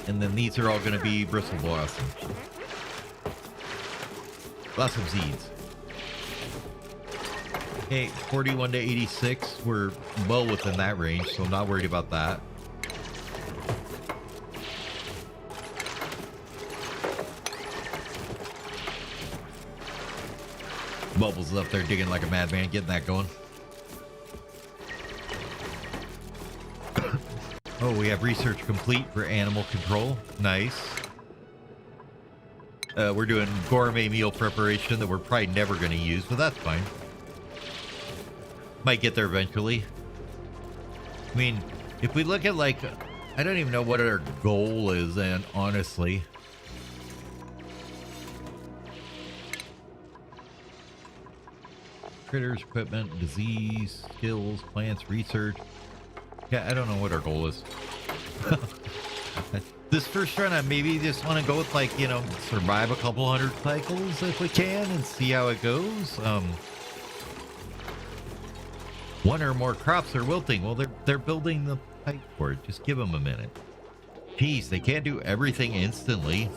Speaker 1: And then these are all going to be bristle blossoms. Blossom seeds. Okay, 41 to 86. We're well within that range, so I'm not worried about that. Bubbles is up there digging like a madman, getting that going. Oh, we have research complete for animal control. Nice. We're doing gourmet meal preparation that we're probably never going to use, but that's fine. Might get there eventually. I mean, if we look at like, I don't even know what our goal is, and honestly. Critters, equipment, disease, skills, plants, research. Yeah, I don't know what our goal is. This first run, I maybe just want to go with like, you know, survive a couple hundred cycles if we can and see how it goes. One or more crops are wilting. Well, they're building the pipe for it. Just give them a minute. Jeez, they can't do everything instantly.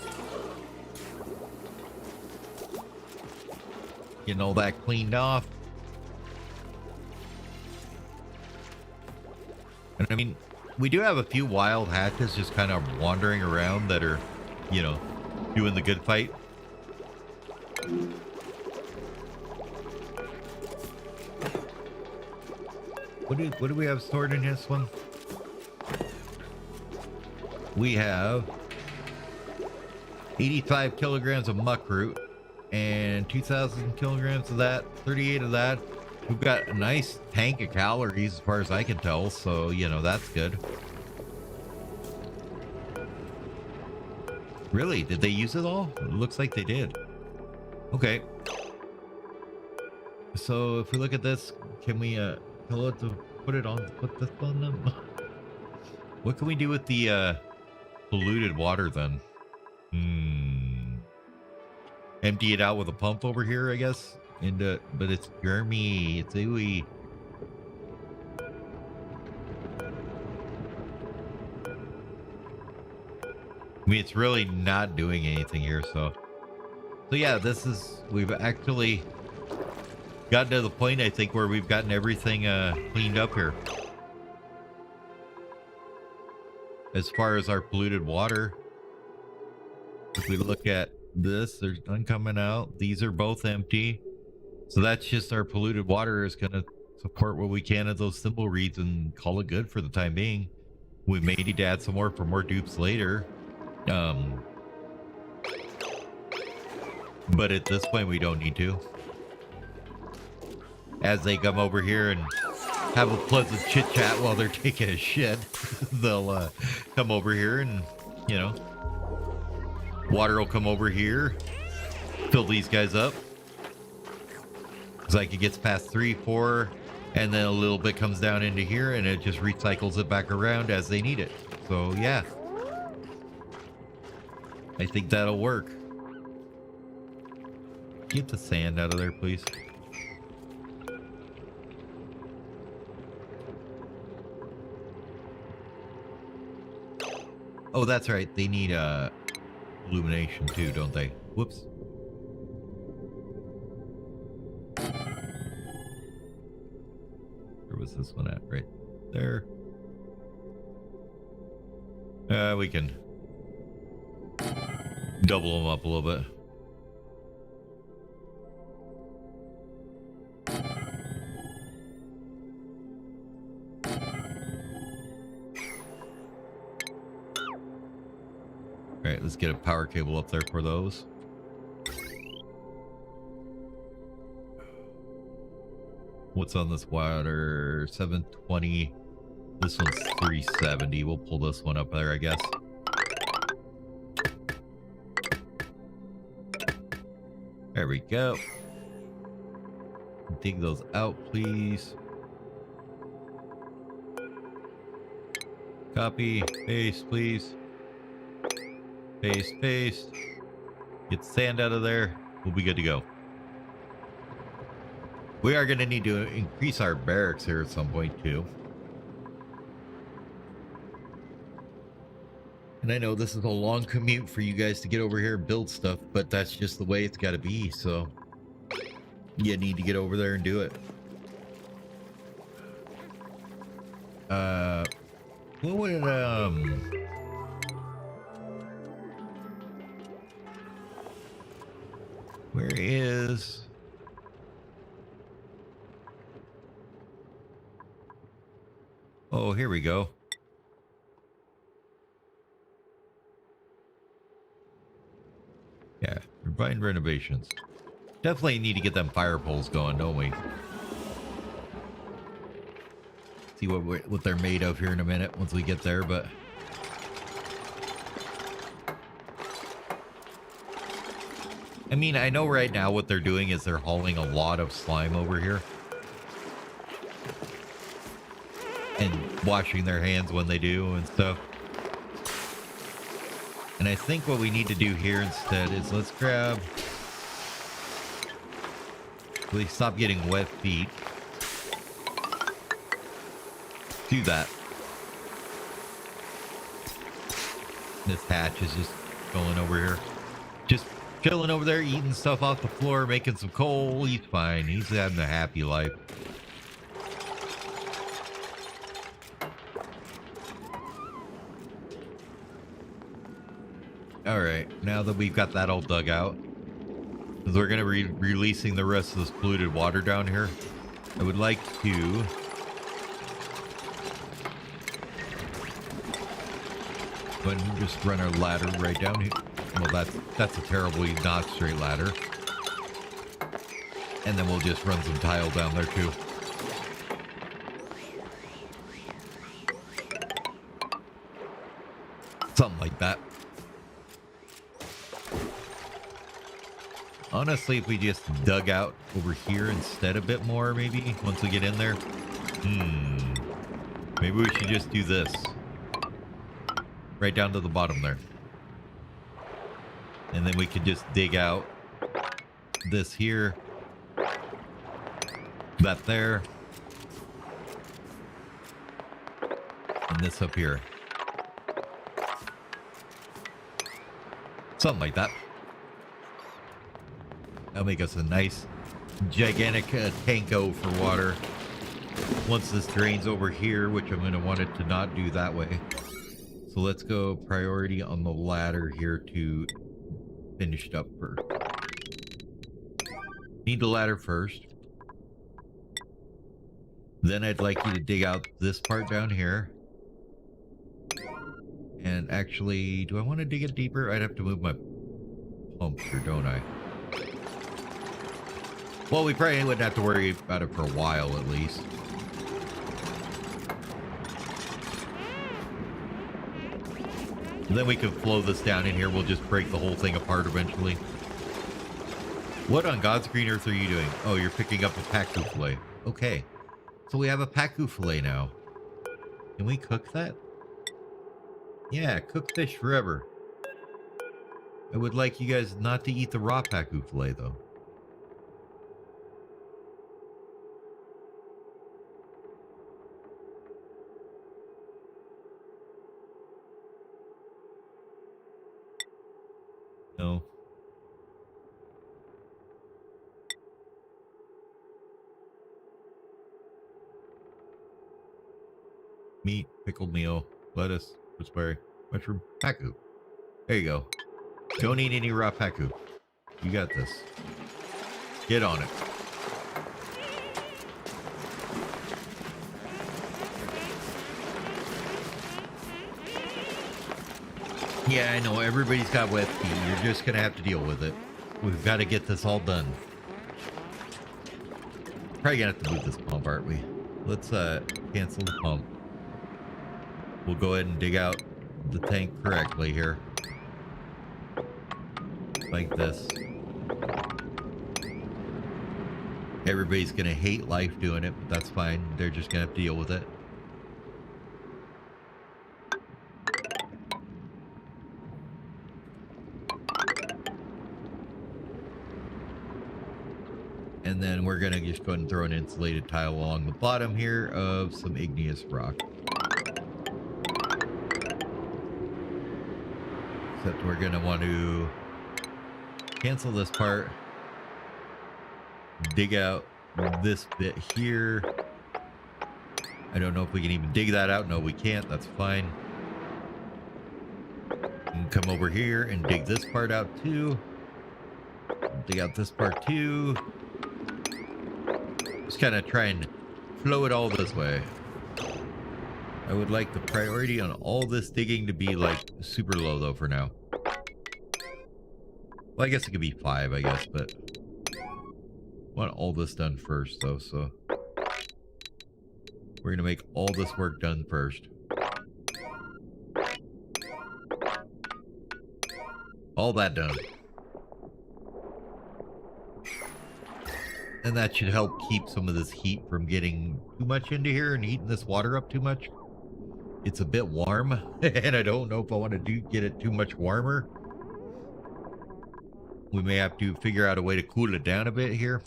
Speaker 1: Getting all that cleaned off. And I mean, we do have a few wild hatches just kind of wandering around that are, you know, doing the good fight. What do we have stored in this one? We have 85 kilograms of muck root and 2,000 kilograms of that, 38 of that. We've got a nice tank of calories as far as I can tell, so, you know, that's good. Really? Did they use it all? It looks like they did. Okay. So if we look at this, can we tell it to put this on them? What can we do with the polluted water then? Empty it out with a pump over here, I guess. But it's germy, it's ooey. I mean, it's really not doing anything here, so yeah, we've actually gotten to the point, I think, where we've gotten everything cleaned up here. As far as our polluted water, if we look at this, there's none coming out. These are both empty. So that's just our polluted water is going to support what we can of those thimble reeds and call it good for the time being. We may need to add some more for more dupes later. But at this point, we don't need to. As they come over here and have a pleasant chit chat while they're taking a shit, they'll come over here and, you know, water will come over here, fill these guys up. It's like it gets past 3, 4, and then a little bit comes down into here, and it just recycles it back around as they need it. So yeah, I think that'll work. Get the sand out of there, please. Oh, that's right. They need illumination too, don't they? Whoops. Where was this one at? Right there. We can double them up a little bit. All right, let's get a power cable up there for those. What's on this water? 720. This one's 370. We'll pull this one up there, I guess. There we go. Dig those out, please. Copy, paste, please. Paste, paste. Get sand out of there. We'll be good to go. We are going to need to increase our barracks here at some point, too. And I know this is a long commute for you guys to get over here and build stuff, but that's just the way it's got to be, so you need to get over there and do it. What would, where is... Oh, here we go. Yeah, combined renovations. Definitely need to get them fire poles going, don't we? See what they're made of here in a minute once we get there, but... I mean, I know right now what they're doing is they're hauling a lot of slime over here. And washing their hands when they do and stuff. And I think what we need to do here instead is let's grab... Please stop getting wet feet. Do that. This hatch is just going over here. Just chilling over there, eating stuff off the floor, making some coal. He's fine. He's having a happy life. All right, now that we've got that all dug out, we're going to be releasing the rest of this polluted water down here. I would like to... go ahead and just run our ladder right down here. Well, that's a terribly not straight ladder. And then we'll just run some tile down there too. Something like that. Honestly, if we just dug out over here instead a bit more, maybe, once we get in there. Maybe we should just do this. Right down to the bottom there. And then we could just dig out this here. That there. And this up here. Something like that. That'll make us a nice, gigantic tanko for water. Once this drains over here, which I'm going to want it to not do that way. So let's go priority on the ladder here to finished up first. Need the ladder first. Then I'd like you to dig out this part down here. And actually, do I want to dig it deeper? I'd have to move my pump here, don't I? Well, we probably wouldn't have to worry about it for a while, at least. And then we can flow this down in here. We'll just break the whole thing apart eventually. What on God's green earth are you doing? Oh, you're picking up a pacu fillet. Okay. So we have a pacu fillet now. Can we cook that? Yeah, cook fish forever. I would like you guys not to eat the raw pacu fillet, though. No. Meat, pickled meal, lettuce, raspberry. Mushroom paku. There you go. Don't eat any raw paku. You got this. Get on it. Yeah, I know. Everybody's got wet feet. You're just going to have to deal with it. We've got to get this all done. Probably going to have to move this pump, aren't we? Let's cancel the pump. We'll go ahead and dig out the tank correctly here. Like this. Everybody's going to hate life doing it, but that's fine. They're just going to have to deal with it. And then we're going to just go ahead and throw an insulated tile along the bottom here of some igneous rock. Except we're going to want to cancel this part. Dig out this bit here. I don't know if we can even dig that out. No, we can't. That's fine. And come over here and dig this part out too. Dig out this part too. Just kind of try and flow it all this way. I would like the priority on all this digging to be like super low though for now. Well, I guess it could be 5, I guess, but I want all this done first though, so we're gonna make all this work done first. All that done. And that should help keep some of this heat from getting too much into here and heating this water up too much. It's a bit warm, and I don't know if I want to get it too much warmer. We may have to figure out a way to cool it down a bit here.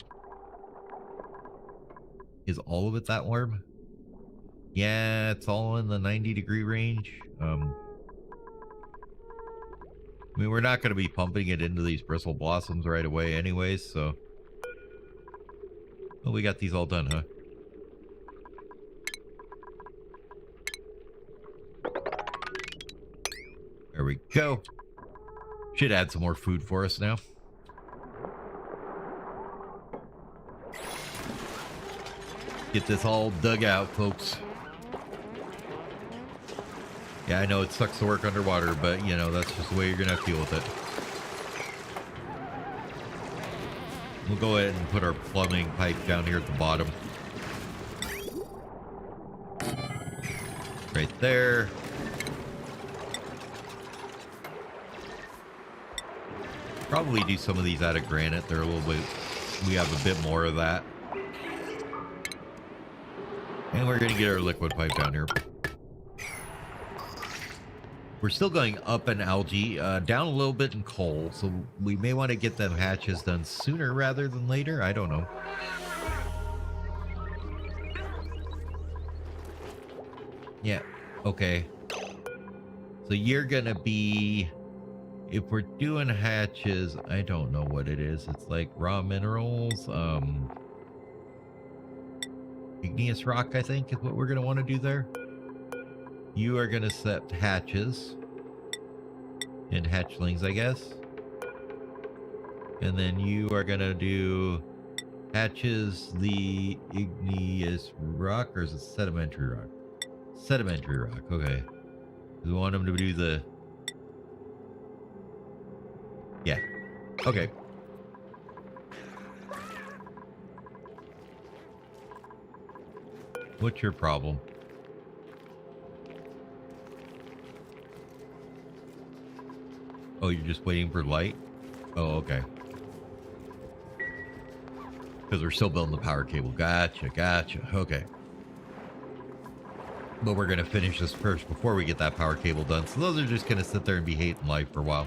Speaker 1: Is all of it that warm? Yeah, it's all in the 90-degree range. I mean, we're not going to be pumping it into these bristle blossoms right away anyways, so... Oh, we got these all done, huh? There we go. Should add some more food for us now. Get this all dug out, folks. Yeah, I know it sucks to work underwater, but, you know, that's just the way you're going to have to deal with it. We'll go ahead and put our plumbing pipe down here at the bottom. Right there. Probably do some of these out of granite. They're a little bit... We have a bit more of that. And we're going to get our liquid pipe down here. We're still going up in algae, down a little bit in coal, so we may want to get them hatches done sooner rather than later. I don't know. Yeah, okay. So you're going to be... If we're doing hatches, I don't know what it is. It's like raw minerals, igneous rock, I think, is what we're going to want to do there. You are going to set hatches and hatchlings, I guess. And then you are going to do hatches, the igneous rock, or is it sedimentary rock? Sedimentary rock, okay. We want them to do the... Yeah, okay. What's your problem? Oh, you're just waiting for light? Oh, okay. Because we're still building the power cable. Gotcha, gotcha. Okay. But we're going to finish this first before we get that power cable done. So those are just going to sit there and be hating life for a while.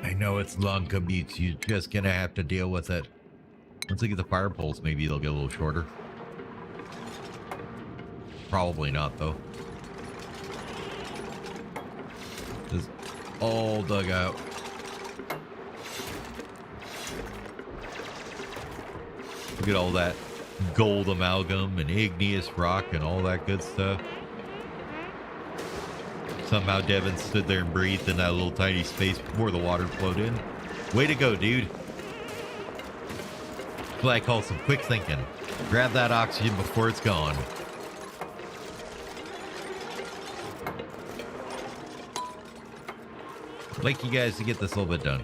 Speaker 1: I know it's long commutes. You're just going to have to deal with it. Once we get the fire poles, maybe they'll get a little shorter. Probably not, though. It's all dug out. Look at all that gold amalgam and igneous rock and all that good stuff. Somehow Devin stood there and breathed in that little tiny space before the water flowed in. Way to go, dude. That's what I call some quick thinking. Grab that oxygen before it's gone. I'd like you guys to get this a little bit done.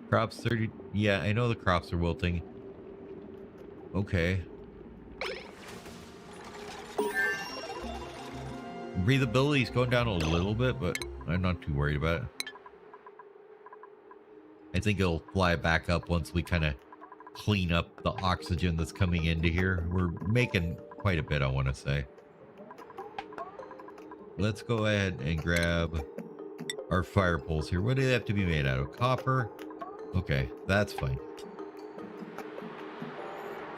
Speaker 1: Crops 30. Yeah, I know the crops are wilting. Okay. Breathability is going down a little bit, but I'm not too worried about it. I think it'll fly back up once we kind of clean up the oxygen that's coming into here. We're making quite a bit, I want to say. Let's go ahead and grab our fire poles here. What do they have to be made out of? Copper? Okay, that's fine.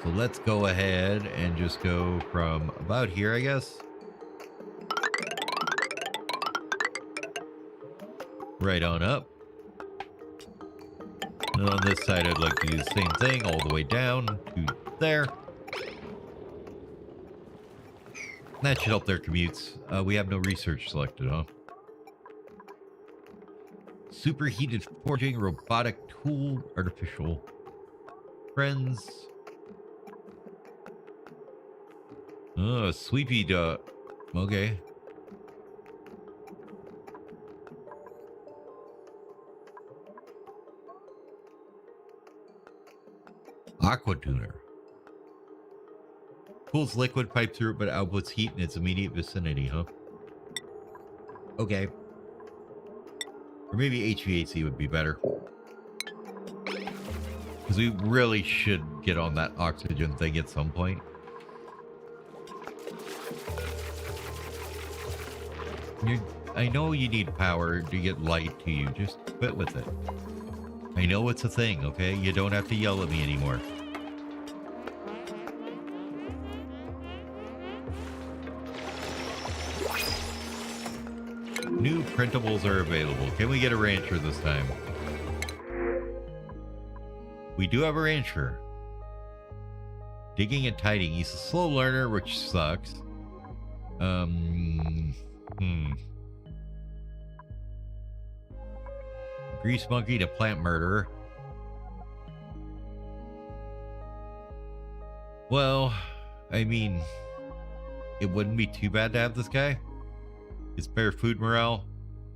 Speaker 1: So let's go ahead and just go from about here, I guess. Right on up. And on this side, I'd like to do the same thing all the way down to there. That should help their commutes. We have no research selected, huh? Superheated forging, robotic tool, artificial friends. Oh, sweepy duck. Okay. Aqua tuner. Pulls liquid pipe through it, but outputs heat in its immediate vicinity, huh? Okay. Or maybe HVAC would be better. Because we really should get on that oxygen thing at some point. I know you need power to get light to you. Just quit with it. I know it's a thing, okay? You don't have to yell at me anymore. New printables are available. Can we get a rancher this time? We do have a rancher. Digging and tidying. He's a slow learner, which sucks. Grease monkey to plant murderer. Well, I mean, it wouldn't be too bad to have this guy. It's better food morale.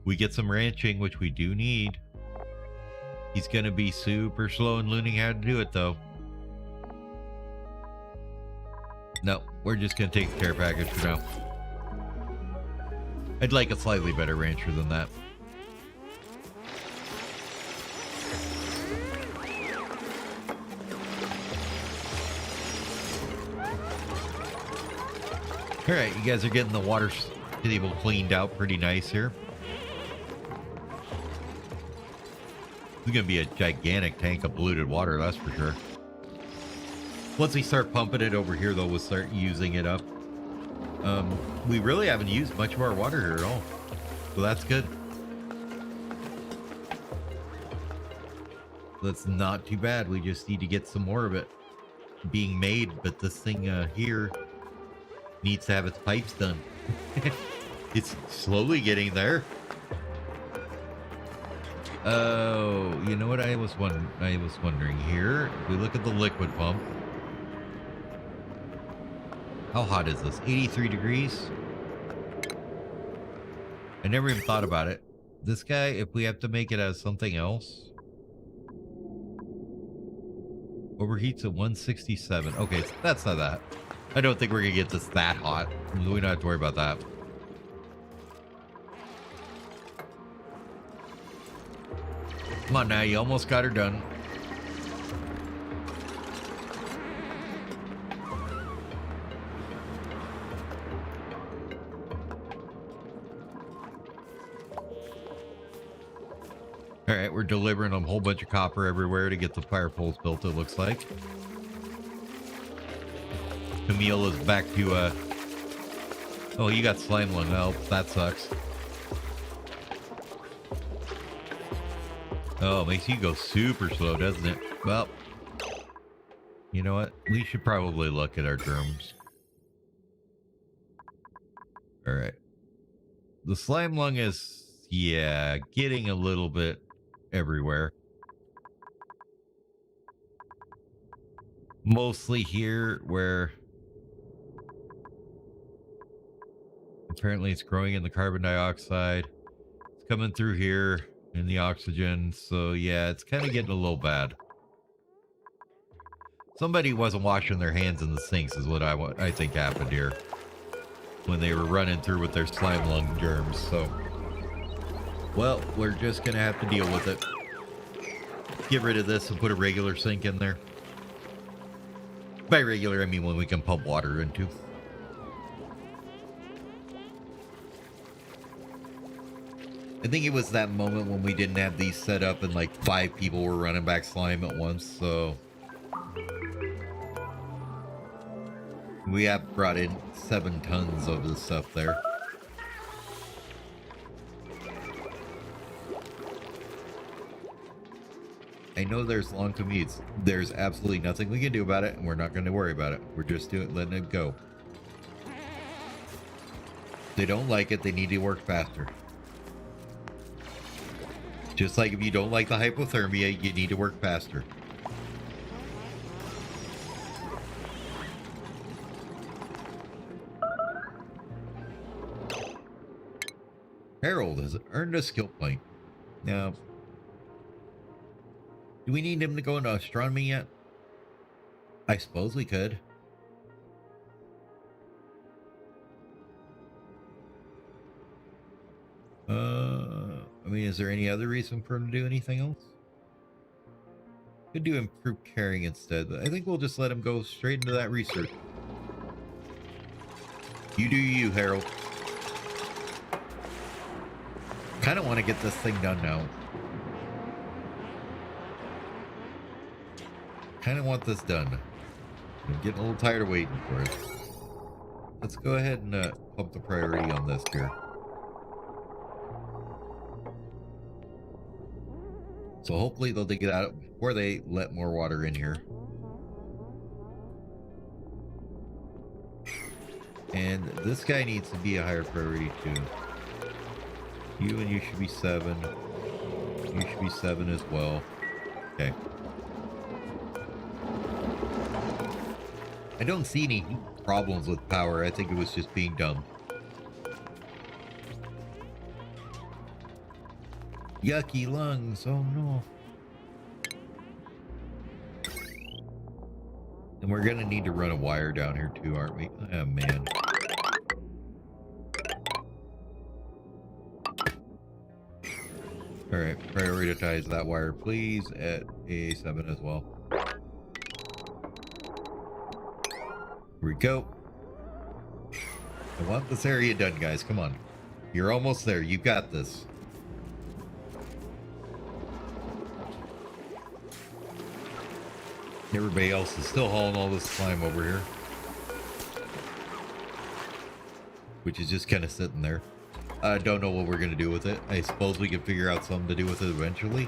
Speaker 1: We get some ranching, which we do need. He's going to be super slow in learning how to do it, though. No, we're just going to take the care package for now. I'd like a slightly better rancher than that. All right, you guys are getting the water table cleaned out pretty nice here. It's going to be a gigantic tank of polluted water, that's for sure. Once we start pumping it over here, though, we'll start using it up. We really haven't used much of our water here at all, so that's good. That's not too bad. We just need to get some more of it being made, but this thing here needs to have its pipes done. It's slowly getting there. Oh, you know what I was wondering here? If we look at the liquid pump. How hot is this? 83 degrees? I never even thought about it. This guy, if we have to make it as something else. Overheats at 167. Okay, that's not that. I don't think we're going to get this that hot. We don't have to worry about that. Come on now, you almost got her done. All right, we're delivering a whole bunch of copper everywhere to get the fire poles built, it looks like. Camille is back to, oh, you got slime lung. Well, that sucks. Oh, it makes you go super slow, doesn't it? Well, you know what? We should probably look at our drums. All right. The slime lung is, yeah, getting a little bit everywhere. Mostly here where apparently it's growing in the carbon dioxide. It's coming through here in the oxygen. So yeah, it's kind of getting a little bad. Somebody wasn't washing their hands in the sinks is what I think happened here when they were running through with their slime lung germs. So, well, we're just going to have to deal with it. Get rid of this and put a regular sink in there. By regular, I mean when we can pump water into. I think it was that moment when we didn't have these set up and like 5 people were running back slime at once, so we have brought in 7 tons of the stuff there. I know there's long commutes. There's absolutely nothing we can do about it, and we're not going to worry about it. We're just letting it go. If they don't like it, they need to work faster. Just like if you don't like the hypothermia, you need to work faster. Harold has earned a skill point. Now, do we need him to go into astronomy yet? I suppose we could. I mean, is there any other reason for him to do anything else? Could do improved caring instead, but I think we'll just let him go straight into that research. You do you, Harold. Kind of want to get this thing done now. Kind of want this done. I'm getting a little tired of waiting for it. Let's go ahead and pump the priority on this here. So hopefully they'll dig it out before they let more water in here. And this guy needs to be a higher priority too. You and you should be 7. You should be 7 as well. Okay. I don't see any problems with power. I think it was just being dumb. Yucky lungs. Oh no. And we're gonna need to run a wire down here too, aren't we? Oh man. Alright, prioritize that wire please at A7 as well. Here we go. I want this area done, guys. Come on. You're almost there. You got this. Everybody else is still hauling all this slime over here, which is just kind of sitting there. I don't know what we're going to do with it. I suppose we can figure out something to do with it eventually.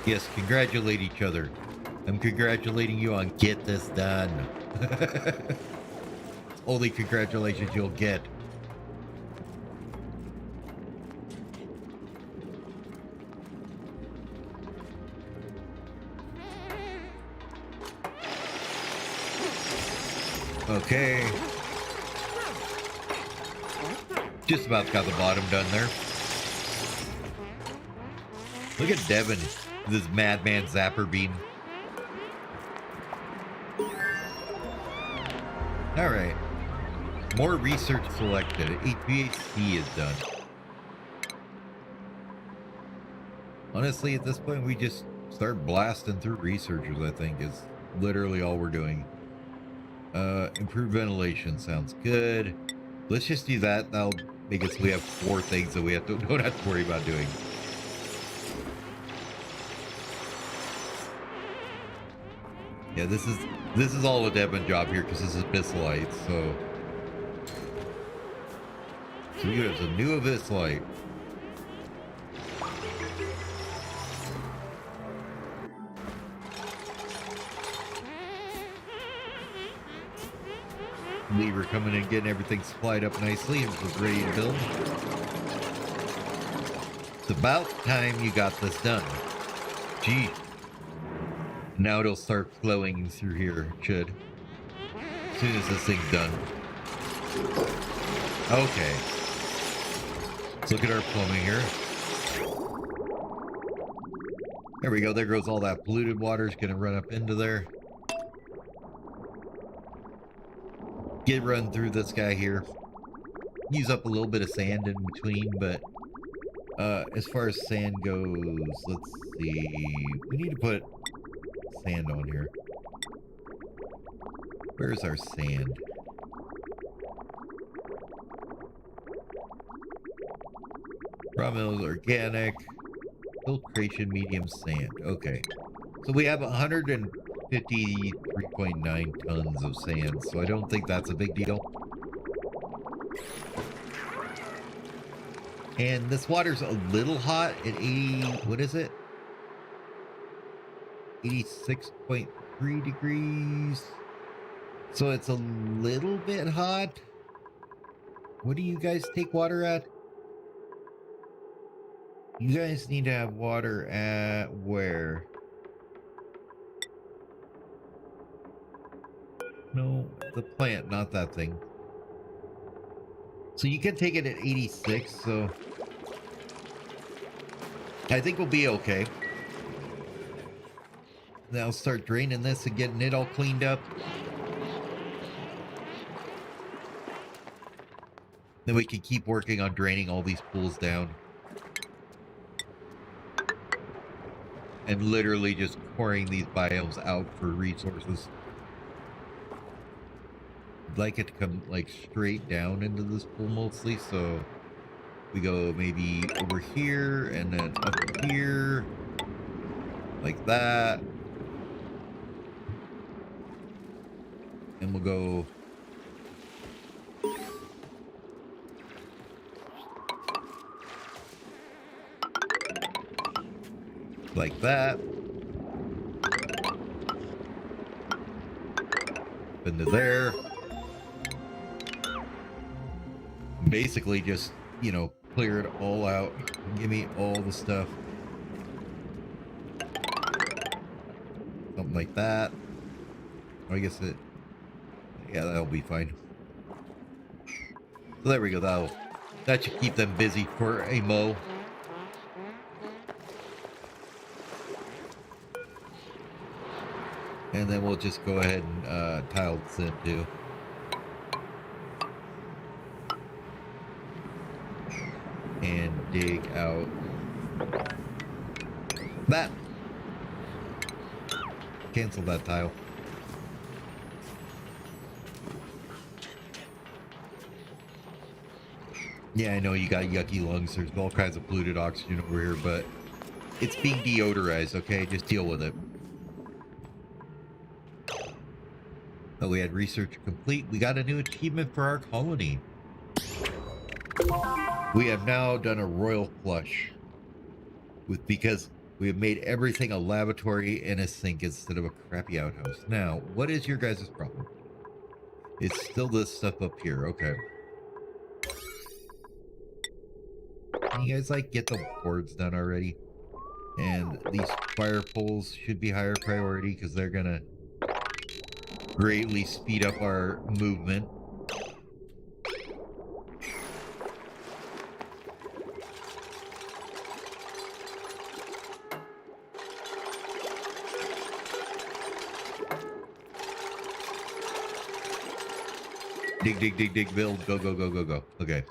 Speaker 1: Yes, congratulate each other. I'm congratulating you on get this done. Only congratulations you'll get. Okay. Just about got the bottom done there. Look at Devin, this madman zapper beam. All right. More research selected. HVAC is done. Honestly, at this point, we just start blasting through researchers, I think, is literally all we're doing. Improved ventilation sounds good. Let's just do that. That'll make it so we have 4 things that we don't have to worry about doing. Yeah, this is all a Devon job here because this is Abyssalite, so we have some new Abyssalite. Lever coming in, getting everything supplied up nicely and was ready to build. It's about time you got this done. Gee. Now it'll start flowing through here. It should. As soon as this thing's done. Okay. Let's look at our plumbing here. There we go. There goes all that polluted water. It's going to run up into there. Get run through this guy here. Use up a little bit of sand in between, but as far as sand goes, let's see. We need to put sand on here. Where's our sand? Raw mills, organic, filtration, medium sand. Okay. So we have 153.9 tons of sand, so I don't think that's a big deal. And this water's a little hot at 80, what is it? 86.3 degrees. So it's a little bit hot. What do you guys take water at? You guys need to have water at where? No, the plant, not that thing. So you can take it at 86, so I think we'll be okay. Now start draining this and getting it all cleaned up. Then we can keep working on draining all these pools down. And literally just pouring these biomes out for resources. I'd like it to come like straight down into this pool mostly, so we go maybe over here and then up here. Like that. And we'll go like that. Up into there. Basically just, you know, clear it all out. Give me all the stuff. Something like that. I guess it, yeah, that'll be fine. So there we go. That should keep them busy for a mow. And then we'll just go ahead and tile this in too. And dig out that. Cancel that tile. Yeah, I know you got yucky lungs. There's all kinds of polluted oxygen over here, but it's being deodorized, okay? Just deal with it. Oh, we had research complete. We got a new achievement for our colony. We have now done a royal flush because we have made everything a lavatory and a sink instead of a crappy outhouse. Now, what is your guys' problem? It's still this stuff up here. Okay. Can you guys like get the boards done already? And these fire poles should be higher priority because they're gonna greatly speed up our movement. Dig, dig, dig, dig, build. Go, go, go, go, go. Okay.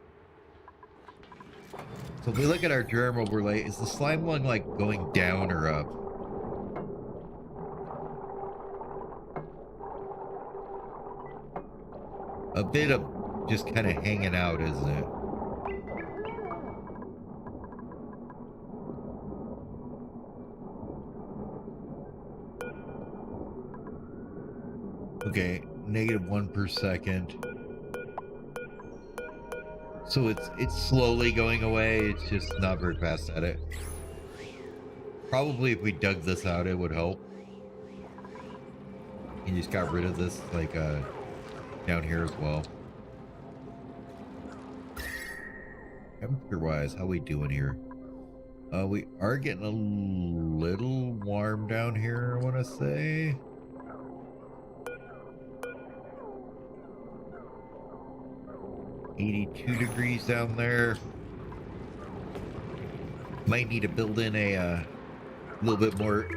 Speaker 1: So if we look at our germ overlay, is the slime one like going down or up? A bit of just kind of hanging out, isn't it? Okay, -1 per second. So it's slowly going away. It's just not very fast at it. Probably if we dug this out, it would help. And just got rid of this, like, down here as well. Temperature wise, how we doing here? We are getting a little warm down here, I want to say. -82 degrees down there. Might need to build in a little bit more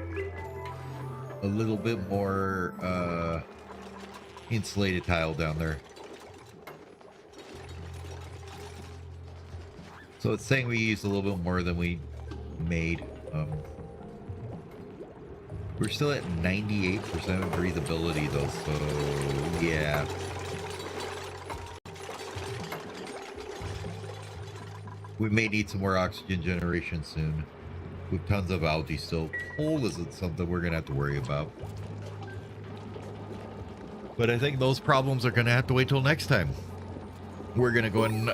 Speaker 1: insulated tile down there. So it's saying we used a little bit more than we made. We're still at 98% breathability though, so yeah. We may need some more oxygen generation soon. With tons of algae still. Coal isn't something we're gonna have to worry about. But I think those problems are gonna have to wait till next time. We're gonna go and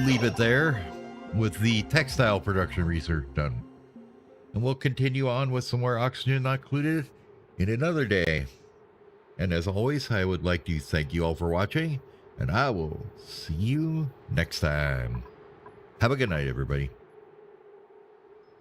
Speaker 1: leave it there with the textile production research done. And we'll continue on with some more oxygen not included in another day. And as always, I would like to thank you all for watching, and I will see you next time. Have a good night, everybody.